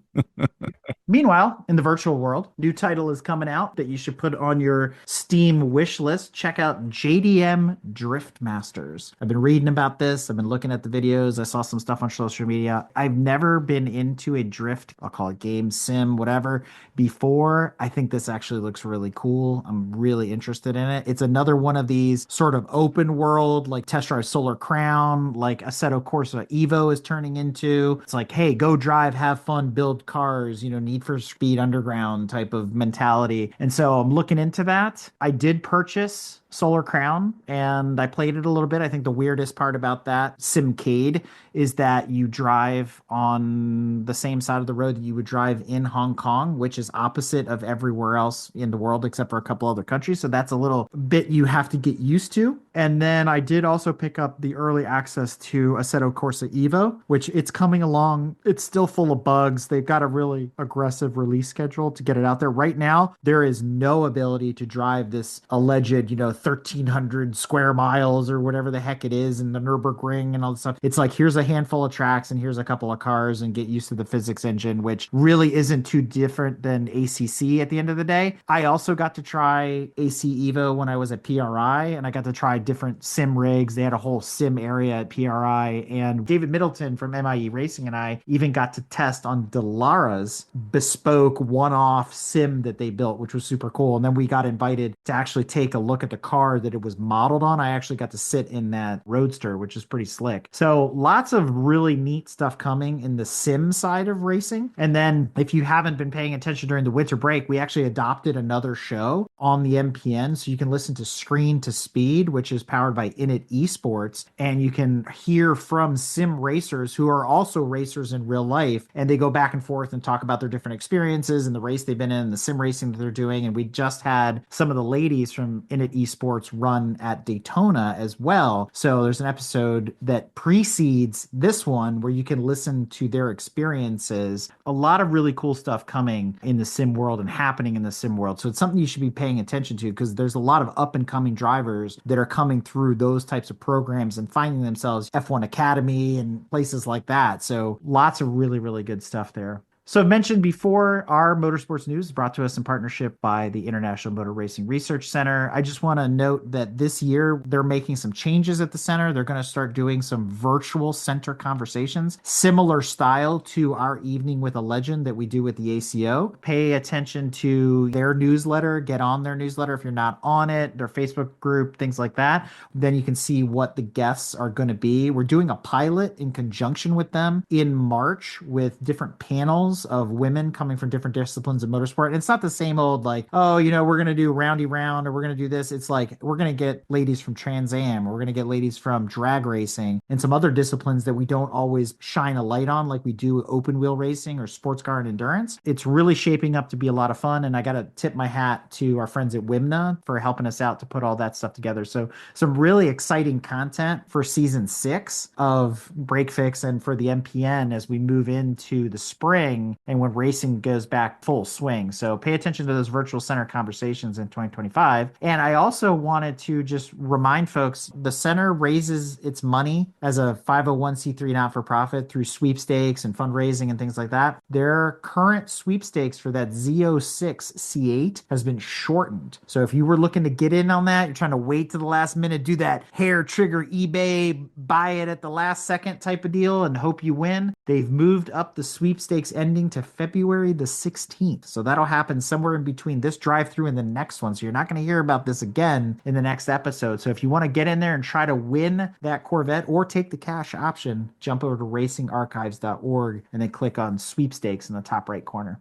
Meanwhile, in the virtual world, new title is coming out that you should put on your Steam wish list. Check out JDM Drift Masters. I've been reading about this. I've been looking at the videos. I saw some stuff on social media. I've never been into a drift, I'll call it game, sim, whatever, before. I think this actually looks really cool. I'm really interested in it. It's another one of these sort of open world, like Test Drive Solar Crown, like Assetto Corsa Evo is turning into. It's like, hey, go drive, have fun, build cars, Need for Speed Underground type of mentality. And so I'm looking into that. I did purchase Solar Crown and I played it a little bit. I think the weirdest part about that Simcade is that you drive on the same side of the road that you would drive in Hong Kong, which is opposite of everywhere else in the world except for a couple other countries. So that's a little bit you have to get used to. And then I did also pick up the early access to Assetto Corsa Evo, which it's coming along. It's still full of bugs. They've got a really aggressive release schedule to get it out there. Right now, there is no ability to drive this alleged, 1,300 square miles or whatever the heck it is in the Nürburgring and all this stuff. It's like, here's a handful of tracks and here's a couple of cars and get used to the physics engine, which really isn't too different than ACC at the end of the day. I also got to try AC Evo when I was at PRI, and I got to try different sim rigs. They had a whole sim area at PRI, and David Middleton from MIE Racing and I even got to test on Dalara's bespoke one-off sim that they built, which was super cool. And then we got invited to actually take a look at the car that it was modeled on. I actually got to sit in that Roadster, which is pretty slick. So lots of really neat stuff coming in the sim side of racing. And then if you haven't been paying attention during the winter break, we actually adopted another show on the MPN. So you can listen to Screen to Speed, which is powered by Init Esports. And you can hear from sim racers who are also racers in real life. And they go back and forth and talk about their different experiences and the race they've been in, the sim racing that they're doing. And we just had some of the ladies from Init Esports run at Daytona as well. So there's an episode that precedes this one where you can listen to their experiences. A lot of really cool stuff coming in the sim world and happening in the sim world. So it's something you should be paying attention to, because there's a lot of up and coming drivers that are coming through those types of programs and finding themselves F1 Academy and places like that. So lots of really, really good stuff there. So I've mentioned before, our motorsports news is brought to us in partnership by the International Motor Racing Research Center. I just want to note that this year they're making some changes at the center. They're going to start doing some virtual center conversations, similar style to our Evening with a Legend that we do with the ACO. Pay attention to their newsletter, get on their newsletter if you're not on it, their Facebook group, things like that. Then you can see what the guests are going to be. We're doing a pilot in conjunction with them in March with different panels of women coming from different disciplines of motorsport. And it's not the same old like, oh, we're going to do roundy round or we're going to do this. It's like, we're going to get ladies from Trans Am, or we're going to get ladies from drag racing and some other disciplines that we don't always shine a light on like we do open wheel racing or sports car and endurance. It's really shaping up to be a lot of fun. And I got to tip my hat to our friends at WIMNA for helping us out to put all that stuff together. So some really exciting content for season 6 of Break Fix and for the MPN as we move into the spring and when racing goes back full swing. So pay attention to those virtual center conversations in 2025. And I also wanted to just remind folks, the center raises its money as a 501c3 not-for-profit through sweepstakes and fundraising and things like that. Their current sweepstakes for that Z06 C8 has been shortened. So if you were looking to get in on that, you're trying to wait to the last minute, do that hair trigger eBay, buy it at the last second type of deal and hope you win, they've moved up the sweepstakes ending to February the 16th. So that'll happen somewhere in between this drive through and the next one. So you're not going to hear about this again in the next episode. So if you want to get in there and try to win that Corvette or take the cash option, jump over to racingarchives.org and then click on sweepstakes in the top right corner.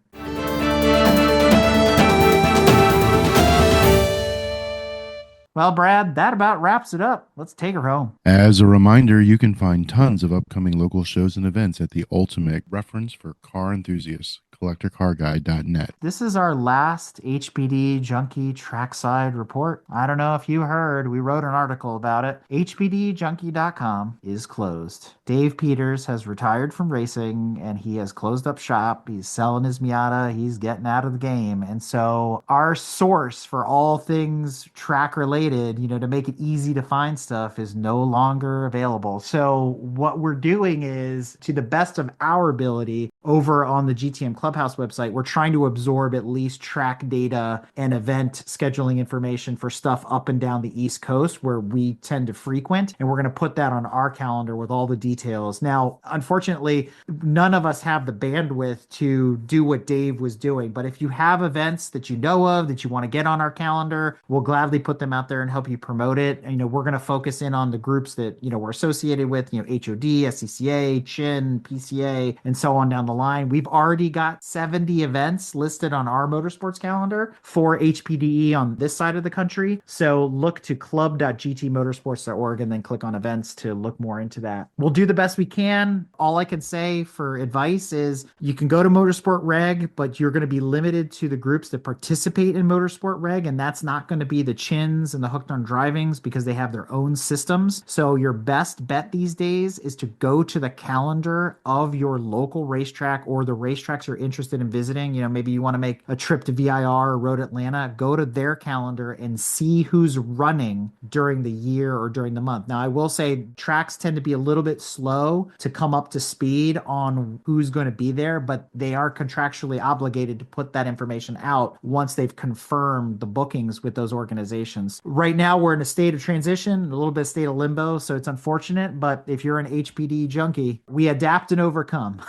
Well, Brad, that about wraps it up. Let's take her home. As a reminder, you can find tons of upcoming local shows and events at the ultimate reference for car enthusiasts, collectorcarguide.net. This is our last HPD Junkie trackside report. I don't know if you heard, we wrote an article about it. HPDjunkie.com is closed. Dave Peters has retired from racing and he has closed up shop. He's selling his Miata. He's getting out of the game. And so our source for all things track related, to make it easy to find stuff is no longer available. So what we're doing is, to the best of our ability, over on the GTM Clubhouse website, we're trying to absorb at least track data and event scheduling information for stuff up and down the East Coast where we tend to frequent. And we're going to put that on our calendar with all the details. Now, unfortunately, none of us have the bandwidth to do what Dave was doing. But if you have events that you know of that you want to get on our calendar, we'll gladly put them out there and help you promote it. And, we're going to focus in on the groups that, we're associated with, HOD, SCCA, CHIN, PCA, and so on down the line. We've already got 70 events listed on our motorsports calendar for HPDE on this side of the country. So look to club.gtmotorsports.org and then click on events to look more into that. We'll do the best we can. All I can say for advice is you can go to Motorsport Reg, but you're going to be limited to the groups that participate in Motorsport Reg, and that's not going to be the Chins and the Hooked on Drivings because they have their own systems. So your best bet these days is to go to the calendar of your local racetrack racetrack or the racetracks you're interested in visiting, maybe you want to make a trip to VIR or Road Atlanta, go to their calendar and see who's running during the year or during the month. Now, I will say tracks tend to be a little bit slow to come up to speed on who's going to be there, but they are contractually obligated to put that information out once they've confirmed the bookings with those organizations. Right now, we're in a state of transition, a little bit of state of limbo, so it's unfortunate, but if you're an HPD junkie, we adapt and overcome.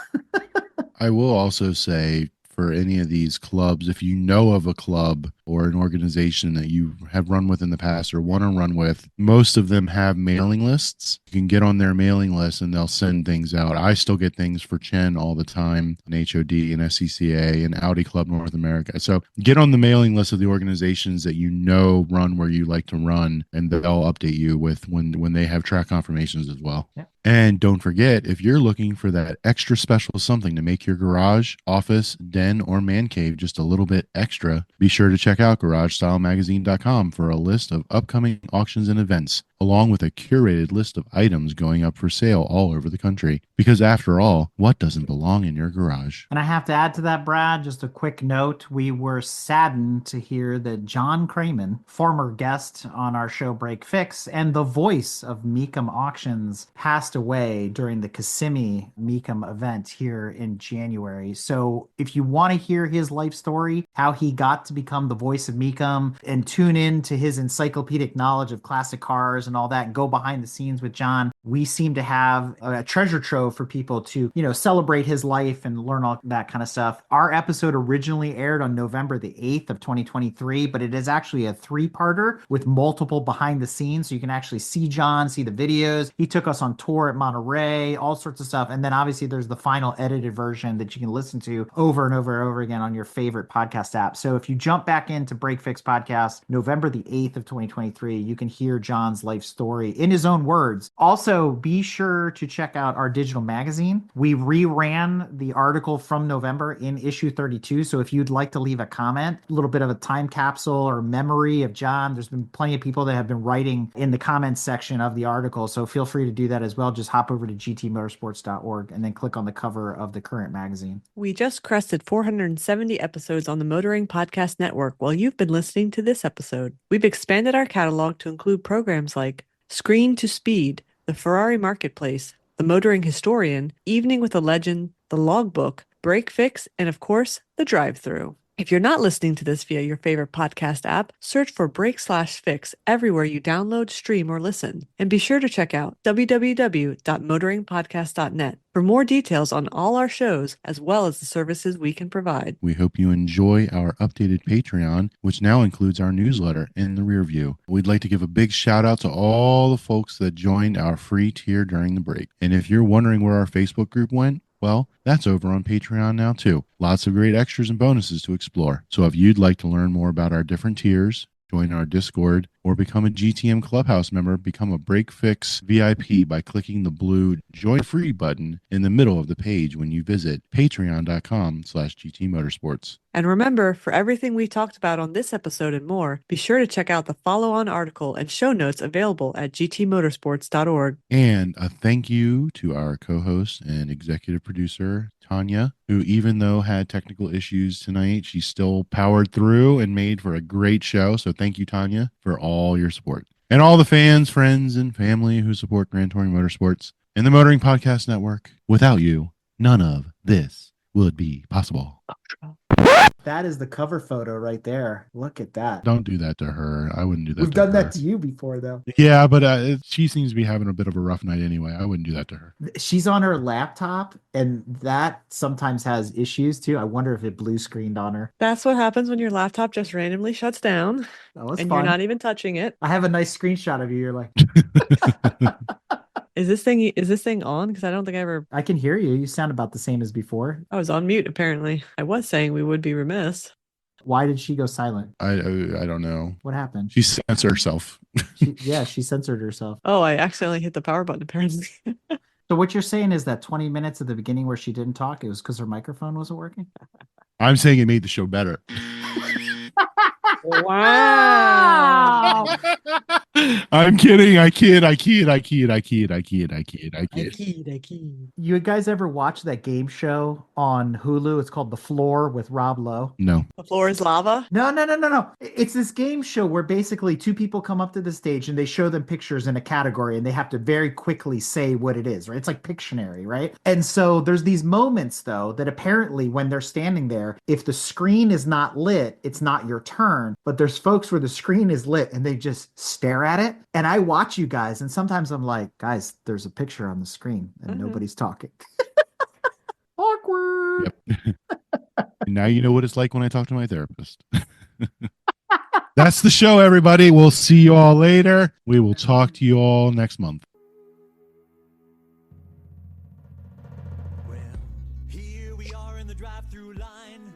I will also say, for any of these clubs, if you know of a club or an organization that you have run with in the past or want to run with, most of them have mailing lists. You can get on their mailing list and they'll send things out. I still get things for Chen all the time, and HOD and SCCA and Audi Club North America. So get on the mailing list of the organizations that you know run where you like to run, and they'll update you with when they have track confirmations as well. Yeah. And don't forget, if you're looking for that extra special something to make your garage, office, den, or man cave just a little bit extra, be sure to check out GarageStyleMagazine.com for a list of upcoming auctions and events, along with a curated list of items going up for sale all over the country. Because after all, what doesn't belong in your garage? And I have to add to that, Brad, just a quick note. We were saddened to hear that John Craman, former guest on our show Break Fix and the voice of Mecum Auctions, passed away during the Kissimmee Mecum event here in January. So if you want to hear his life story, how he got to become the voice of Mecum, and tune in to his encyclopedic knowledge of classic cars and all that, and go behind the scenes with John, we seem to have a treasure trove for people to, celebrate his life and learn all that kind of stuff. Our episode originally aired on November the 8th of 2023, but it is actually a 3-parter with multiple behind the scenes. So you can actually see John, see the videos. He took us on tour at Monterey, all sorts of stuff. And then obviously there's the final edited version that you can listen to over and over and over again on your favorite podcast app. So if you jump back into Break Fix Podcast, November the 8th of 2023, you can hear John's life story in his own words. Also, be sure to check out our digital magazine. We reran the article from November in issue 32. So if you'd like to leave a comment, a little bit of a time capsule or memory of John, there's been plenty of people that have been writing in the comments section of the article. So feel free to do that as well. Just hop over to gtmotorsports.org and then click on the cover of the current magazine. We just crested 470 episodes on the Motoring Podcast Network while you've been listening to this episode. We've expanded our catalog to include programs like Screen to Speed, the Ferrari Marketplace, the Motoring Historian, Evening with a Legend, the Logbook, Break Fix, and of course, the Drive-Thru. If you're not listening to this via your favorite podcast app, search for Break/Fix everywhere you download, stream, or listen. And be sure to check out www.motoringpodcast.net for more details on all our shows, as well as the services we can provide. We hope you enjoy our updated Patreon, which now includes our newsletter in the rear view. We'd like to give a big shout out to all the folks that joined our free tier during the break. And if you're wondering where our Facebook group went, well, that's over on Patreon now too. Lots of great extras and bonuses to explore. So if you'd like to learn more about our different tiers, join our Discord, or become a GTM Clubhouse member, become a Break Fix VIP by clicking the blue Join Free button in the middle of the page when you visit patreon.com/GTMotorsports. And remember, for everything we talked about on this episode and more, be sure to check out the follow-on article and show notes available at gtmotorsports.org. And a thank you to our co-host and executive producer, Tanya, who, even though had technical issues tonight, she still powered through and made for a great show. So thank you, Tanya, for all your support. And all the fans, friends, and family who support Grand Touring Motorsports and the Motoring Podcast Network. Without you, none of this would be possible. That is the cover photo right there. Look at that. Don't do that to her. I wouldn't do that We've to done her. that to you before, though. Yeah, but she seems to be having a bit of a rough night anyway. I wouldn't do that to her. She's on her laptop, and that sometimes has issues too. I wonder if it blue screened on her. That's what happens when your laptop just randomly shuts down Oh, it's and fun. you're not even touching it. I have a nice screenshot of you. You're like, Is this thing on? Because I don't think I ever. I can hear you. You sound about the same as before. I was on mute, apparently. I was saying we would be remiss. Why did she go silent? I don't know. What happened? She censored herself. She censored herself. Oh, I accidentally hit the power button, apparently. So what you're saying is that 20 minutes at the beginning where she didn't talk, it was because her microphone wasn't working? I'm saying it made the show better. Wow. I'm kidding. I kid. You guys ever watch that game show on Hulu? It's called The Floor with Rob Lowe. No. The floor is lava. No. It's this game show where basically two people come up to the stage and they show them pictures in a category and they have to very quickly say what it is, right? It's like Pictionary, right? And so there's these moments though that apparently when they're standing there, if the screen is not lit, it's not your turn. But there's folks where the screen is lit and they just stare at it. And I watch you guys and sometimes I'm like, guys, there's a picture on the screen and nobody's talking. Awkward. Yep. Now you know what it's like when I talk to my therapist. That's the show, everybody. We'll see you all later. We will talk to you all next month. Well, here we are in the drive-through line.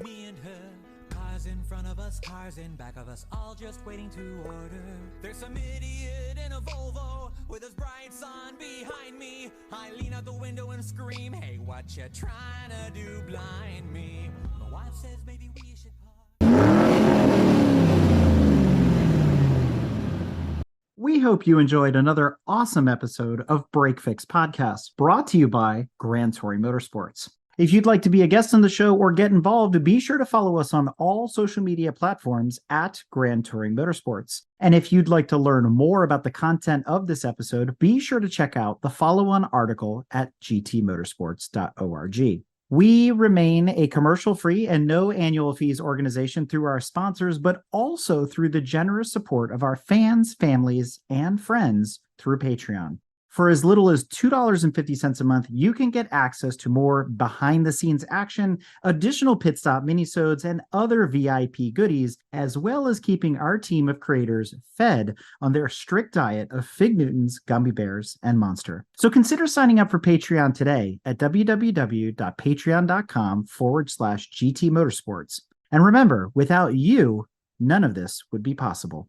Me and her, cars in front of us, cars in back of us, all just waiting to order. There's some idiot in a Volvo with his bright sun behind me. I lean out the window and scream, hey, what you trying to do, blind me? My wife says maybe we should park. We hope you enjoyed another awesome episode of Break Fix Podcast, brought to you by Grand Touring Motorsports. If you'd like to be a guest on the show or get involved, be sure to follow us on all social media platforms at Grand Touring Motorsports. And if you'd like to learn more about the content of this episode, be sure to check out the follow-on article at gtmotorsports.org. We remain a commercial-free and no annual fees organization through our sponsors, but also through the generous support of our fans, families, and friends through Patreon. For as little as $2.50 a month, you can get access to more behind-the-scenes action, additional pit stop minisodes, and other VIP goodies, as well as keeping our team of creators fed on their strict diet of Fig Newtons, gummy bears, and Monster. So consider signing up for Patreon today at www.patreon.com/GT Motorsports. And remember, without you, none of this would be possible.